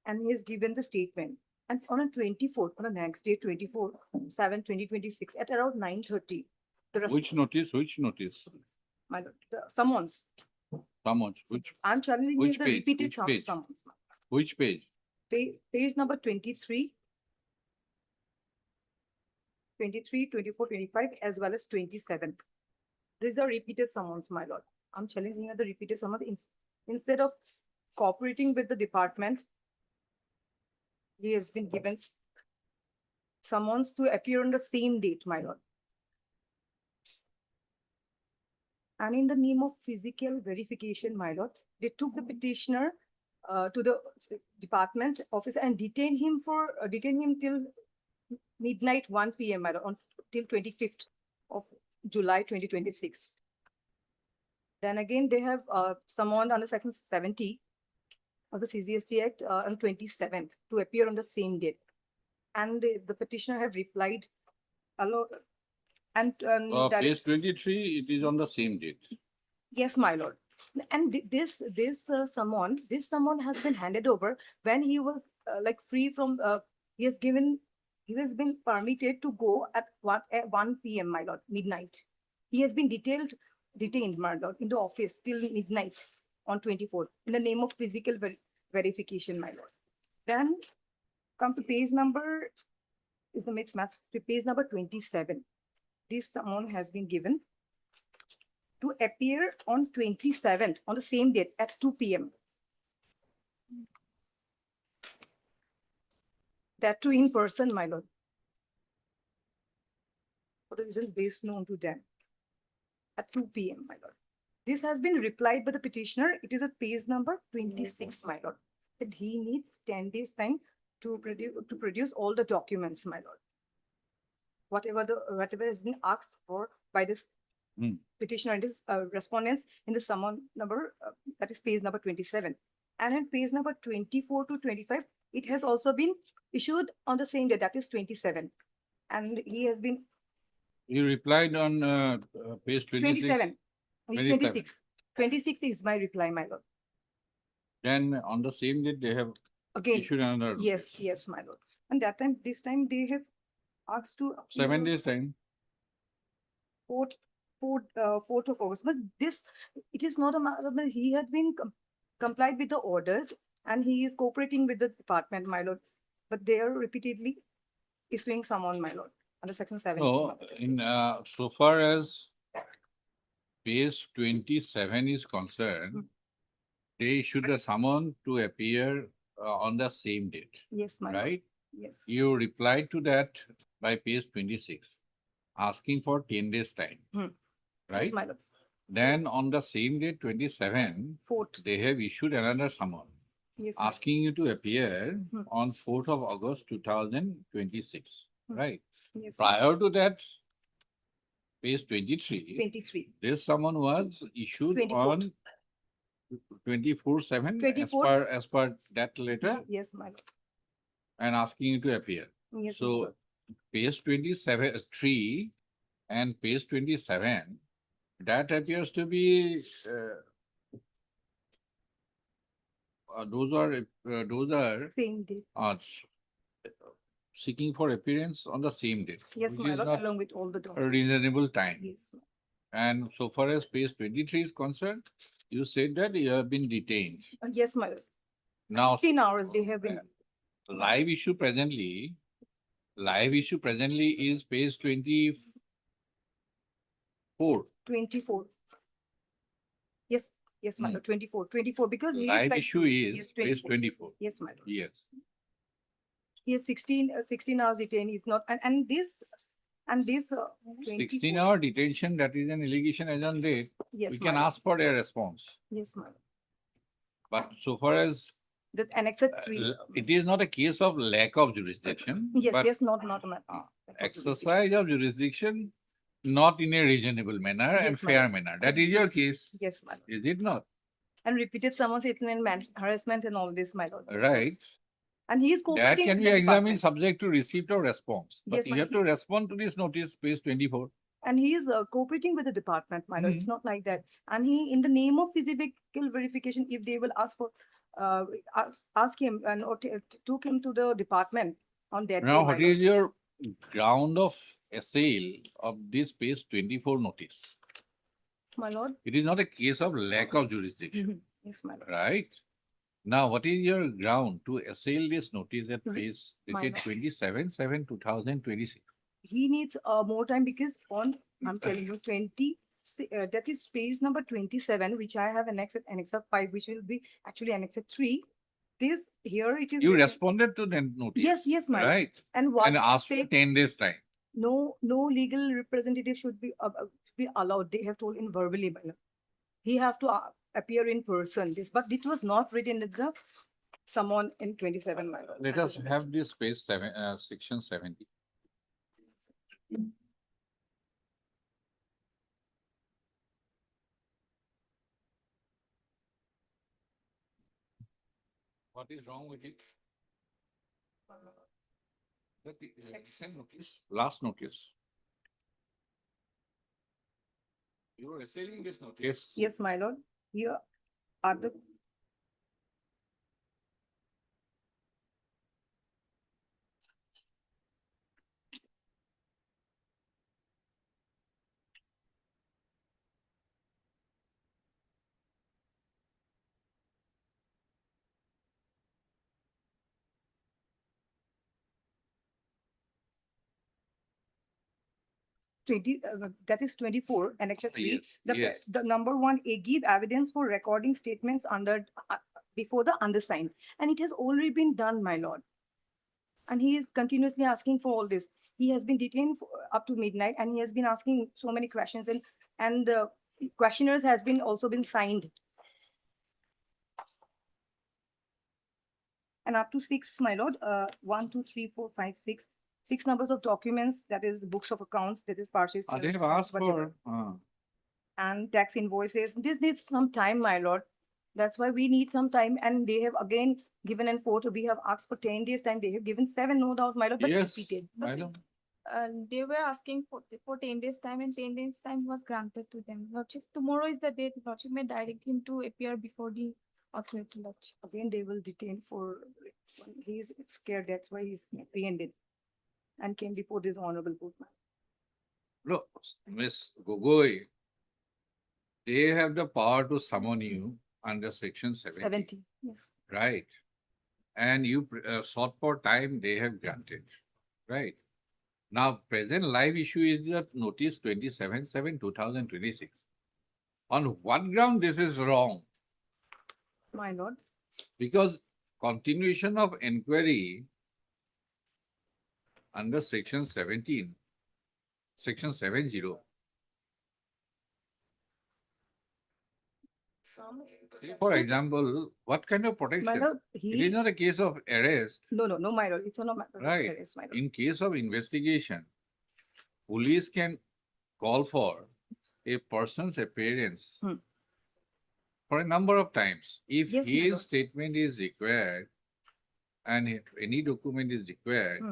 and he has given the statement. And on a 24th, on the next day, 24/7/2026, at around 9:30, the Which notice, which notice? my lord, the summons. Someone, which, I'm challenging you which the page? repeated Which page? summons. which page? Page number 23, 23, 24, 25, as well as 27. These are repeated summons, my lord. I'm challenging you the repeated summons. Instead of cooperating with the department, he has been given summons to appear on the same date, my lord. And in the name of physical verification, my lord, they took the petitioner to the department office and detained him till midnight 1 p.m. my lord, till 25th of July 2026. Then again, they have summoned under section 70 of the CGST Act on 27th to appear on the same date. And the petitioner have replied, allo, and that- Page 23, it is on the same date. yes, my lord. And this summon has been handed over when he was like free from, he has been permitted to go at 1 p.m. my lord, midnight. He has been detained, my lord, in the office till midnight on 24th in the name of physical verification, my lord. Then come to page number, is the mixed match, to page number 27. This summon has been given to appear on 27th, on the same date at 2 p.m. That too in person, my lord. For the reasons based known to them. At 2 p.m., my lord. This has been replied by the petitioner. It is at page number 26, my lord. That he needs 10 days time to produce all the documents, my lord. Whatever has been asked for by this petitioner and his respondents in the summon number, that is page number 27. And in page number 24 to 25, it has also been issued on the same day, that is 27. And he has been You replied on page 26. 27. 27. 26. 26 is my reply, my lord. Then on the same date, they have Again, issued another. yes, my lord. And that time, this time they have asked to. 7 days time. 4th of August. But this, it is not a matter that he had been complied with the orders and he is cooperating with the department, my lord. But they are repeatedly issuing summon, my lord, under section 7. No, in so far as page 27 is concerned, they issued a summon to appear on the same date, Yes, my lord. right? Yes. You replied to that by page 26, asking for 10 days time, Yes, right? my lord. Then on the same day, 27, 4th. they have issued another summon, Yes, my lord. asking you to appear on 4th of August 2026, right? Yes, Prior to that, page 23, 23. this summon was issued 24th. on 24/7 24th. as per that letter Yes, my lord. and asking you to appear. Yes, my So lord. page 27, 3 and page 27, that appears to be those are Same day. seeking for appearance on the same day. Yes, which my is lord, not along with all the a documents. reasonable time. Yes. And so far as page 23 is concerned, you said that you have been detained. Yes, my lord. Now, 15 hours they have been. live issue presently is page 24. 24. Yes, my lord, 24, because he is Live like. issue is Yes, page 24. Yes, my lord. Yes. He has 16 hours detained. He's not, and this 16 24. hour detention, that is an allegation as on date. Yes, We my can lord. ask for their response. Yes, my lord. But so far as That annexed 3. it is not a case of lack of jurisdiction, Yes, but not a matter. exercise of jurisdiction not in a reasonable manner and Yes, my fair lord. manner. That is your case, Yes, my lord. is it not? And repeated summons, harassment and all this, my lord. Right. And he is That cooperating can with be the examined department. subject to receipt or response. But Yes, you but have to respond to this notice, page 24. And he is cooperating with the department, my lord. It's not like that. And he, in the name of physical verification, if they will ask for ask him and took him to the department on that day, Now, my what lord. is your ground of assail of this page 24 notice? My lord. It is not a case of lack of jurisdiction, Mhm. Yes, my lord. right? Now, what is your ground to assail this notice at Re- page my dated lord. 27/7/2026? He needs more time because I'm telling you, that is page number 27, which I have annex of 5, which will be actually annex of 3. This here it is. You written- responded to the notice. Yes, my lord. right? And what And they asked for say, 10 days time. no legal representative should be allowed. They have told in verbally, my lord. He have to appear in person. But it was not written in the someone in 27, my lord. Let us have this page section 70. What is wrong with it? Same notice, last notice. You were assailing this notice. Yes, my lord. Here are the 20, that is 24, Annex 3. Yes, yes. The number 1A, give evidence for recording statements under before the undersigned. And it has already been done, my lord. And he is continuously asking for all this. He has been detained up to midnight, and he has been asking so many questions, and questionnaires has been also been signed. And up to 6, my lord, 1, 2, 3, 4, 5, 6. 6 numbers of documents, that is the books of accounts, that is purchase. They sales, have asked whatever. for, And tax invoices. This needs some time, my lord. That's why we need some time. And they have again given an photo. We have asked for 10 days time. They have given 7, no doubt, my lord, but yes, repeated. I don't. They were asking for 10 days time, and 10 days time was granted to them. Lordship, tomorrow is the date. Lordship may direct him to appear before the authority, Lordship. Again, they will detain for, he's scared. That's why he's apprehended and came before this honorable court. Look, Miss Gogoi, they have the power to summon you under section 70, Yes. right? And you sought for time, they have granted, right? Now, present live issue is the notice 27/7/2026. On what ground this is wrong? My lord. Because continuation of inquiry under section 17, section 70. Say, for example, what kind of My protection? lord, It is not a case of arrest, no, my lord. It's not a matter of right? arrest, my lord. In case of investigation, police can call for a person's appearance Hmm. for a number of times. If Yes, my his lord. statement is required and if any document is required Hmm.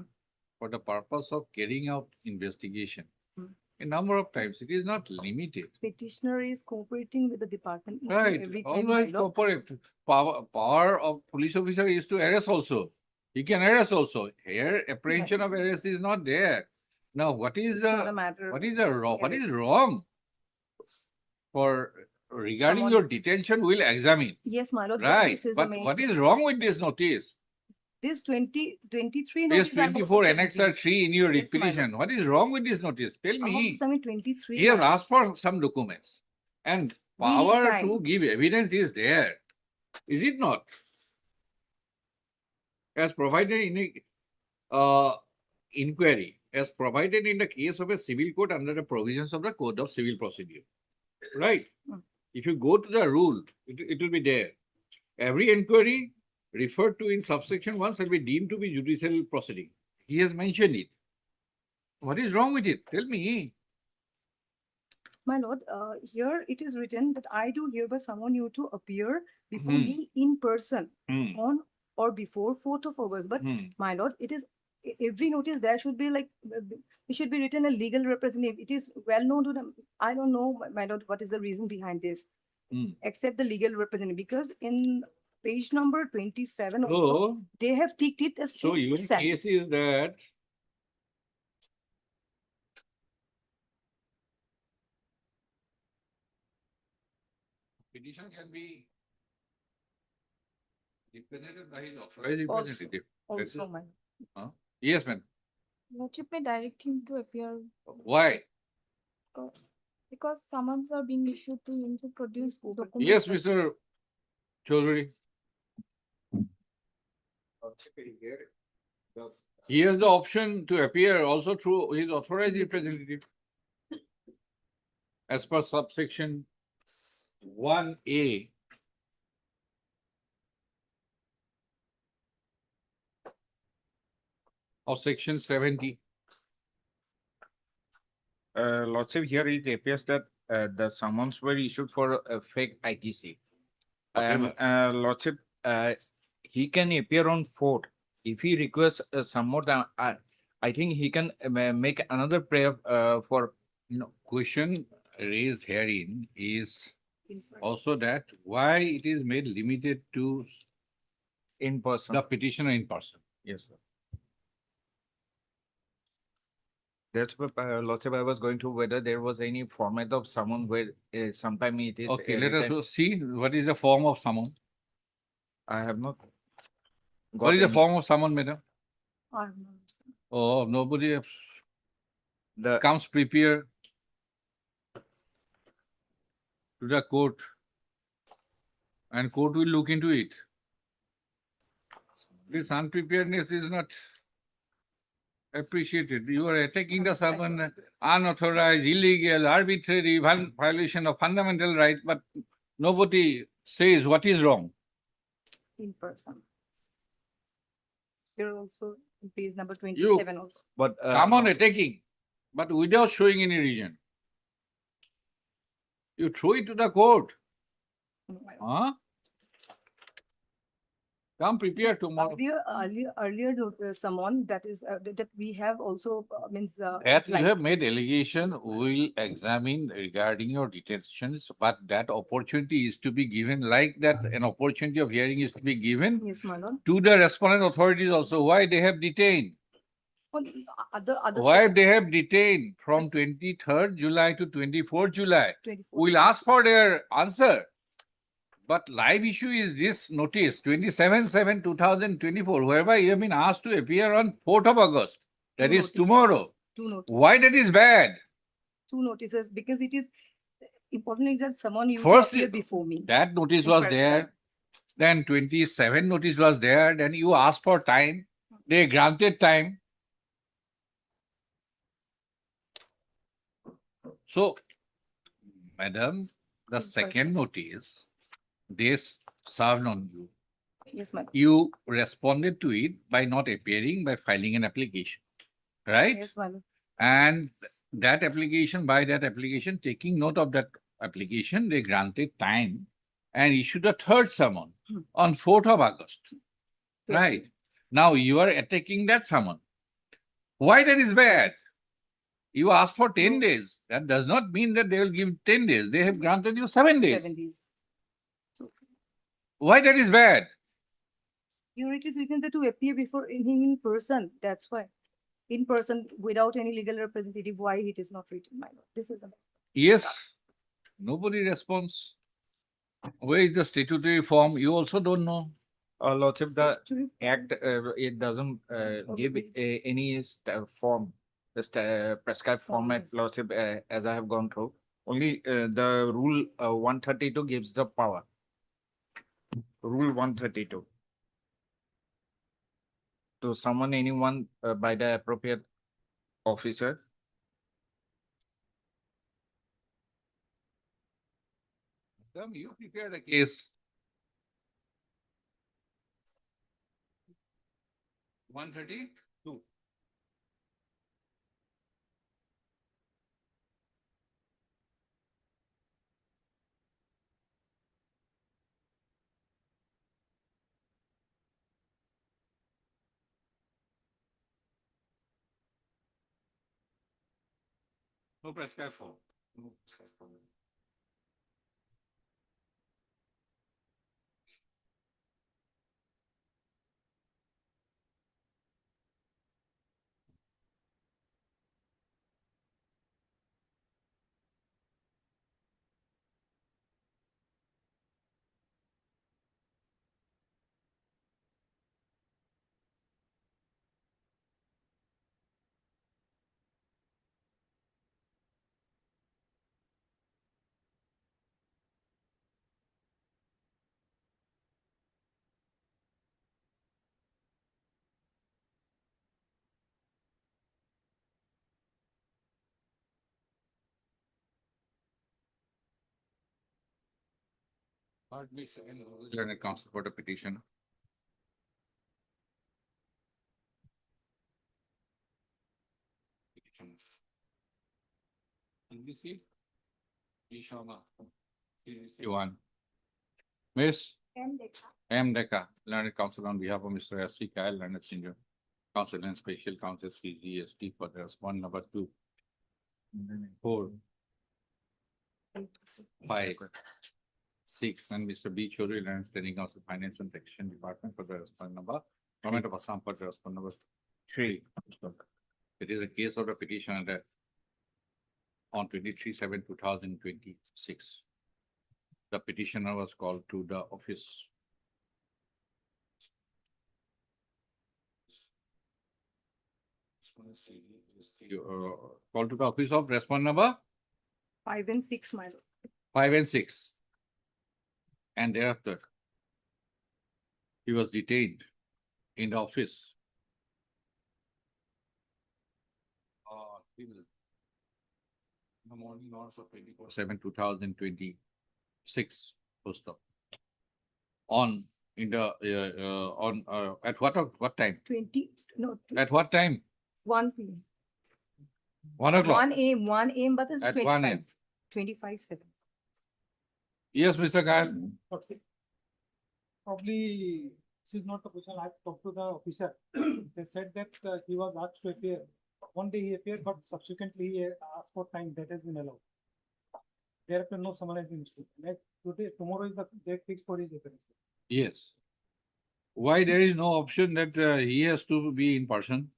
for the purpose of carrying out investigation, Hmm. a number of times, it is not limited. Petitioner is cooperating with the department each and Right, every time, my always lord. corporate. Power of police officer is to arrest also. He can arrest also. Here, apprehension of arrest is not there. Now, what is It's not a the, matter what of is the wrong, what is arrest. wrong? For regarding Someone- your detention, we'll examine. Yes, my lord. Right, This is the but main. what is wrong with this notice? This 23 Page notice. I'm also 24, checking Annex this. 3 in your Yes, my lord. petition. What is wrong with this notice? Tell me. I mean 23. He has my lord. asked for some documents and We need power time. to give evidence is there. Is it not? As provided in a inquiry, as provided in the case of a civil court under the provisions of the Code of Civil Procedure. Right? Hmm. If you go to the rule, it will be there. Every inquiry referred to in subsection 1 shall be deemed to be judicial proceeding. He has mentioned it. What is wrong with it? Tell me. My lord, here it is written that I do hereby summon you to appear before Hmm. me in person Hmm. on or before 4th of August. But Hmm. my lord, it is every notice there should be like, it should be written a legal representative. It is well known to them. I don't know, my lord, what is the reason behind this, Hmm. except the legal representative, because in Page number 27. also, So, they have ticked it as. so your 8%. case is that petition can be represented by his authorized Also, representative. also, my Yes, ma'am. Lordship may direct him to appear Why? because summons are being issued to him to produce documents. Yes, Mr. Chaudhary. He has the option to appear also through his authorized representative. As per subsection 1A. Of section 70. Lordship, here it appears that the summons were issued for a fake ITC. And Lordship, he can appear on 4th. If he requests some more time, I think he can make another prayer for. No, question raised herein is also that why it is made limited to In person. the petitioner in person. Yes, sir. That's what, Lordship, I was going to whether there was any format of someone where sometime it is. Okay, let written- us see what is the form of summon. I have not. What got is the any. form of summon, madam? are. Oh, nobody The comes prepared to the court and court will look into it. This unpreparedness is not appreciated. You are attacking the someone unauthorized, illegal, arbitrary violation of fundamental right, but nobody says what is wrong. In person. Here also, page number 27 also. but Come on attacking, but without showing any reason. You throw it to the court. Huh? Come prepare tomorrow. Earlier, someone that is, that we have also means. That you applied. have made allegation, we will examine regarding your detentions, but that opportunity is to be given, like that an opportunity of hearing is to be given Yes, my lord. to the respondent authorities also, why they have detained. Well, other. Why they have detained from 23rd July to 24th July. 24. We'll ask for their answer. But live issue is this notice, 27/7/2024, whereby you have been asked to appear on 4th of August. That Two is notices. tomorrow. 2 notices. Why that is bad? 2 notices, because it is important that someone you First, appear before me. that notice In was person. there. Then 27 notice was there. Then you asked for time. They granted time. So, madam, the In second notice, they served on you. Yes, madam. You responded to it by not appearing, by filing an application, right? Yes, madam. And that application, by that application, taking note of that application, they granted time and issued a third summon on 4th of August. Right. Now you are attacking that summon. Why that is bad? You asked for 10 days. That does not mean that they will give 10 days. They have granted you 7 days. 7 days. Why that is bad? Here it is written that to appear before him in person. That's why. In person, without any legal representative, why it is not written, my lord. This is a. Yes. Nobody responds. Where is the statutory form? You also don't know. Lordship, the Statutory act, it doesn't give any form, the prescribed format, Forms. Lordship, as I have gone through. Only the rule 132 gives the power. Rule 132. To summon anyone by the appropriate officer. Come, you prepare the case. 132. No prescribed form. No prescribed form. Hardly second, learned counsel for the petition. NBC. Ishama. One. Miss M. Deca, learned counsel on behalf of Mr. S. C. Kyle, learned senior counsel and special counsel CGST for the respond number 2, 4, 5, 6, and Mr. B. Chori, learned standing counsel finance and taxation department for the respond number, government of Assam for the respond number 3. It is a case of the petition under on 23/7/2026. The petitioner was called to the office. Called to the office of respond number 5 and 6, my lord. 5 and 6. And thereafter, he was detained in the office. Till the morning hours of 24/7/2026. Post up. On in the on at what time? 20, no, At what time? 1 p.m. 1 o'clock. 1 a.m., 1 a.m., but it's At 1 a.m. 25/7. Yes, Mr. Kyle. Probably this is not the question. I talked to the officer. They said that he was asked to appear. One day he appeared, but subsequently he asked for time that has been allowed. Thereafter, no summon has been issued. Like today, tomorrow is the date fixed for his appearance. Yes. Why there is no option that he has to be in person?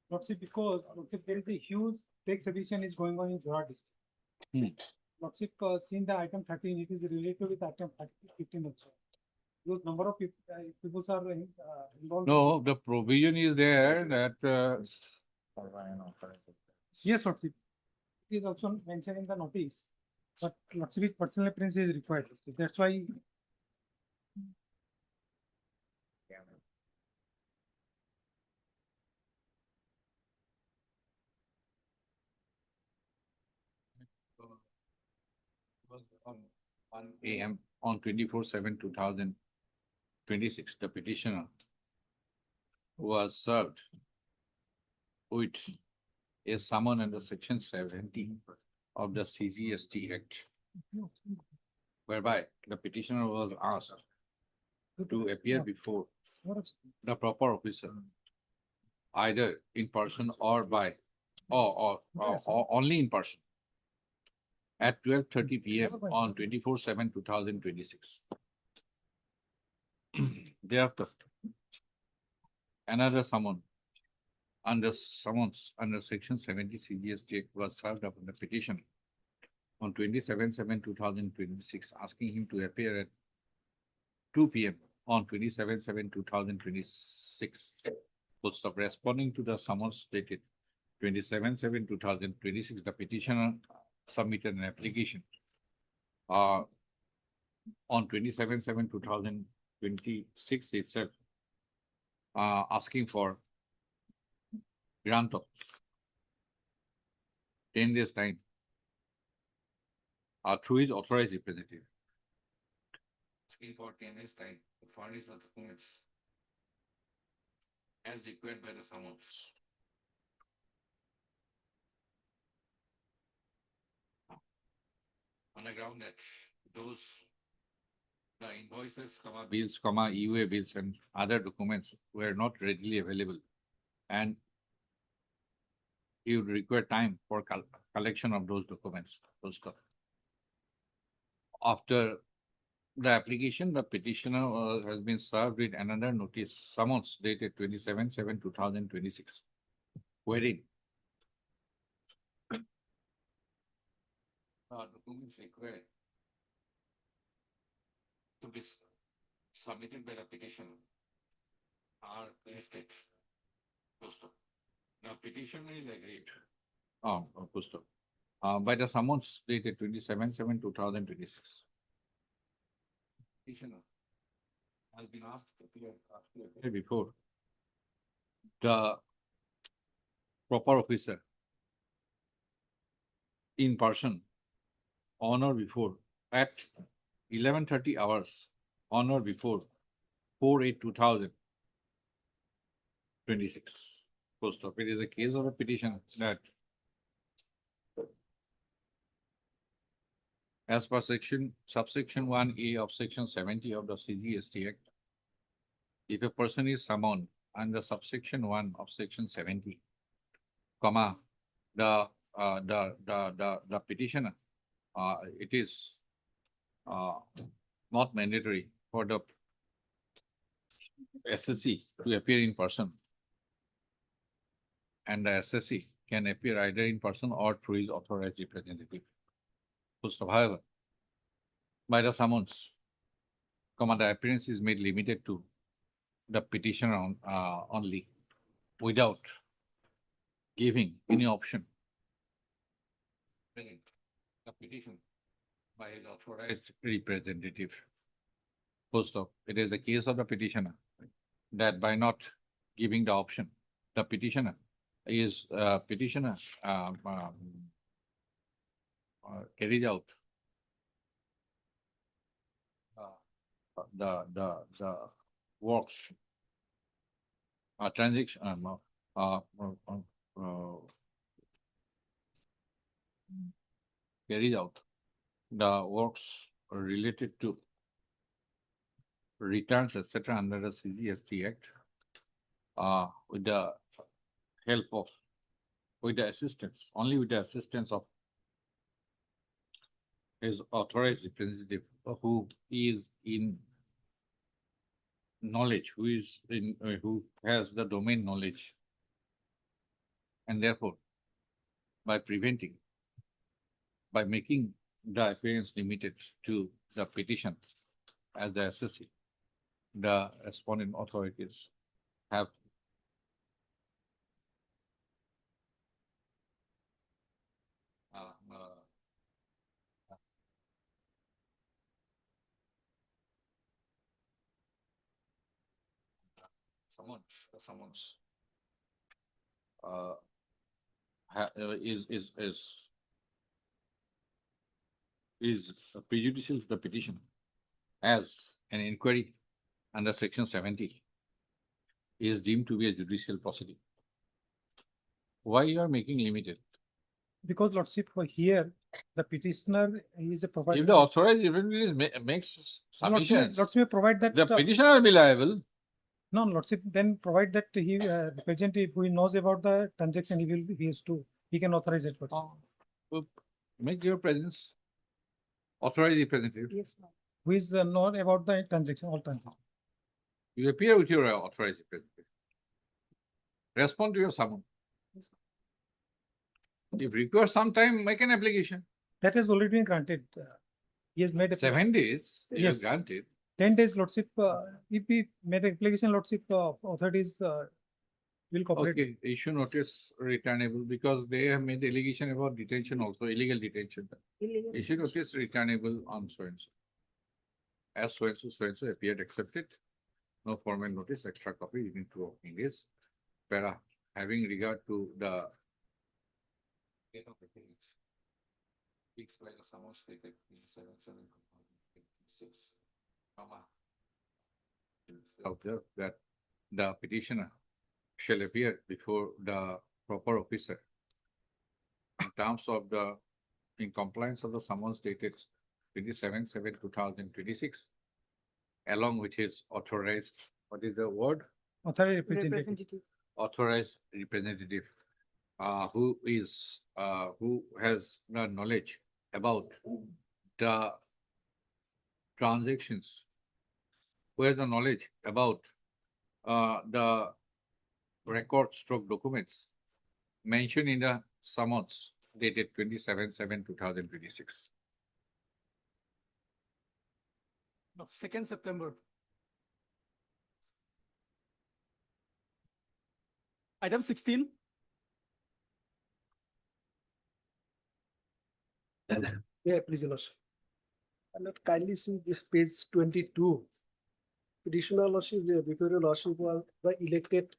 Lordship, because Lordship, there is a huge tax evasion is going on in Gauhati district. Lordship, seen the item 13, it is related with item 15 also. Those number of people are involved. No, the provision is there that Yes, Lordship. It is also mentioned in the notice, but Lordship, personal appearance is required. Lordship. That's why. on 1 a.m. on 24/7/2026, the petitioner was served with a summon under section 70 of the CGST Act, whereby the petitioner was asked to appear before the proper officer, either in person or by, or only in person, at 12:30 p.m. on 24/7/2026. Thereafter, another summons under section 70 CGST Act was served upon the petition on 27/7/2026, asking him to appear at 2 p.m. on 27/7/2026. Post of responding to the summons dated 27/7/2026, the petitioner submitted an application on 27/7/2026 itself, asking for grant of 10 days time through his authorized representative. Asking for 10 days time to furnish the documents as required by the summons. On the ground that the invoices, bills, EUA bills and other documents were not readily available, and he would require time for collection of those documents. After the application, the petitioner has been served with another notice, summons dated 27/7/2026, wherein documents required to be submitted by the petitioner are listed. The petitioner is agreed. By the summons dated 27/7/2026. Petitioner has been asked to appear before the proper officer in person on or before at 11:30 hours on or before 4/8/2026. Post of it is a case of a petition that as per subsection 1A of section 70 of the CGST Act, if a person is summoned under subsection 1 of section 70, comma, the petitioner, it is not mandatory for the SSC to appear in person. And the SSC can appear either in person or through his authorized representative. First of, however, by the summons, comma, the appearance is made limited to the petitioner only, without giving any option. Bringing the petition by his authorized representative. First of, it is the case of the petitioner that by not giving the option, the petitioner carries out the works, transaction, carries out the works related to returns, etc., under the CGST Act, with the help of, with the assistance, only with the assistance of his authorized representative, who is in knowledge, who is in, who has the domain knowledge, and therefore, by making the appearance limited to the petition as the SSC, the respondent authorities have summons is prejudicial to the petition, as an inquiry under section 70 is deemed to be a judicial proceeding. Why you are making limited? Because Lordship, for here, the petitioner is a provider. If the authorized representative makes submissions, Lordship may provide that. the petitioner will be liable. No, Lordship, then provide that he representative who knows about the transaction, he can authorize it. Make your presence authorized representative. Yes, ma'am. Who is known about the transaction, all transactions. You appear with your authorized representative. Respond to your summons. Yes, If requires some time, make an application. That has already been granted. He has made a. 7 days, you have Yes. granted. 10 days, Lordship, if he made an application, Lordship, authorities will cooperate. Okay, issue notice returnable, because they have made allegation about detention also, illegal detention. Illegal. Issue notice returnable on so and so. As so and so appeared accepted. No formal notice, extra copy within 2 working days. Para, having regard to the date of the case, fixed by the summons dated in 7/7/2026, comma, observe that the petitioner shall appear before the proper officer in terms of the, in compliance of the summons dated 27/7/2026, along with his authorized, what is the word? Authority representative. Representative. Authorized representative, who has the knowledge about the transactions, who has the knowledge about the record stroke documents mentioned in the summons dated 27/7/2026. 2nd September. Item 16. Yeah, please, Your Lordship. And kindly see this page 22. Petitioner Lordship, before Your Lordship was the elected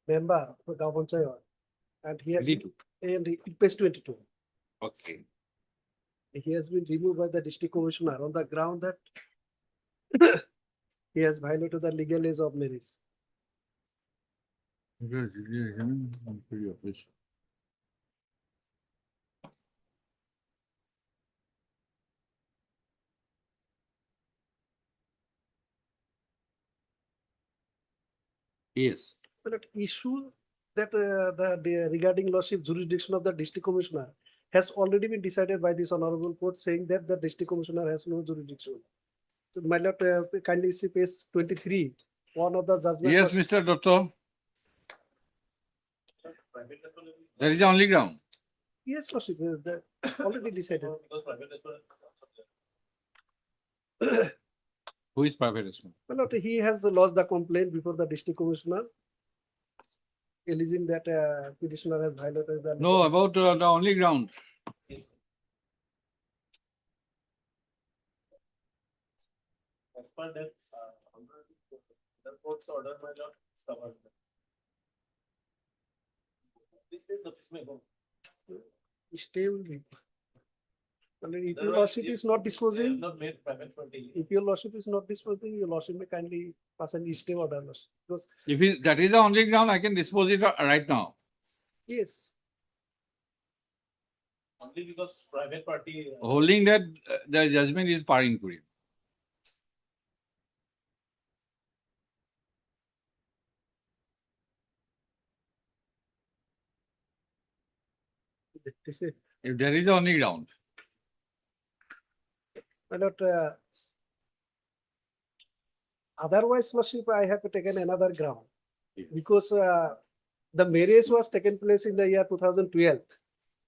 member for Gauhati Panchayat. And he has, 22. and page 22. Okay. He has been removed by the district commissioner on the ground that he has violated the legal age of marriage. Yes. But issue that the regarding lordship jurisdiction of the district commissioner has already been decided by this honorable court, saying that the district commissioner has no jurisdiction. So my lord, kindly see page 23, one of the judgment. Yes, was- Mr. Doctor. That is the only ground. Yes, lordship, already decided. Who is private respondent? My lord, he has lodged the complaint before the district commissioner, alleging that petitioner has violated the. No, about the only ground. As per that, the court's order, my lord, is covered. This is notice may go. Stay will be. And if your lordship is not disposing, Not made private party. if your lordship is not disposing, your lordship may kindly pass an stay order, lordship. Because, If that is the only ground, I can dispose it right now. yes, Only because private party. Holding that the judgment is par inquiry. this is, If there is the only ground. my lord, otherwise, lordship, I have taken another ground. Because the marriage was taken place in the year 2012.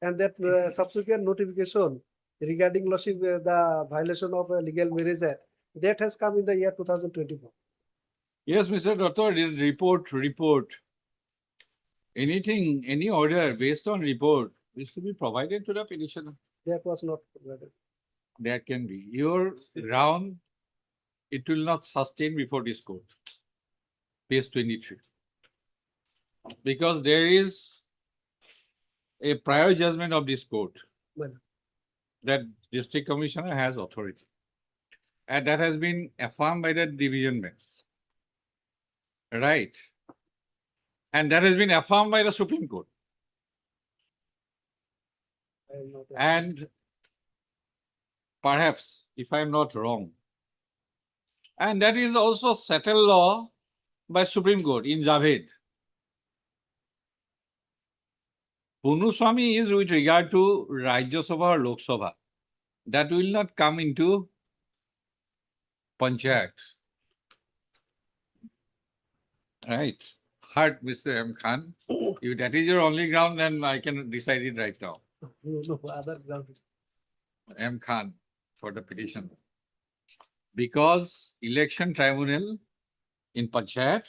And that subsequent notification regarding lordship, the violation of legal marriage act, that has come in the year 2024. Yes, Mr. Doctor, this report. Anything, any order based on report is to be provided to the petitioner. That was not provided. That can be. Your ground, it will not sustain before this court. Page 23. Because there is a prior judgment of this court Well, that district commissioner has authority. And that has been affirmed by the division bench. Right. And that has been affirmed by the Supreme Court. I am not. And perhaps, if I am not wrong, and that is also settled law by Supreme Court in Javed. Punuswamy is with regard to Rajya Sabha or Lok Sabha. That will not come into Panchayat. Right. Heart, Mr. M. Khan. If that is your only ground, then I can decide it right now. No, other ground. M. Khan for the petition. Because election tribunal in Panchayat,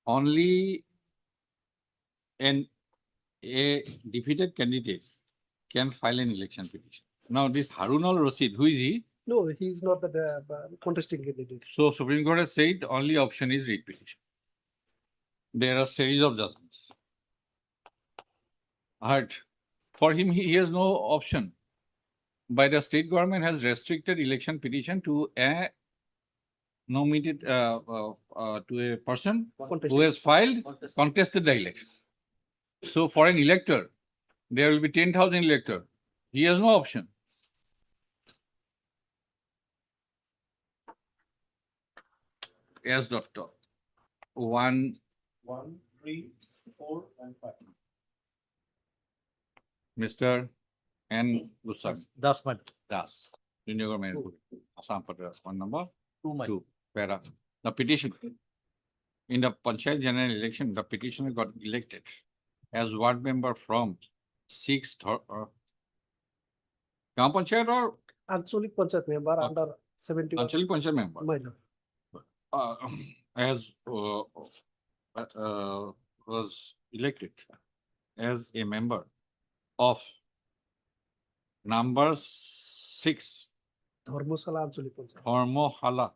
only a defeated candidate can file an election petition. Now this Harun al-Rashid, who is he? No, he is not the contesting candidate. So Supreme Court has said only option is writ petition. There are series of judgments. But for him, he has no option. By the state government has restricted election petition to a nominated to a person who has filed contested the election. So for an elector, there will be 10,000 electors. He has no option. Yes, doctor. 1, 1, 3, 4, and 5. Mr. N. Gusam Das man. Das. Junior Government, Assam Padras, one number 2 2. Para. The petition. In the Panchayat general election, the petitioner got elected as ward member from 6th Gram Panchayat or Anchalik Panchayat member under 71. Anchalik Panchayat member. Minor. As was elected as a member of number 6 Dharmasala Anchalik Panchayat. Dharmahala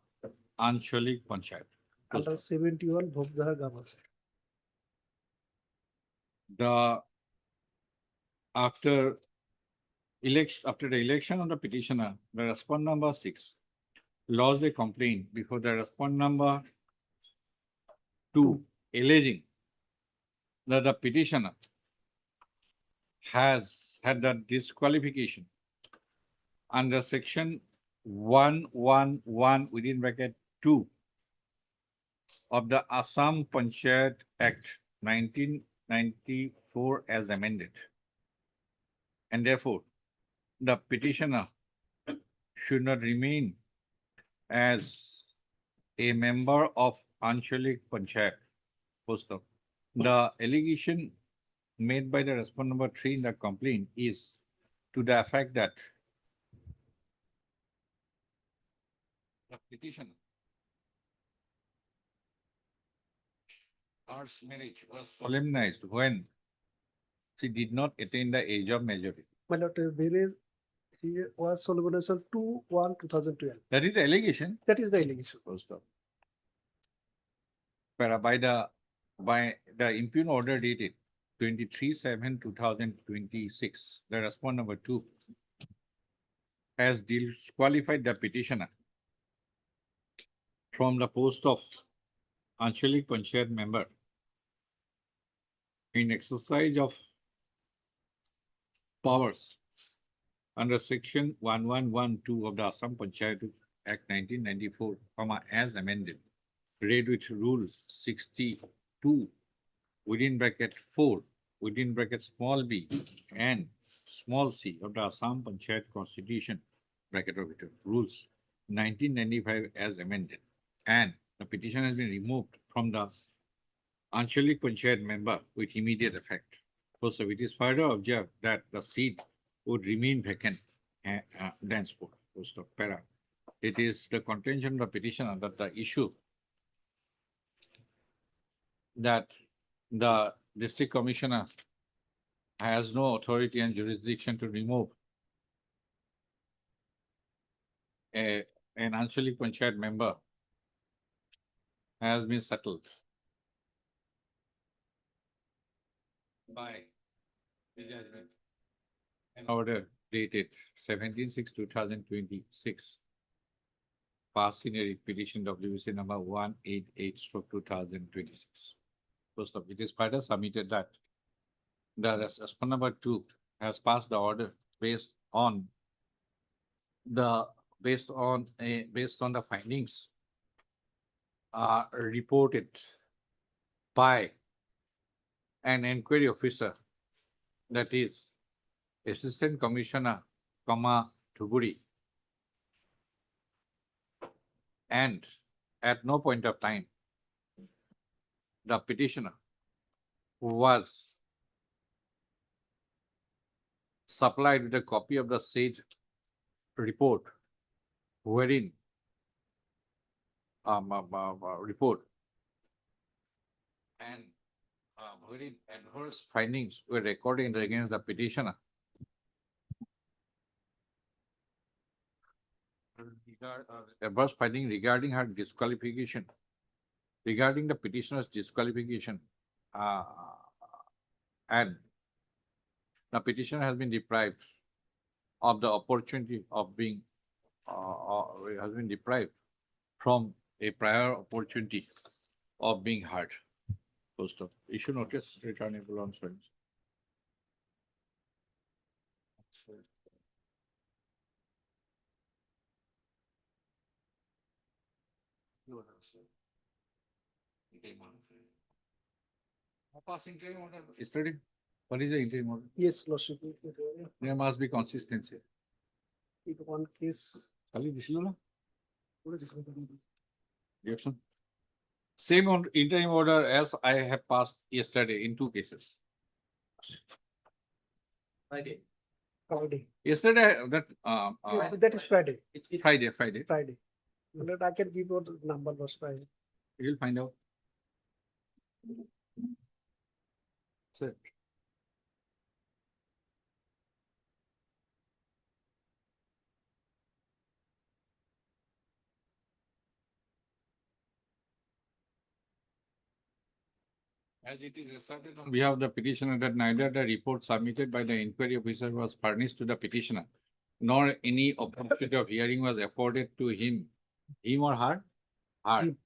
Anchalik Panchayat. Under 71 Bhogdaha Gamas. After after the election of the petitioner, the respondent number 6 lodged a complaint before the respondent number 2 alleging that the petitioner has had the disqualification under section 111 within bracket 2 of the Assam Panchayat Act 1994 as amended. And therefore, the petitioner should not remain as a member of Anshalik Panchayat. Post of. The allegation made by the respondent number 3 in the complaint is to the effect that the petitioner, her marriage was solemnized when she did not attain the age of majority. My lord, marriage he was solemnized on 2/1/2012. That is the allegation. That is the allegation. Post of. By the impugned order dated 23/7/2026, the respondent number 2 has disqualified the petitioner from the post of Anshalik Panchayat member in exercise of powers under section 1112 of the Assam Panchayat Act 1994, as amended, read with rule 62 within bracket 4 within bracket small b and small c of the Assam Panchayat Constitution bracket of it, rules 1995 as amended, and the petition has been removed from the Anshalik Panchayat member with immediate effect. So it is further observed that the seat would remain vacant thenceforth. Post of para. It is the contention of the petitioner that the issue that the district commissioner has no authority and jurisdiction to remove an Anshalik Panchayat member has been settled by the judgment and order dated 17/6/2026, passed in a petition WBC number 188/2026. First of it is further submitted that the respondent number 2 has passed the order based on the findings reported by an inquiry officer, that is Assistant Commissioner, Thuguri, and at no point of time the petitioner was supplied with a copy of the said report, wherein report and wherein adverse findings were recorded against the petitioner adverse finding regarding her disqualification, regarding the petitioner's disqualification, and the petitioner has been deprived of the opportunity of being has been deprived from a prior opportunity of being heard. Post of issue notice returnable on swings. Passing claim order yesterday. What is the interim order? Yes, lordship. There must be consistency. In one case. Kali disilo na? Reaction. Same on interim order as I have passed yesterday in 2 cases. Friday. Yesterday that That is Friday. Friday. Friday. But I can give you the number was Friday. You will find out. Sir. As it is asserted on behalf of the petitioner that neither the report submitted by the inquiry officer was furnished to the petitioner, nor any opportunity of hearing was afforded to him or her, Him.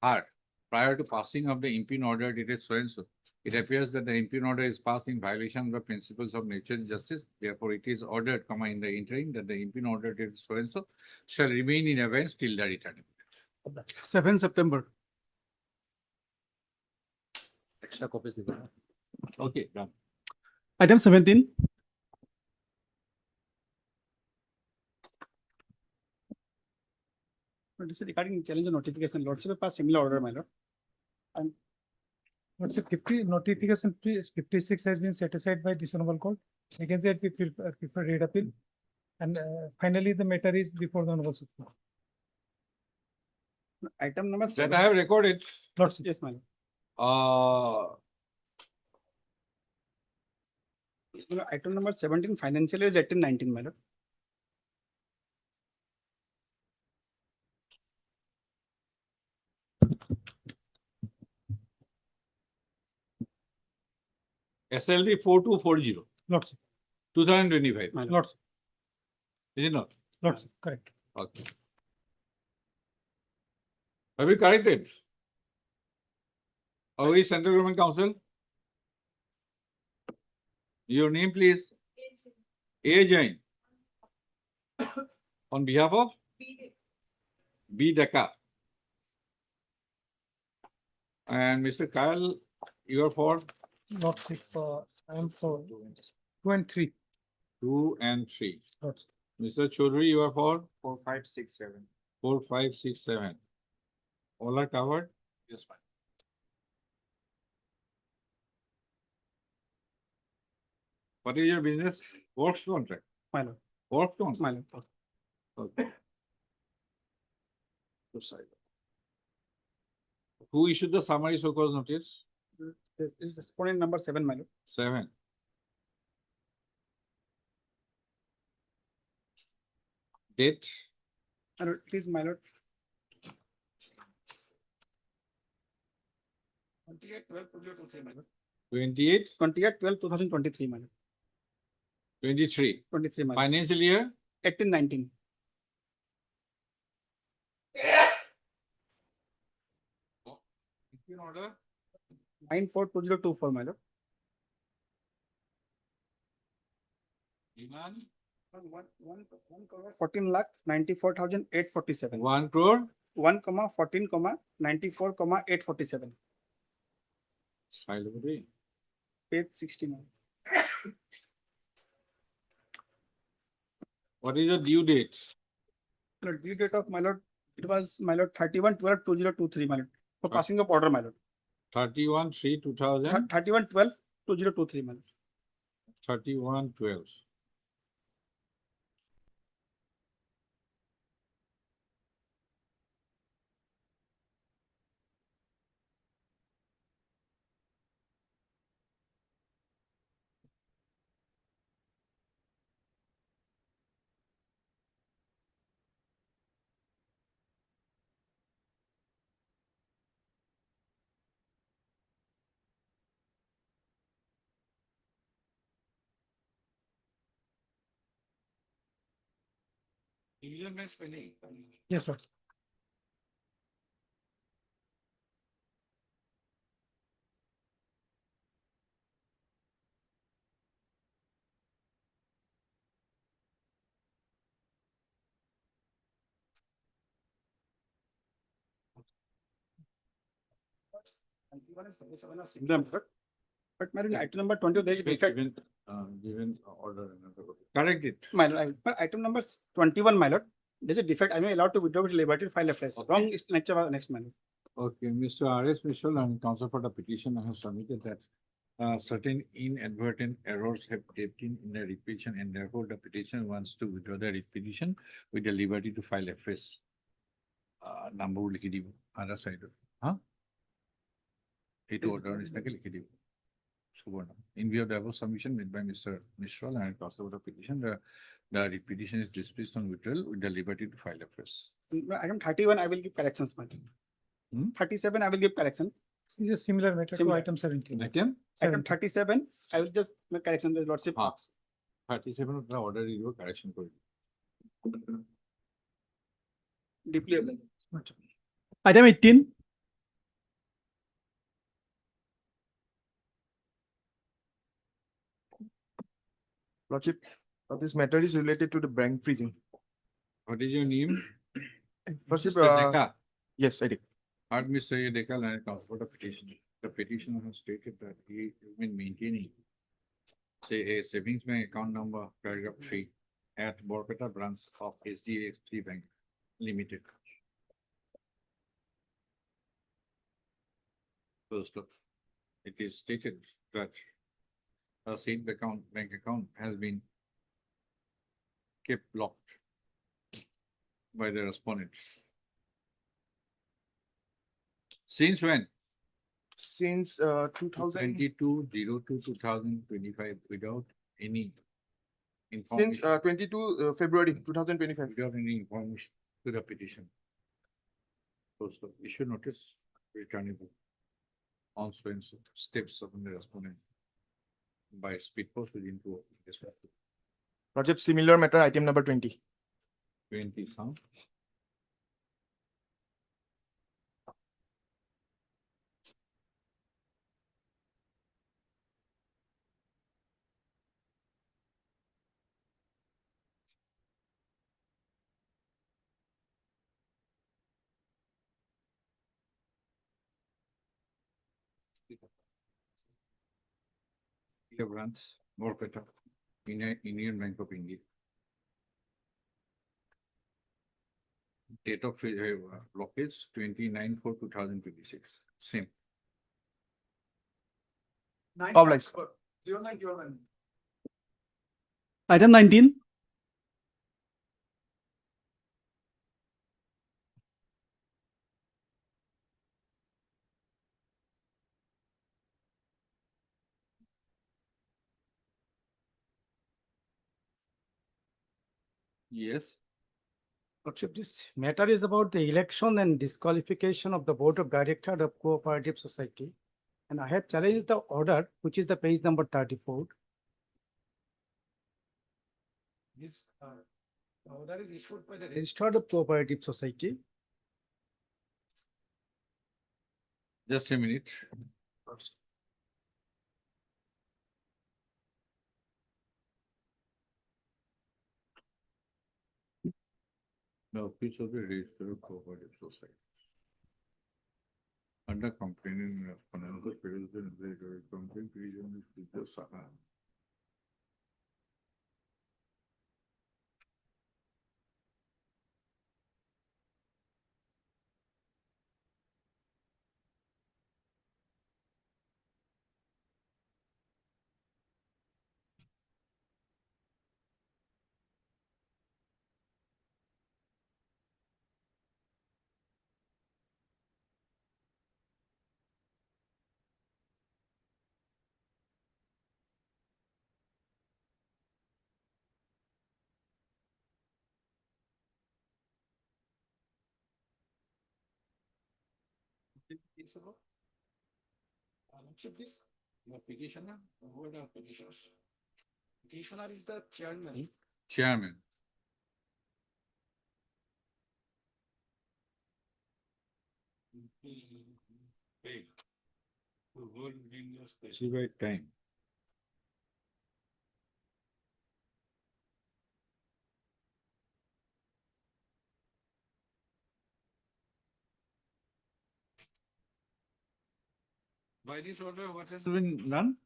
her, prior to passing of the impugn order dated so and so. It appears that the impugn order is passed in violation of the principles of nature and justice. Therefore, it is ordered, in the interim, that the impugn order dated so and so shall remain in abeyance till the return. 7 September. Extra copies. Okay, done. Item 17. This is regarding challenge of notification. Lordship will pass similar order, my lord. What's the 50 notification 56 has been set aside by dishonorable court. Against that, we prefer read appeal. And finally, the matter is before the honorable Supreme Court. Item number That 7. I have recorded. Lordship. Yes, my lord. Item number 17, financial year is 18-19, my lord. SLB 4240, Lordship. 2025. My lord. Lordship. Is it not? Lordship. Correct. Okay. Have you corrected? Are we Central Government Council? Your name, please. A. Jain. On behalf of? B. Deka. And Mr. Kyle, you are for Lordship, I am for 2 and 3. 2 and 3. Lordship. Mr. Chaudhary, you are for 4, 5, 6, 7. 4, 5, 6, 7. All are covered? Yes, fine. What is your business? Works contract? My lord. Works contract? My lord. Okay. Who issued the summary so cause notice? This is exponent number 7, my lord. 7. Date? My lord, it is my lord. 28/12/2023, my lord. 28, 28/12/2023, my lord. 23. 23, my lord. Financial year? 18-19. In order? 942024, my lord. Demand? 14,94,847. 1 crore? 1,14,94,847. Salary. Page 69. What is the due date? My lord, due date of my lord, it was my lord 31/12/2023, my lord. For passing of order, my lord. 31/3/2000. 31/12/2023, my lord. 31/12. Division by spelling. Yes, sir. But my lord, item number 20, there is defect. Given order. Correct it. My lord, but item number 21, my lord, there's a defect. I may allow to withdraw with liberty to file a fresh. Okay. Wrong is next, next, my lord. Okay, Mr. R.S. Mitchell and counsel for the petition have submitted that certain inadvertent errors have taken in the repetition and therefore the petition wants to withdraw the repetition with the liberty to file a fresh number লিখি দিব other side. Huh? It order is like লিখি দিব. Suborna. In view of the above submission made by Mr. Mishral and counsel for the petition, the repetition is dismissed on withdrawal with the liberty to file a fresh. Item 31, I will give corrections, my lord. 37, I will give correction. This is a similar matter to Similar. item 17. Item Item 37, I will just make correction with lordship. Ah. 37 order you correction for Deeply obliged. Item 18. Lordship, this matter is related to the bank freezing. What is your name? Lordship, Mr. Deka. yes, I did. Heard Mr. Deka and counsel for the petition. The petitioner has stated that he has been maintaining, say, a savings bank account number, paragraph 3, at Borpeta branch of HDFC Bank Limited. First up, it is stated that a said bank account has been kept locked by the respondents. Since when? Since 2000, 22/02/2025 without any since information, 22 February 2025. without any information to the petition. First up, issue notice returnable on so and so steps of the respondent by speed post within 2 days. Lordship, similar matter, item number 20. 20 sound. Branch, Borpeta, Indian Bank of India. Date of blockage 29/4/2026. Same. Obliged. Item 19. Yes. Lordship, this matter is about the election and disqualification of the Board of Directors of Cooperative Society. And I have challenged the order, which is the page number 34. This order is issued by the Registered of Cooperative Society. Just a minute. The office of the Registered Cooperative Society. Under complaining respondent, the president of the complaint region is the Saha. Lordship, this petitioner, who are the petitioners? Petitioner is the chairman. Chairman. Hey. To hold in the specified time. By this order, what has been done?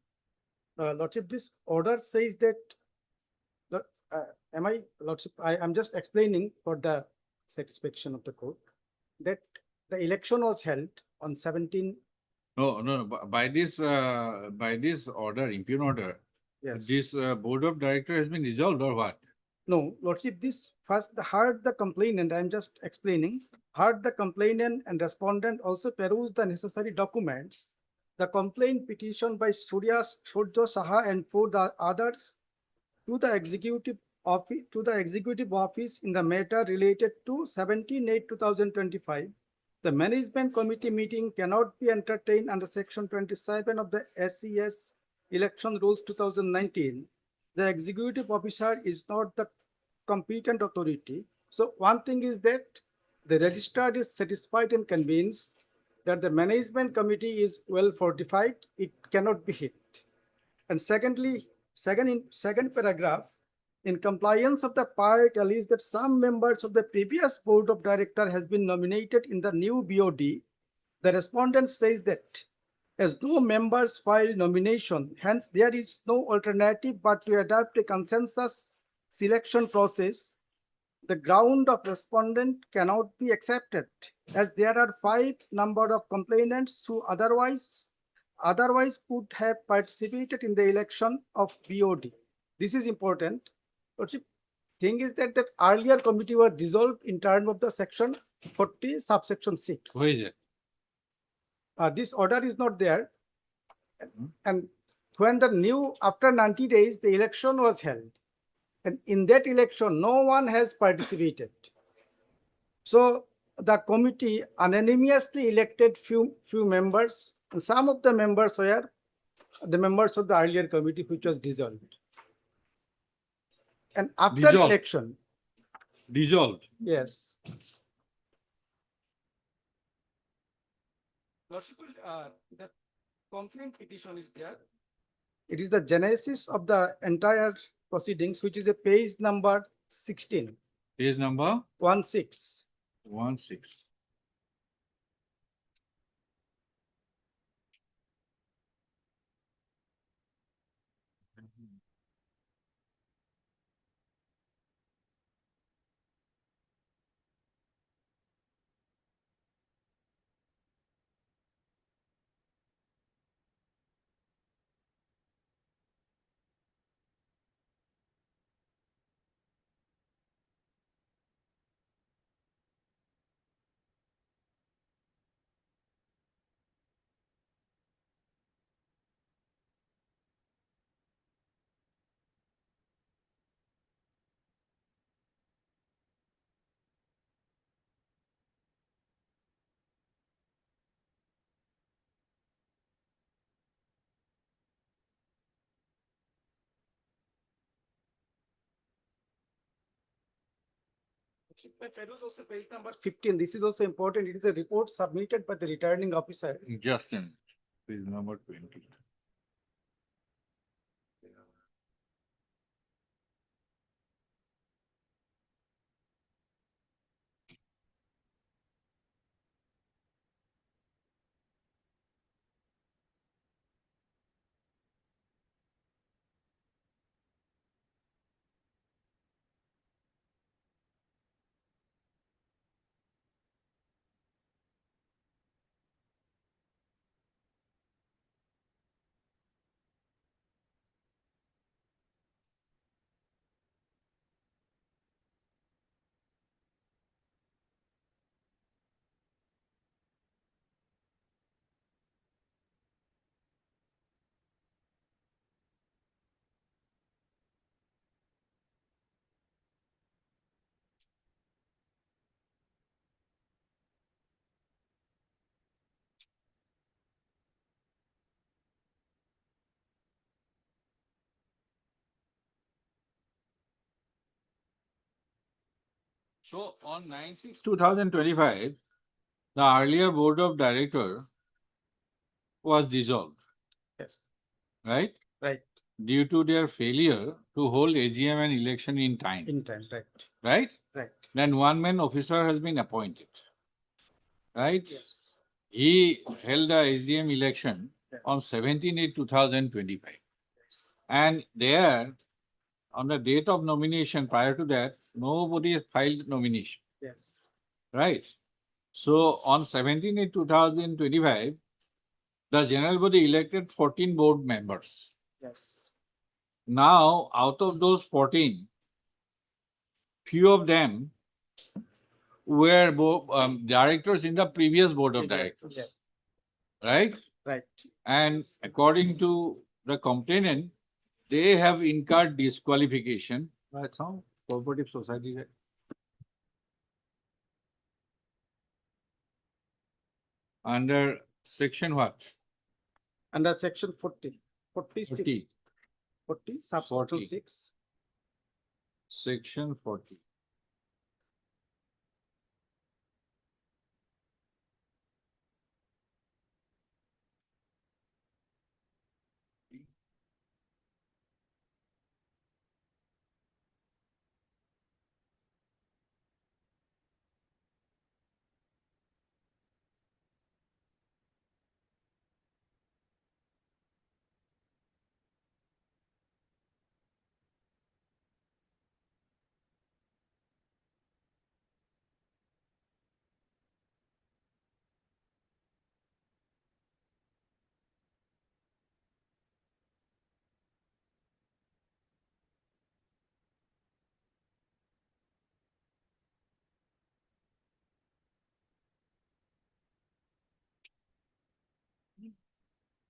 Lordship, this order says that, Lordship, I am just explaining for the satisfaction of the court, that the election was held on 17. No, by this order, impugn order, Yes. this board of director has been dissolved or what? No, Lordship, this first heard the complainant, I am just explaining, heard the complainant and respondent also perused the necessary documents. The complaint petition by Surya Saha and 4 others to the executive office in the matter related to 17/8/2025. The management committee meeting cannot be entertained under section 27 of the SES election rules 2019. The executive officer is not the competent authority. So one thing is that the registrar is satisfied and convinced that the management committee is well fortified, it cannot be hit. And secondly, second paragraph, in compliance of the part alleged that some members of the previous board of director has been nominated in the new BOD, the respondent says that as no members filed nomination, hence there is no alternative but to adopt a consensus selection process. The ground of respondent cannot be accepted as there are 5 number of complainants who otherwise could have participated in the election of BOD. This is important. But the thing is that the earlier committee were dissolved in terms of the section 40 subsection 6. Where is it? This order is not there. And when the new, after 90 days, the election was held. And in that election, no one has participated. So the committee unanimously elected few members. And some of the members were the members of the earlier committee, which was dissolved. And after Dissolved. election, Dissolved. yes. The complaint petition is there. It is the genesis of the entire proceedings, which is a page number 16. Page number 16. 16. That was also page number 15. This is also important. It is a report submitted by the returning officer. Just in page number 20. So on 9/6/2025, the earlier board of director was dissolved, Yes. right? Right. Due to their failure to hold AGM and election in time, In time, right. right? Right. Then one man officer has been appointed, right? Yes. He held the AGM election Yes. on 17/8/2025. And there, on the date of nomination, prior to that, nobody filed nomination, Yes. right? So on 17/8/2025, the general body elected 14 board members. Yes. Now, out of those 14, few of them were directors in the previous board of directors, Yes. right? Right. And according to the complainant, they have incurred disqualification. That's how cooperative society. under section what? Under section 40, 46, 40. 40, sub 40. 6. Section 40.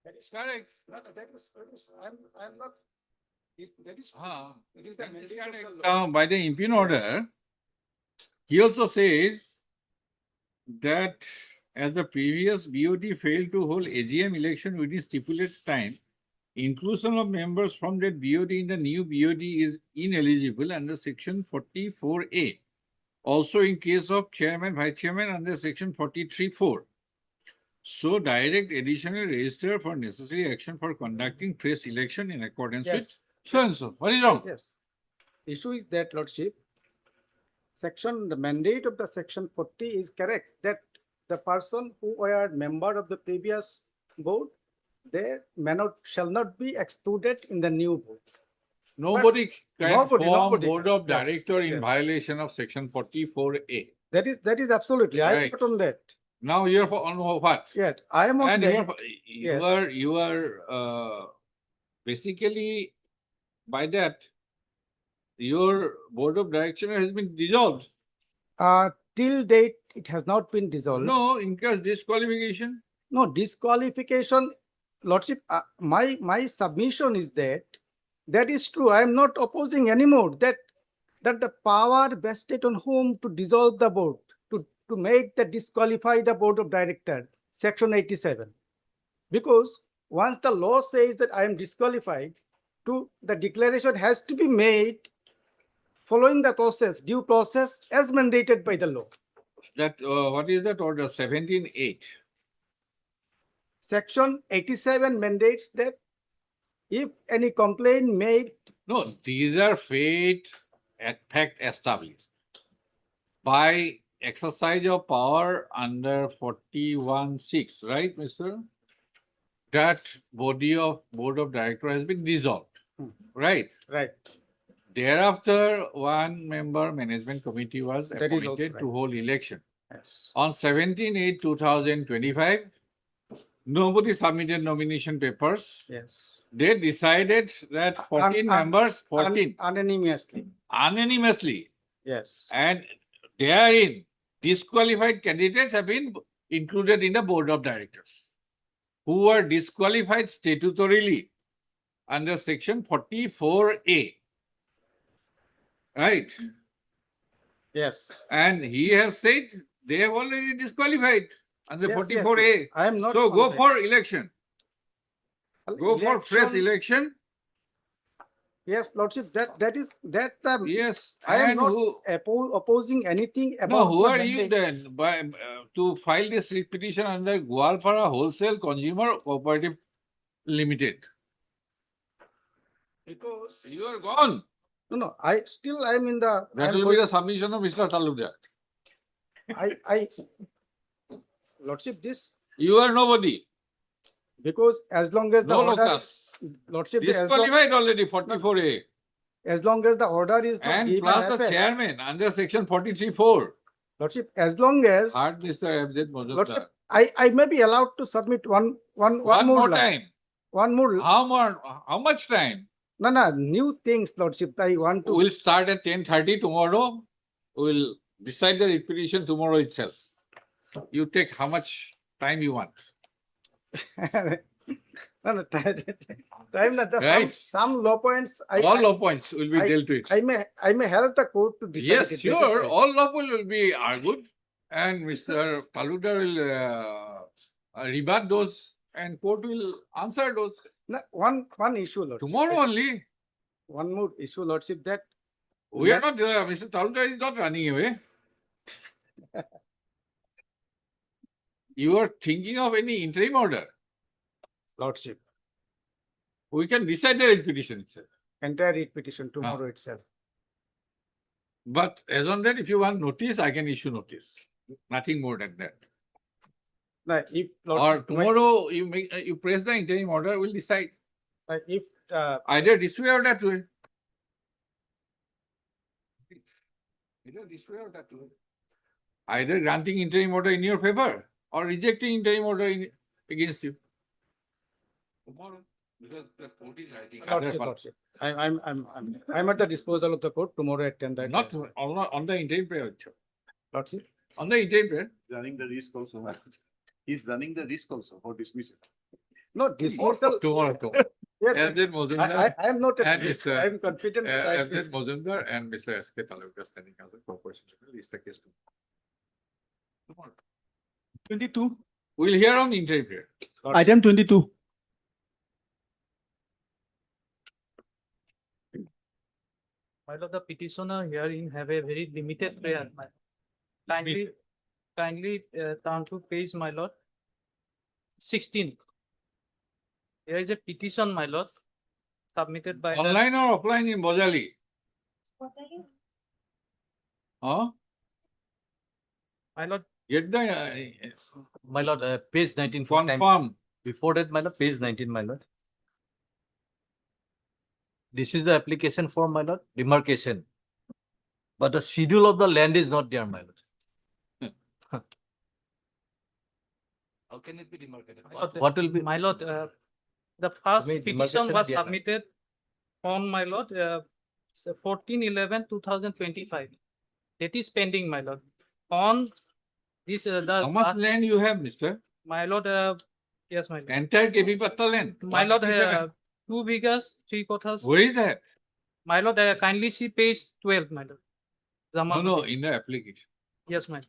That is Correct. I'm not. That is. It is the That is mandate of correct. the law. Now, by the impugn order, he also says that as the previous BOD failed to hold AGM election within stipulated time, inclusion of members from that BOD in the new BOD is ineligible under section 44A. Also in case of chairman, vice chairman under section 43(4). So direct additional register for necessary action for conducting press election in accordance with Yes. so and so. What is wrong? Yes. Issue is that, Lordship, the mandate of the section 40 is correct, that the person who were member of the previous board, they shall not be excluded in the new board. Nobody can nobody- form nobody board can. of Yes, director in yes. violation of section 44A. That is absolutely, I Right. put on that. Now you're on what? Yet, I am on And that. you are basically by that your board of director has been dissolved. Till date, it has not been dissolved. No, in case disqualification. No, disqualification, Lordship, my submission is that is true. I am not opposing anymore that the power vested on whom to dissolve the board, to make the disqualify the board of director, section 87. Because once the law says that I am disqualified, the declaration has to be made following the process, due process as mandated by the law. That what is that order? 17(8). Section 87 mandates that if any complaint made, No, these are fact established by exercise of power under 41(6), right, Mr.? That board of director has been dissolved, right? right, Thereafter, one member management committee was That is also appointed to right. hold election. yes, On 17/8/2025, nobody submitted nomination papers. yes, They decided that 14 members, 14 unanimously, unanimously, yes, and therein disqualified candidates have been included in the board of directors who were disqualified statutorily under section 44A. Right? yes. And he has said they have already disqualified under Yes, yes, 44A. yes. I am not. So on go that. for election. Go for fresh election. Yes, Lordship, that is. Yes. I am and not who, opposing anything about. no, who the are you mandate. then to file this writ petition under Goalpara Wholesale Consumer Cooperative Limited? Because You are gone. no, I am in the. That will be the submission of Mr. Talukdar. I, Lordship, this You are nobody. because as long as the No order, locus. Lordship, Disqualified already 44A. as long as the order is not And given plus the effect, chairman under section 43(4). Lordship, as long as Heard Mr. FZ Lordship, Majumdar. I may be allowed to submit one One more more line. time. One more. How much time? No, new things, Lordship. I want to. We'll start at 10:30 tomorrow. We'll decide the writ petition tomorrow itself. You take how much time you want. No, time not just Right. some law points. All law points will be dealt with. I may help the court to decide. Yes, it. That is sure. right. All law will be argued, and Mr. Talukdar will rebut those and court will answer those No, one issue, Lordship. tomorrow only. One more issue, Lordship, that We are not, Mr. Talukdar is not running away. You are thinking of any interim order. Lordship, We can decide the petition itself. entire writ petition tomorrow itself. But as on that, if you want notice, I can issue notice. Nothing more than that. Now, if Or Lordship, tomorrow you make, you press the interim order, we'll decide if either this way or that way. Either this way or that way. Either granting interim order in your favor or rejecting interim order against you. Tomorrow, because the court is writing. Lordship, I'm at the disposal of the court tomorrow at 10:30. Not on the interim prayer. Lordship. On the interim prayer. Running the risk also, man. He's running the risk also for dismissal. No, disposal. Tomorrow. Yes, F.Z. Mozumdar I am not, and Mr. I am confident. that I- F.Z. Mozumdar and Mr. S.K. Talukdar standing counsel corporation is the case. Tomorrow. 22. We'll hear on the interim prayer. Item 22. My lord, the petitioner herein have a very limited prayer. Kindly turn to page, my lord. 16. There is a petition, my lord, submitted by the, Online or offline in Bojali? Huh? my lord, Get the My lord, page 19. for time- confirm. Before that, my lord, page 19, my lord. This is the application for, my lord, demarcation. But the schedule of the land is not there, my lord. How can it be demarcated? What will be? my lord, the first mean, petition demarcation was there, na? submitted on, my lord, 14/11/2025. That is pending, my lord. On this, How much land you have, mister? my lord, yes, my lord. Entire KB Patta land? My lord, 157. 2 bigas, 3 quarters. Where is that? My lord, kindly see page 12, my lord. No, no, in the application. Yes, my,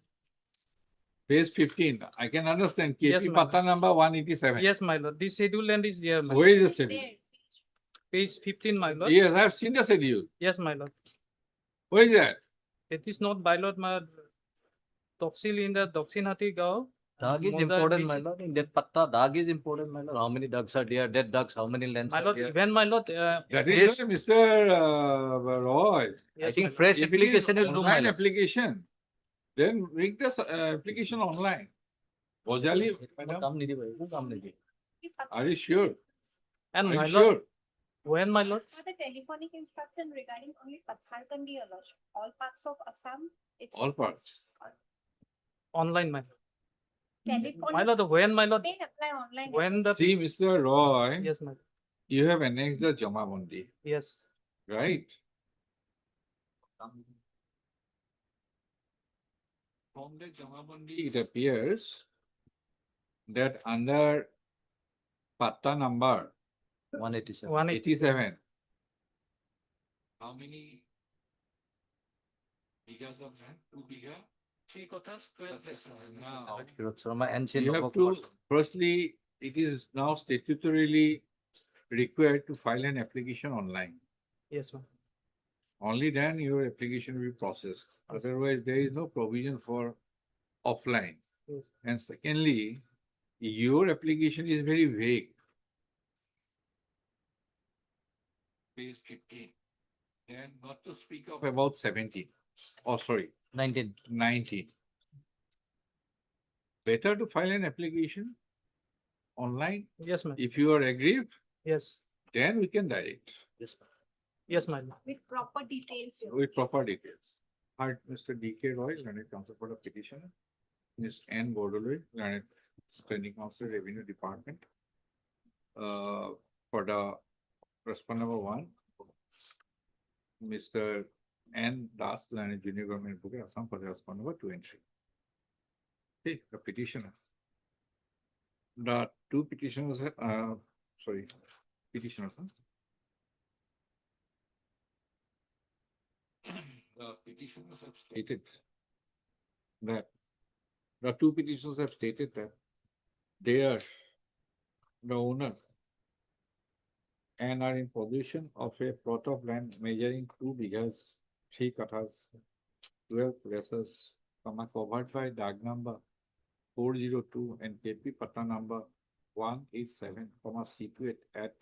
Page 15. I can understand. Yes, KP ma'am. Patta number 187. yes, my lord. This schedule land is there, my Where lord. is the schedule? Page 15, my lord. Yes, I have seen the schedule. Yes, my lord. Where is that? It is not by lord, my Toxil in the Doxinati Gao. Dag is Moza important, BC. my lord. In that patta, dag is important, my lord. How many ducks are there? Dead ducks, how many lands My are lord, there? even my lord, That Yes. is Mr. Roy. I yes, think my lord. fresh If it is application will do, my online lord. application, then make the application online. Bojali, madam, काम नहीं दी भाई, वो काम नहीं दी. are you sure? And Are you my lord, sure? when my lord, For the telephonic instruction regarding only Pathar can be allowed. All parts of Assam, it's. All parts. online, my lord. Telephonic. My lord, when my lord, May apply online. when the, See, Mr. Roy, yes, my lord. you have annexed the Jamabandi, Yes, right? From the Jamabandi, it appears that under Patta number 187. 180. 87, how many bigas of land? 2 biga? 3 quarters, 12 Now, Hirot Sharma and Shin you have of to, course. firstly, it is now statutorily required to file an application online. Yes, ma'am. Only then your application will be processed. Otherwise, there is no provision for offline. Yes. And secondly, your application is very vague. Page 15. And not to speak of about 17. Oh, sorry, 19. 19. Better to file an application online. Yes, ma'am. If you are aggrieved, Yes, then we can direct Yes, ma'am. yes, my lord. With proper details. with proper details. Heard Mr. D.K. Roy, learned counsel for the petitioner. Ms. N. Bordoloi, learned standing counsel, Revenue Department. For the respondent number 1, Mr. N. Das, learned junior government advocate, Assam, for the respondent number 2 and 3. Okay, the petitioner. The two petitioners, petitioners, huh? The petitioners have stated that the two petitioners have stated that they are the owner and are in possession of a plot of land measuring 2 bighas, 3 kathas, 12 places, covered by DAG number 402 and KP Pata number 187, situate at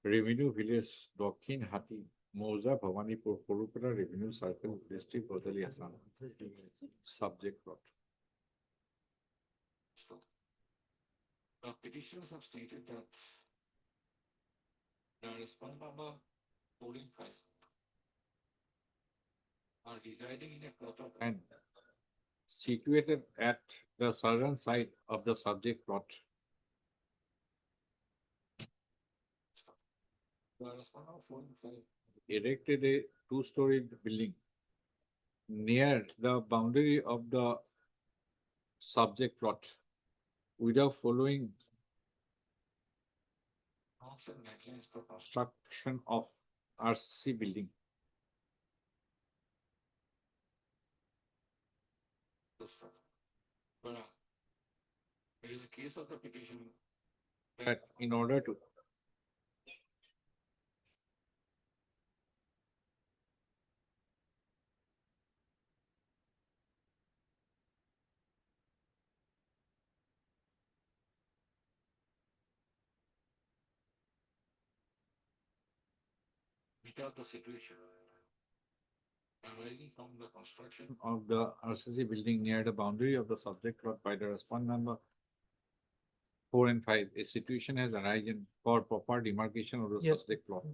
Revenue Village, Dokhin Hati, Moza Bhavanipur, Korupura Revenue Circle, District, Bodali, Assam. Subject plot. The petitioners have stated that the respondent number 45 are residing in a plot of land situated at the southern side of the subject plot. The respondent 45 erected a two-story building near the boundary of the subject plot without following norms and guidelines for construction of RCC building. It is a case of the petition that in order to without the situation arising from the construction of the RCC building near the boundary of the subject plot by the respondent number 4 and 5, a situation has arisen for proper demarcation of the Yes. subject plot.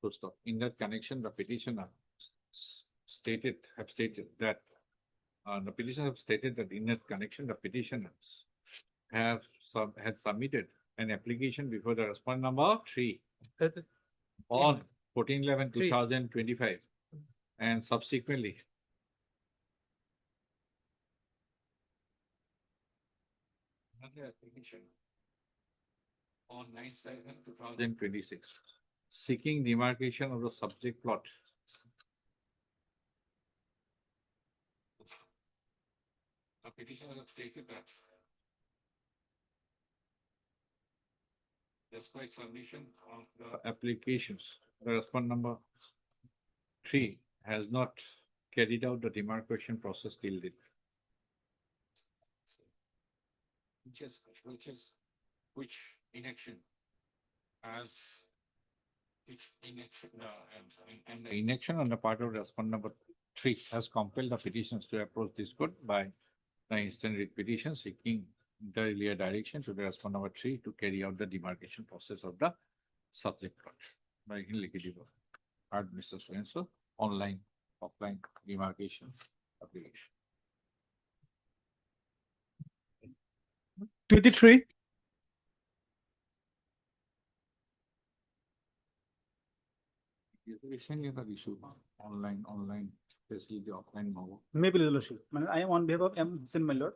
Full stop. In that connection, the petitioner have stated that the petitioner have stated that in that connection, the petitioners had submitted an application before the respondent number 3 on 14/11/2025 and subsequently another application on 9/7/2026 seeking demarcation of the subject plot. The petitioner have stated that despite submission of the applications, the respondent number 3 has not carried out the demarcation process till date. Which inaction as and the inaction on the part of respondent number 3 has compelled the petitions to approach this court by the instant writ petition seeking the earlier direction to the respondent number 3 to carry out the demarcation process of the subject plot by liquidative art Mr. So online, offline demarcation application. 23. Recently the issue online, especially the offline mode. Maybe Lordship. I am on behalf of M. Hussain, my lord.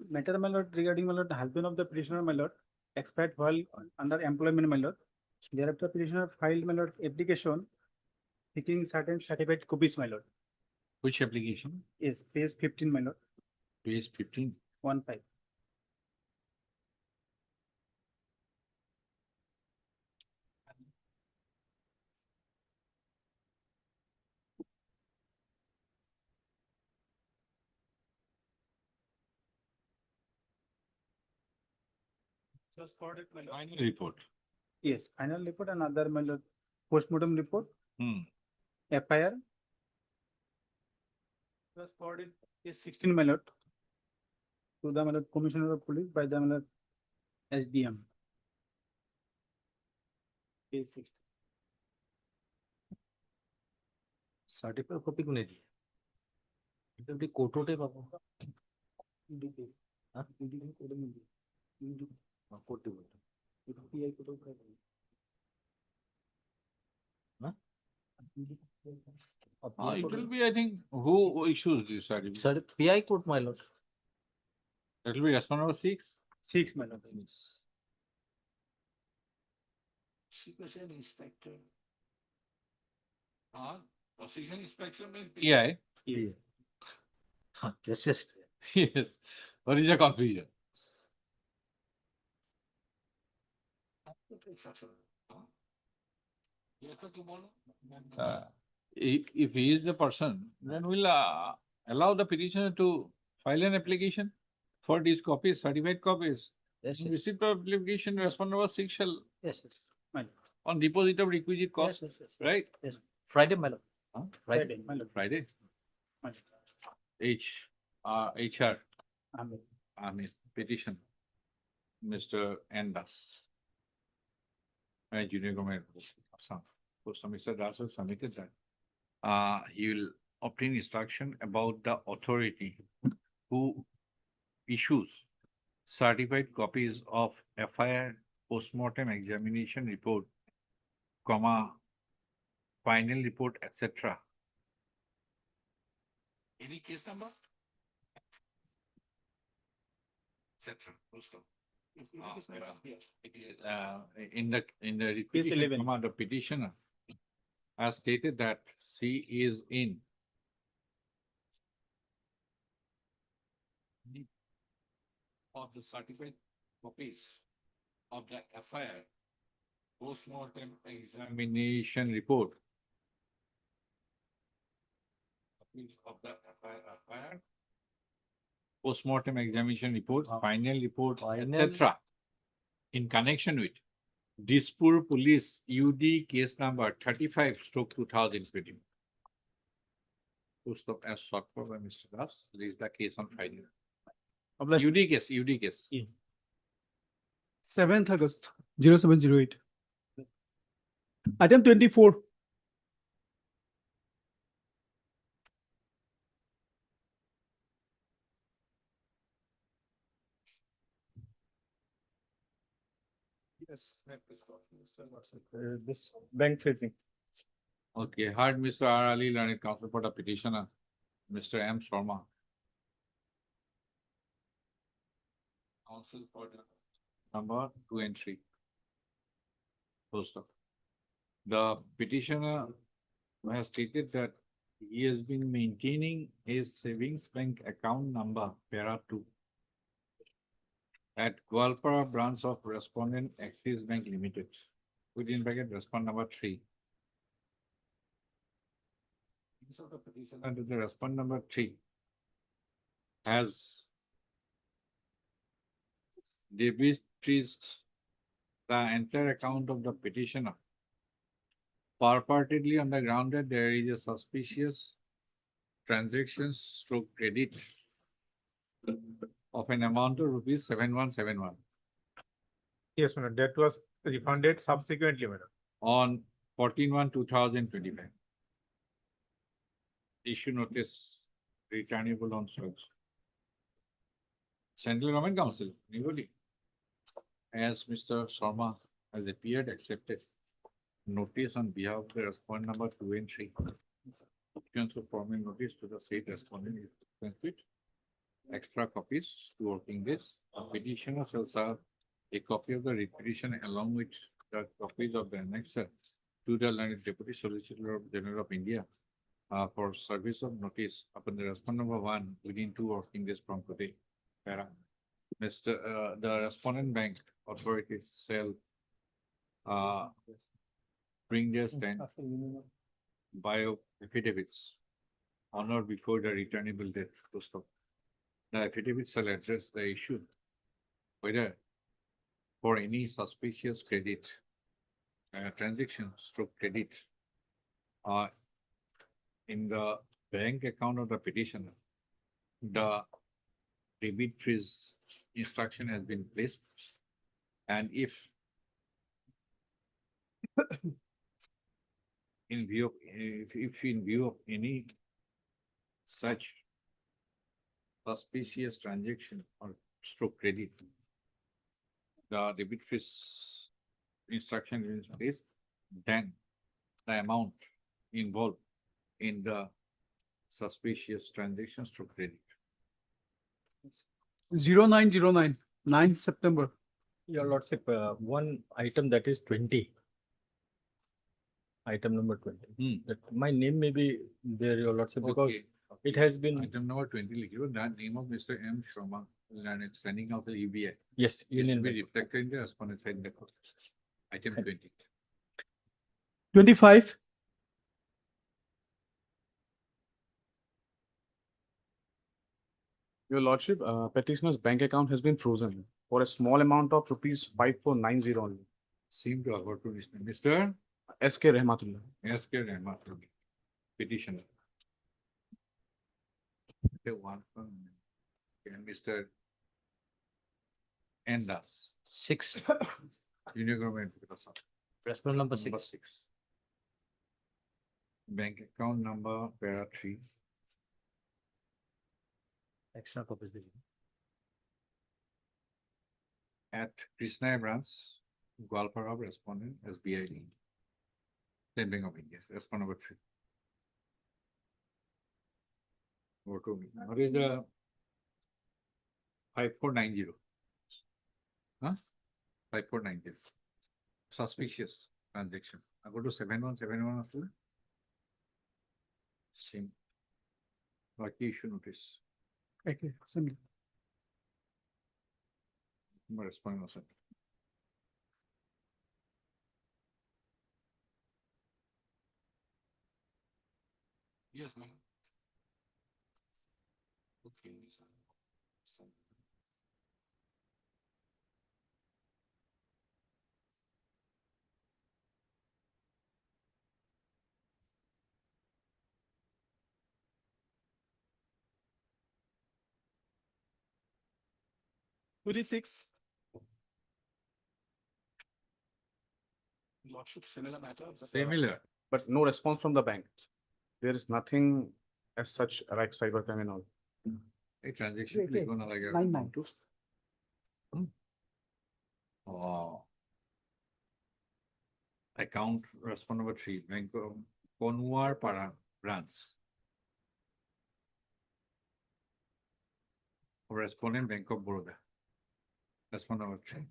Matter, my lord, regarding my lord, the husband of the petitioner, my lord, expired while under employment, my lord. Thereafter, petitioner filed, my lord, application seeking certain certified copies, my lord. Which application? Yes, page 15, my lord. Page 15. 1/5. Just for it, my lord. Final report. Yes, final report and other, my lord, postmortem report, Hmm. FIR. Just for it is 16, my lord. To the, my lord, Commissioner of Police by the, my lord, SDM. Page 16. Certificate copy কোনে দিয়ে? এটা কি কোর্টে পাবো? হ্যাঁ? কোর্টে বলতে। হ্যাঁ? It will be, I think, who issues this certificate? PI court, my lord. That will be respondent number 6. 6, my lord. Prosecution inspector. Prosecution inspection means PI. Yes. Yes. Yes. What is the confusion? If he is the person, then we'll allow the petitioner to file an application for these copies, certified copies. Yes, yes, Receipt of application, respondent was 6 shall yes, yes. My lord. on deposit of requisite cost, Yes, yes, yes. right? Yes. Friday, my lord. Huh? Friday, my lord. Friday. My lord. HR, Amen. I mean, petition. Mr. N. Das. Junior Government, Assam. So Mr. Das has submitted that. He will obtain instruction about the authority who issues certified copies of FIR postmortem examination report, comma, final report, etc. Any case number? Etc. Full stop. In the requisition, 11. comma, the petitioner has stated that C is in need of the certified copies of the FIR postmortem examination report. Copies of the FIR postmortem examination report, final report, etc. In connection with Dispur Police UD case number 35/2020. Post of as sought for by Mr. Das, raised the case on Friday. UD case. 7th August 0708. Item 24. Yes. This bank facing. Okay, heard Mr. R. Ali, learned counsel for the petitioner, Mr. M. Sharma. Counsel for the number 2 and 3. Post of. The petitioner has stated that he has been maintaining a savings bank account number, para 2, at Gwalpara branch of respondent Axis Bank Limited, within bracket respond number 3. Under the respond number 3 has debased the entire account of the petitioner, purportedly on the ground that there is a suspicious transactions stroke credit of an amount of rupees 7171 Yes, madam. That was refunded subsequently, madam. on 14/1/2025. Issue notice returnable on search. Central Government Council, anybody? As Mr. Sharma has appeared, accepted notice on behalf of the respondent number 2 and 3. Issuance of formal notice to the said respondent is complete. Extra copies to working this. Petitioner shall serve a copy of the petition along with the copies of the annexer to the learned Deputy Solicitor General of India for service of notice upon the respondent number 1 within 2 working days from today. Para. The respondent bank authorities shall bring their stand bio affidavits on or before the returnable date. Post of. The affidavit shall address the issue whether for any suspicious credit transaction stroke credit in the bank account of the petitioner, the debit freeze instruction has been placed, and if in view of if in view of any such suspicious transaction or stroke credit, the debit freeze instruction is placed, then the amount involved in the suspicious transaction stroke credit. 0909, 9th September. Your lordship, one item that is 20. Item number 20. That my name may be there, your lordship, because Okay, it has been, item number 20, liquid, that name of Mr. M. Sharma, and it's sending out the UBI. yes, It will Union be Bank. reflected in the respondent side in the process. Item 20. 25. Your Lordship, petitioner's bank account has been frozen for a small amount of rupees 5490 only. Seem to have got to Mr. SK Rehmatullah. S.K. Rahmatullah. Petitioner. Okay, one from Mr. Endas. 6. Junior Government. Response number Number 6. 6. Bank account number para 3. Extra copies. At Krishna branch, Gwalpara respondent SBI. State Bank of India. Response number 3. Go to me. What is the 5490? Huh? 5490. Suspicious transaction. I go to 7171 as well. Same. Lucky issue notice. Okay, assembly. Respond also. Yes, ma'am. Okay. 26. Lordship, similar matter. Similar. But no response from the bank. There is nothing as such like cybercrime and all. A transaction Okay. click on like a 99. Oh. Account response number 3, Bank of Konwar Para branch. Respondent Bank of Baroda. Response number 3.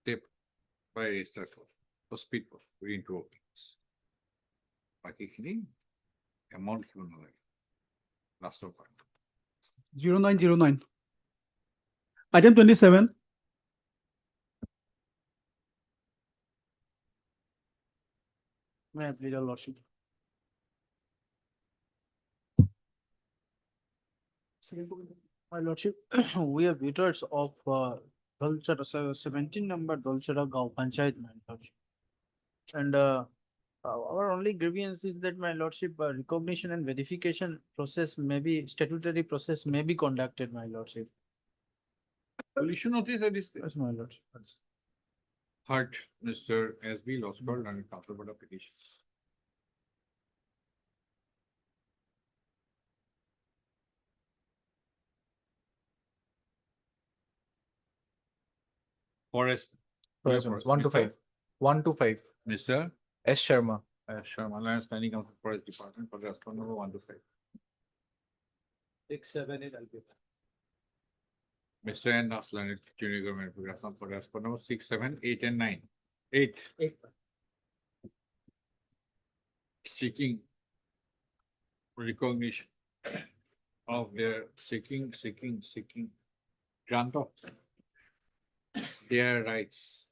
Tip by register post. So speed post within 2 openings. Baki khini amount kibo na lage. Last of part. 0909. Item 27. May I plead your Lordship? My Lordship, we are bidders of Dolchara, 17 number Dolchara Gau Panchayat, my Lordship. And our only grievance is that, my Lordship, recognition and verification process may be, statutory process may be conducted, my Lordship. Issue notice at this. Yes, my Lordship. Heart, Mr. SB Law School and Council Board application. Forest. Forest, 1 to 5. 1 to 5. Mr. S. Sharma. Sharma, Alliance Standing Council Forest Department for response number 1 to 5. 6, 7, 8, I'll be back. Mr. N. Aslan, Junior Government for response number 6, 7, 8, and 9. 8. 8. Seeking recognition of their seeking grant of their rights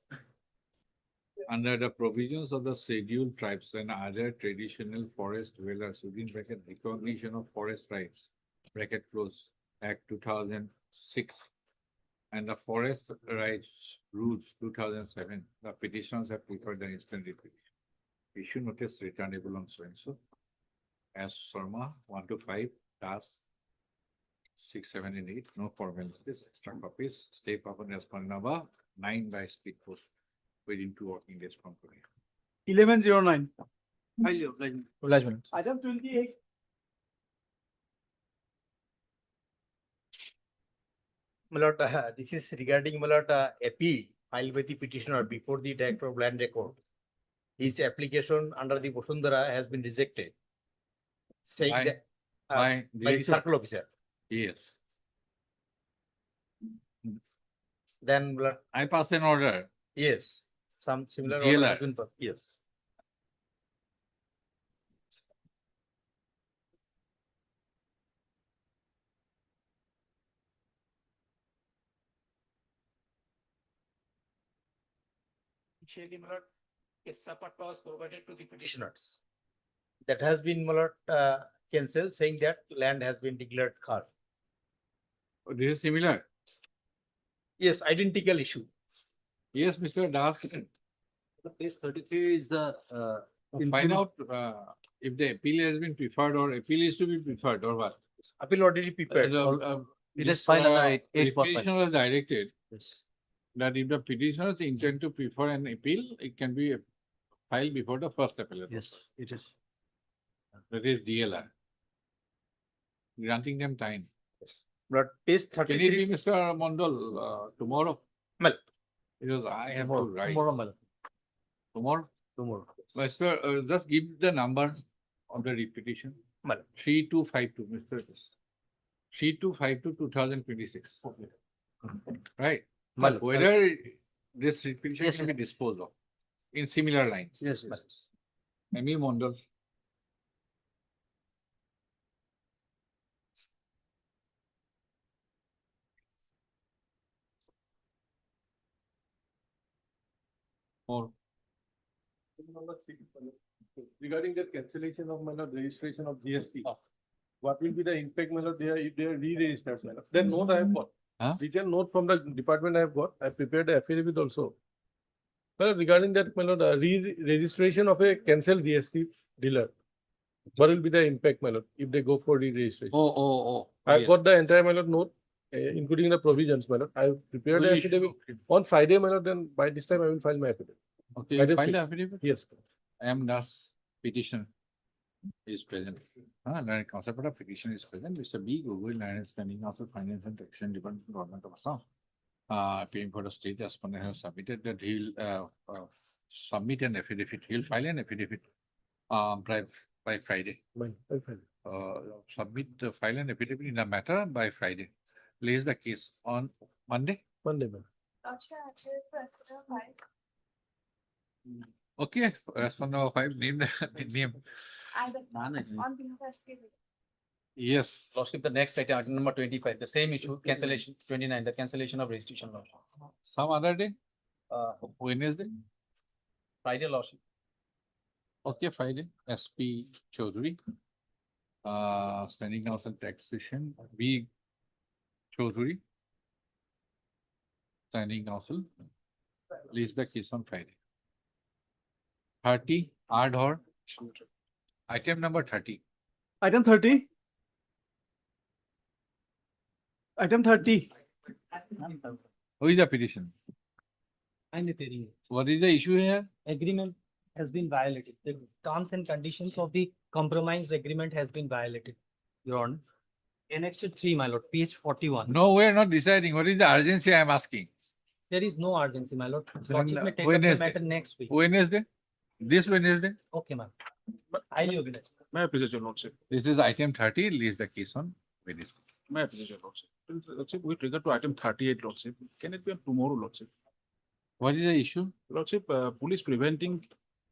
under the provisions of the scheduled tribes and other traditional forest dwellers within bracket recognition of forest rights bracket close Act 2006 and the Forest Rights Rules 2007. The petitions have preferred the instant repeat. Issue notice returnable on so and so. As Sharma 1 to 5 tasks 6, 7, and 8. No formalities. Extra copies. Stay up on respondent number 9 by speed post within 2 working days from today. 1109. Obligement. Item 28. My lord, this is regarding, my lord, appeal filed by the petitioner before the Director of Land Record. His application under the Bosundara has been rejected. Saying By- that by by the director? circle officer. Yes. Then, my lord, I pass an order. yes, some similar order DLR. has been passed. Yes. initially, my lord, a support was provided to the petitioners. That has been, my lord, cancelled, saying that land has been declared khar. This is similar. Yes, identical issue. Yes, Mr. Das. Page 33 is the Find out if the appeal has been preferred or appeal is to be preferred or what. Appeal already prepared. It is filed under 845. Petitioner was directed Yes. that if the petitioners intend to prefer an appeal, it can be filed before the first appellate. Yes, it is. That is DLR. Granting them time. But page Can it 33. be Mr. Mondal tomorrow? Well, Because I have to Tomorrow, write. tomorrow, my lord. Tomorrow? Tomorrow. Mr. Just give the number of the repetition. Well. 3252, Mr. 3252/2026. Right? Well, Whether this repetition Yes, can be yes. disposed of in similar lines. Yes, yes. Amy Mondal. Or Regarding the cancellation of my lord, registration of GST. What will be the impact, my lord, there if they are re-registered, my lord? That note I have got. Huh? Detailed note from the department I have got. I prepared the affidavit also. Well, regarding that, my lord, re-registration of a cancelled GST dealer. What will be the impact, my lord, if they go for re-registration? oh. I've yes. got the entire, my lord, note, including the provisions, my lord. I've prepared the Will issue- affidavit on Friday, my lord, then by this time I will file my affidavit. Okay, That you is file the fixed. affidavit? Yes. M. Das petitioner is present. Learned concept of petition is present. Mr. B. Google Learned Standing Council Finance and Taxation Department Government of Assam. Appearing for the state respondent has submitted that he'll submit an affidavit. He'll file an affidavit by Friday. Submit the file an affidavit in the matter by Friday. Place the case on Monday. Monday, ma'am. Okay, respondent number 5, name the name. Yes. Lordship, the next item number 25, the same issue, cancellation, 29, the cancellation of registration, Lordship. Some other day? Wednesday? Friday, Lordship. Okay, Friday. SP Chaudhary. Standing Council Taxation. B. Chaudhary. Standing Council. Place the case on Friday. 30, Ardhor. Item number 30. Item 30. Item 30. Who is the petition? I'm appearing. What is the issue here? Agreement has been violated. The terms and conditions of the compromise agreement has been violated, Your Honor. Annexure 3, my lord, page 41. No, we are not deciding. What is the urgency I am asking? There is no urgency, my lord. Then, Lordship may take up the Wednesday. matter next week. Wednesday? This Wednesday? Okay, ma'am. Highly obliged. May I present your lordship? This is item 30. Leaves the case on Wednesday. May I present your lordship? Lordship, with regard to item 38, lordship, can it be on tomorrow, lordship? What is the issue? Lordship, police preventing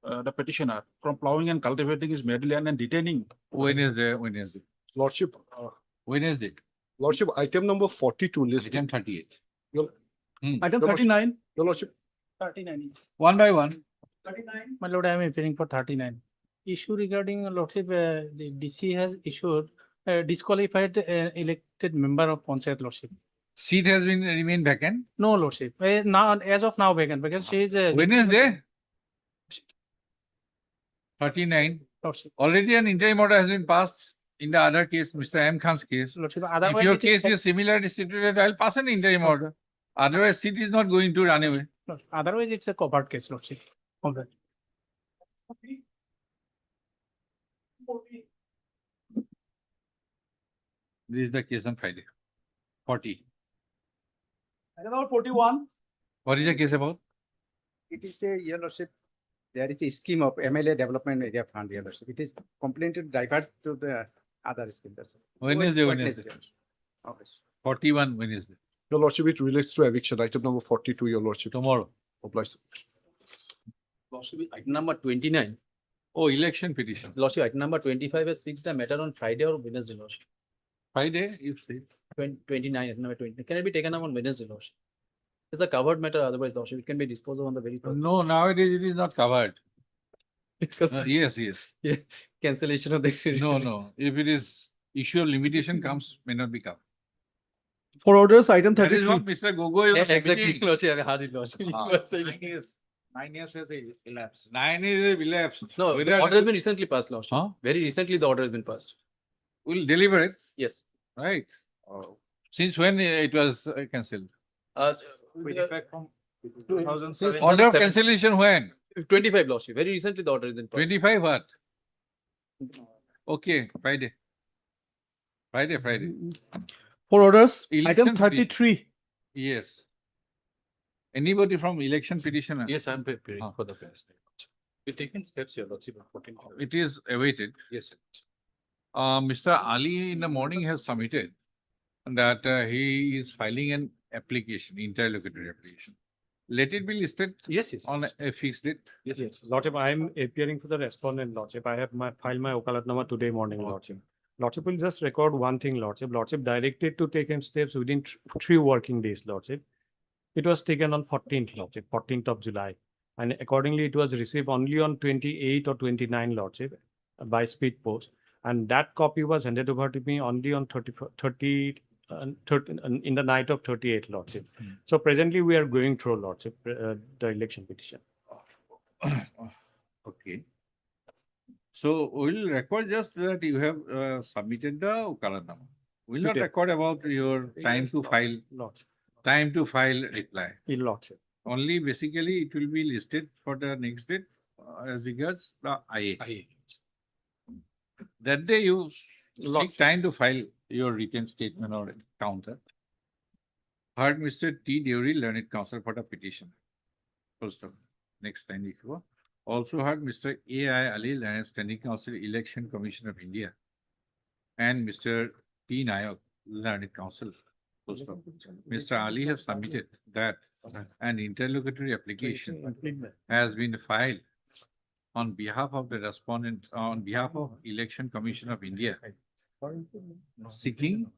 the petitioner from plowing and cultivating his meadow land and detaining. Wednesday. Lordship, Wednesday. Lordship, item number 42 listed. Item 38. Item 39. Your Lordship, 39 is. One by one. 39. My lord, I am appearing for 39. Issue regarding lordship, the DC has issued disqualified elected member of Panchayat, lordship. Seat has been remained vacant. No, lordship. Now, as of now, vacant because she is. Wednesday. 39. Lordship. Already an interim order has been passed in the other case, Mr. M. Khan's case. Lordship, If otherwise your it is- case is similarly situated, I'll pass an interim order. Otherwise, seat is not going to run away. No, otherwise, it's a covered case, lordship. Okay. This is the case on Friday. 40. Item number 41. What is the case about? It is a, Your Lordship, there is a scheme of MLA Development Area Fund, Your Lordship. It is complained to divert to the other scheme. That's it. Wednesday. Your Lordship. Okay. 41 Wednesday. Your Lordship, it relates to eviction. Item number 42, Your Lordship. Tomorrow. Obliged. Lordship, item number 29. Oh, election petition. Lordship, item number 25 has fixed the matter on Friday or Wednesday, Lordship. Friday, you say. 29, item number 20. Can it be taken up on Wednesday, Lordship? It's a covered matter, otherwise, Lordship, it can be disposed of on the very first. No, nowadays it is not covered. Because Yes, yes. cancellation of the execution. No, no. If it is issue of limitation comes, may not be covered. For orders, item That is 33. what Mr. Gogoi was Exactly, submitting. Lordship, I had it, Lordship. You Ah. were saying- 9 years has elapsed. 9 years have elapsed. No, Whether the order has been recently passed, Lordship. Huh? Very recently, the order has been passed. We'll deliver it, Yes. right? Since when it was cancelled? With effect from since Order of 2007. cancellation when? 25, Lordship. Very recently, the order has been passed. 25 what? Okay, Friday. Friday. For orders, Election item petition. 33. Yes. Anybody from election petitioner? Yes, I'm preparing Ah. for the press. We've taken steps here, Lordship, in 14. It is awaited. Yes, sir. Mr. Ali in the morning has submitted that he is filing an application, interlocutory application. Let it be listed Yes, yes. on a fixed date. Yes, Lordship, I am appearing for the respondent, Lordship. I have filed my Okalatnama today morning, Lordship. Lordship will just record one thing, Lordship. Lordship directed to take him steps within 3 working days, Lordship. It was taken on 14th, Lordship, 14th of July. And accordingly, it was received only on 28 or 29, Lordship, by speed post. And that copy was handed over to me only on 30 in the night of 38, Lordship. So presently, we are going through, Lordship, the election petition. Okay. So we'll record just that you have submitted the Ukalatnama. We'll not Okay. record about your time to file, Lordship. time to file reply. Lordship. Only basically it will be listed for the next date as regards the IA. That day you seek Lordship. time to file your written statement or counter. Heard Mr. T. Dewey, learned counsel for the petition. First of next line if you want. Also heard Mr. A.I. Ali, learned standing counsel, Election Commission of India, and Mr. T. Nayak, learned counsel. First of Mr. Ali has submitted that an interlocutory application has been filed on behalf of the respondent, on behalf of Election Commission of India, seeking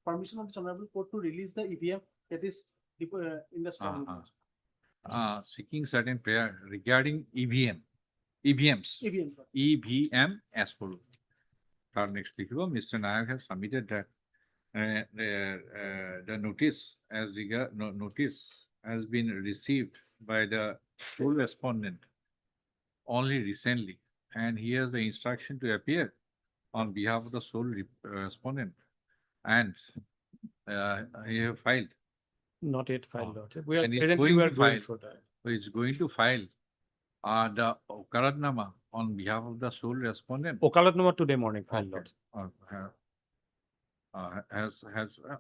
Permission of the Honorable Court to release the EVM that is in the strong. seeking certain prayer regarding EVMs. EVM as follows. Our next speaker, Mr. Nayak has submitted that the notice notice has been received by the sole respondent only recently, and he has the instruction to appear on behalf of the sole respondent, and he have filed. Not yet filed, Lordship. We are And it's presently going we are to going file. through that. So it's going to file the Okalatnama on behalf of the sole respondent. Okalatnama today morning filed, Okay. Lordship.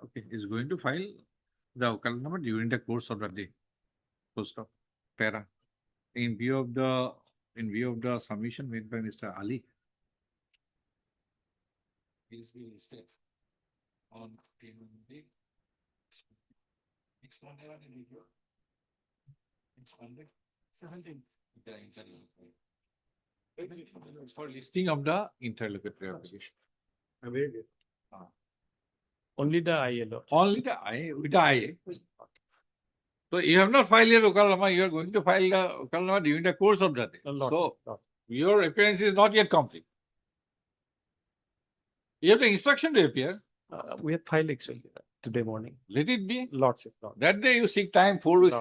Okay, is going to file the Okalatnama during the course of the day. Full stop. Para. In view of the submission made by Mr. Ali. Please be listed on payment day. Next Monday or individual. Next Monday. 17. For listing of the interlocutory application. Only the IA, Lord. Only the IA, with the IA. So you have not filed your Okalatnama, you are going to file the Okalatnama during the course of the day. So your appearance is not yet complete. You have the instruction to appear. We have filed actually today morning. Let it be. Lordship. That day you seek time 4 weeks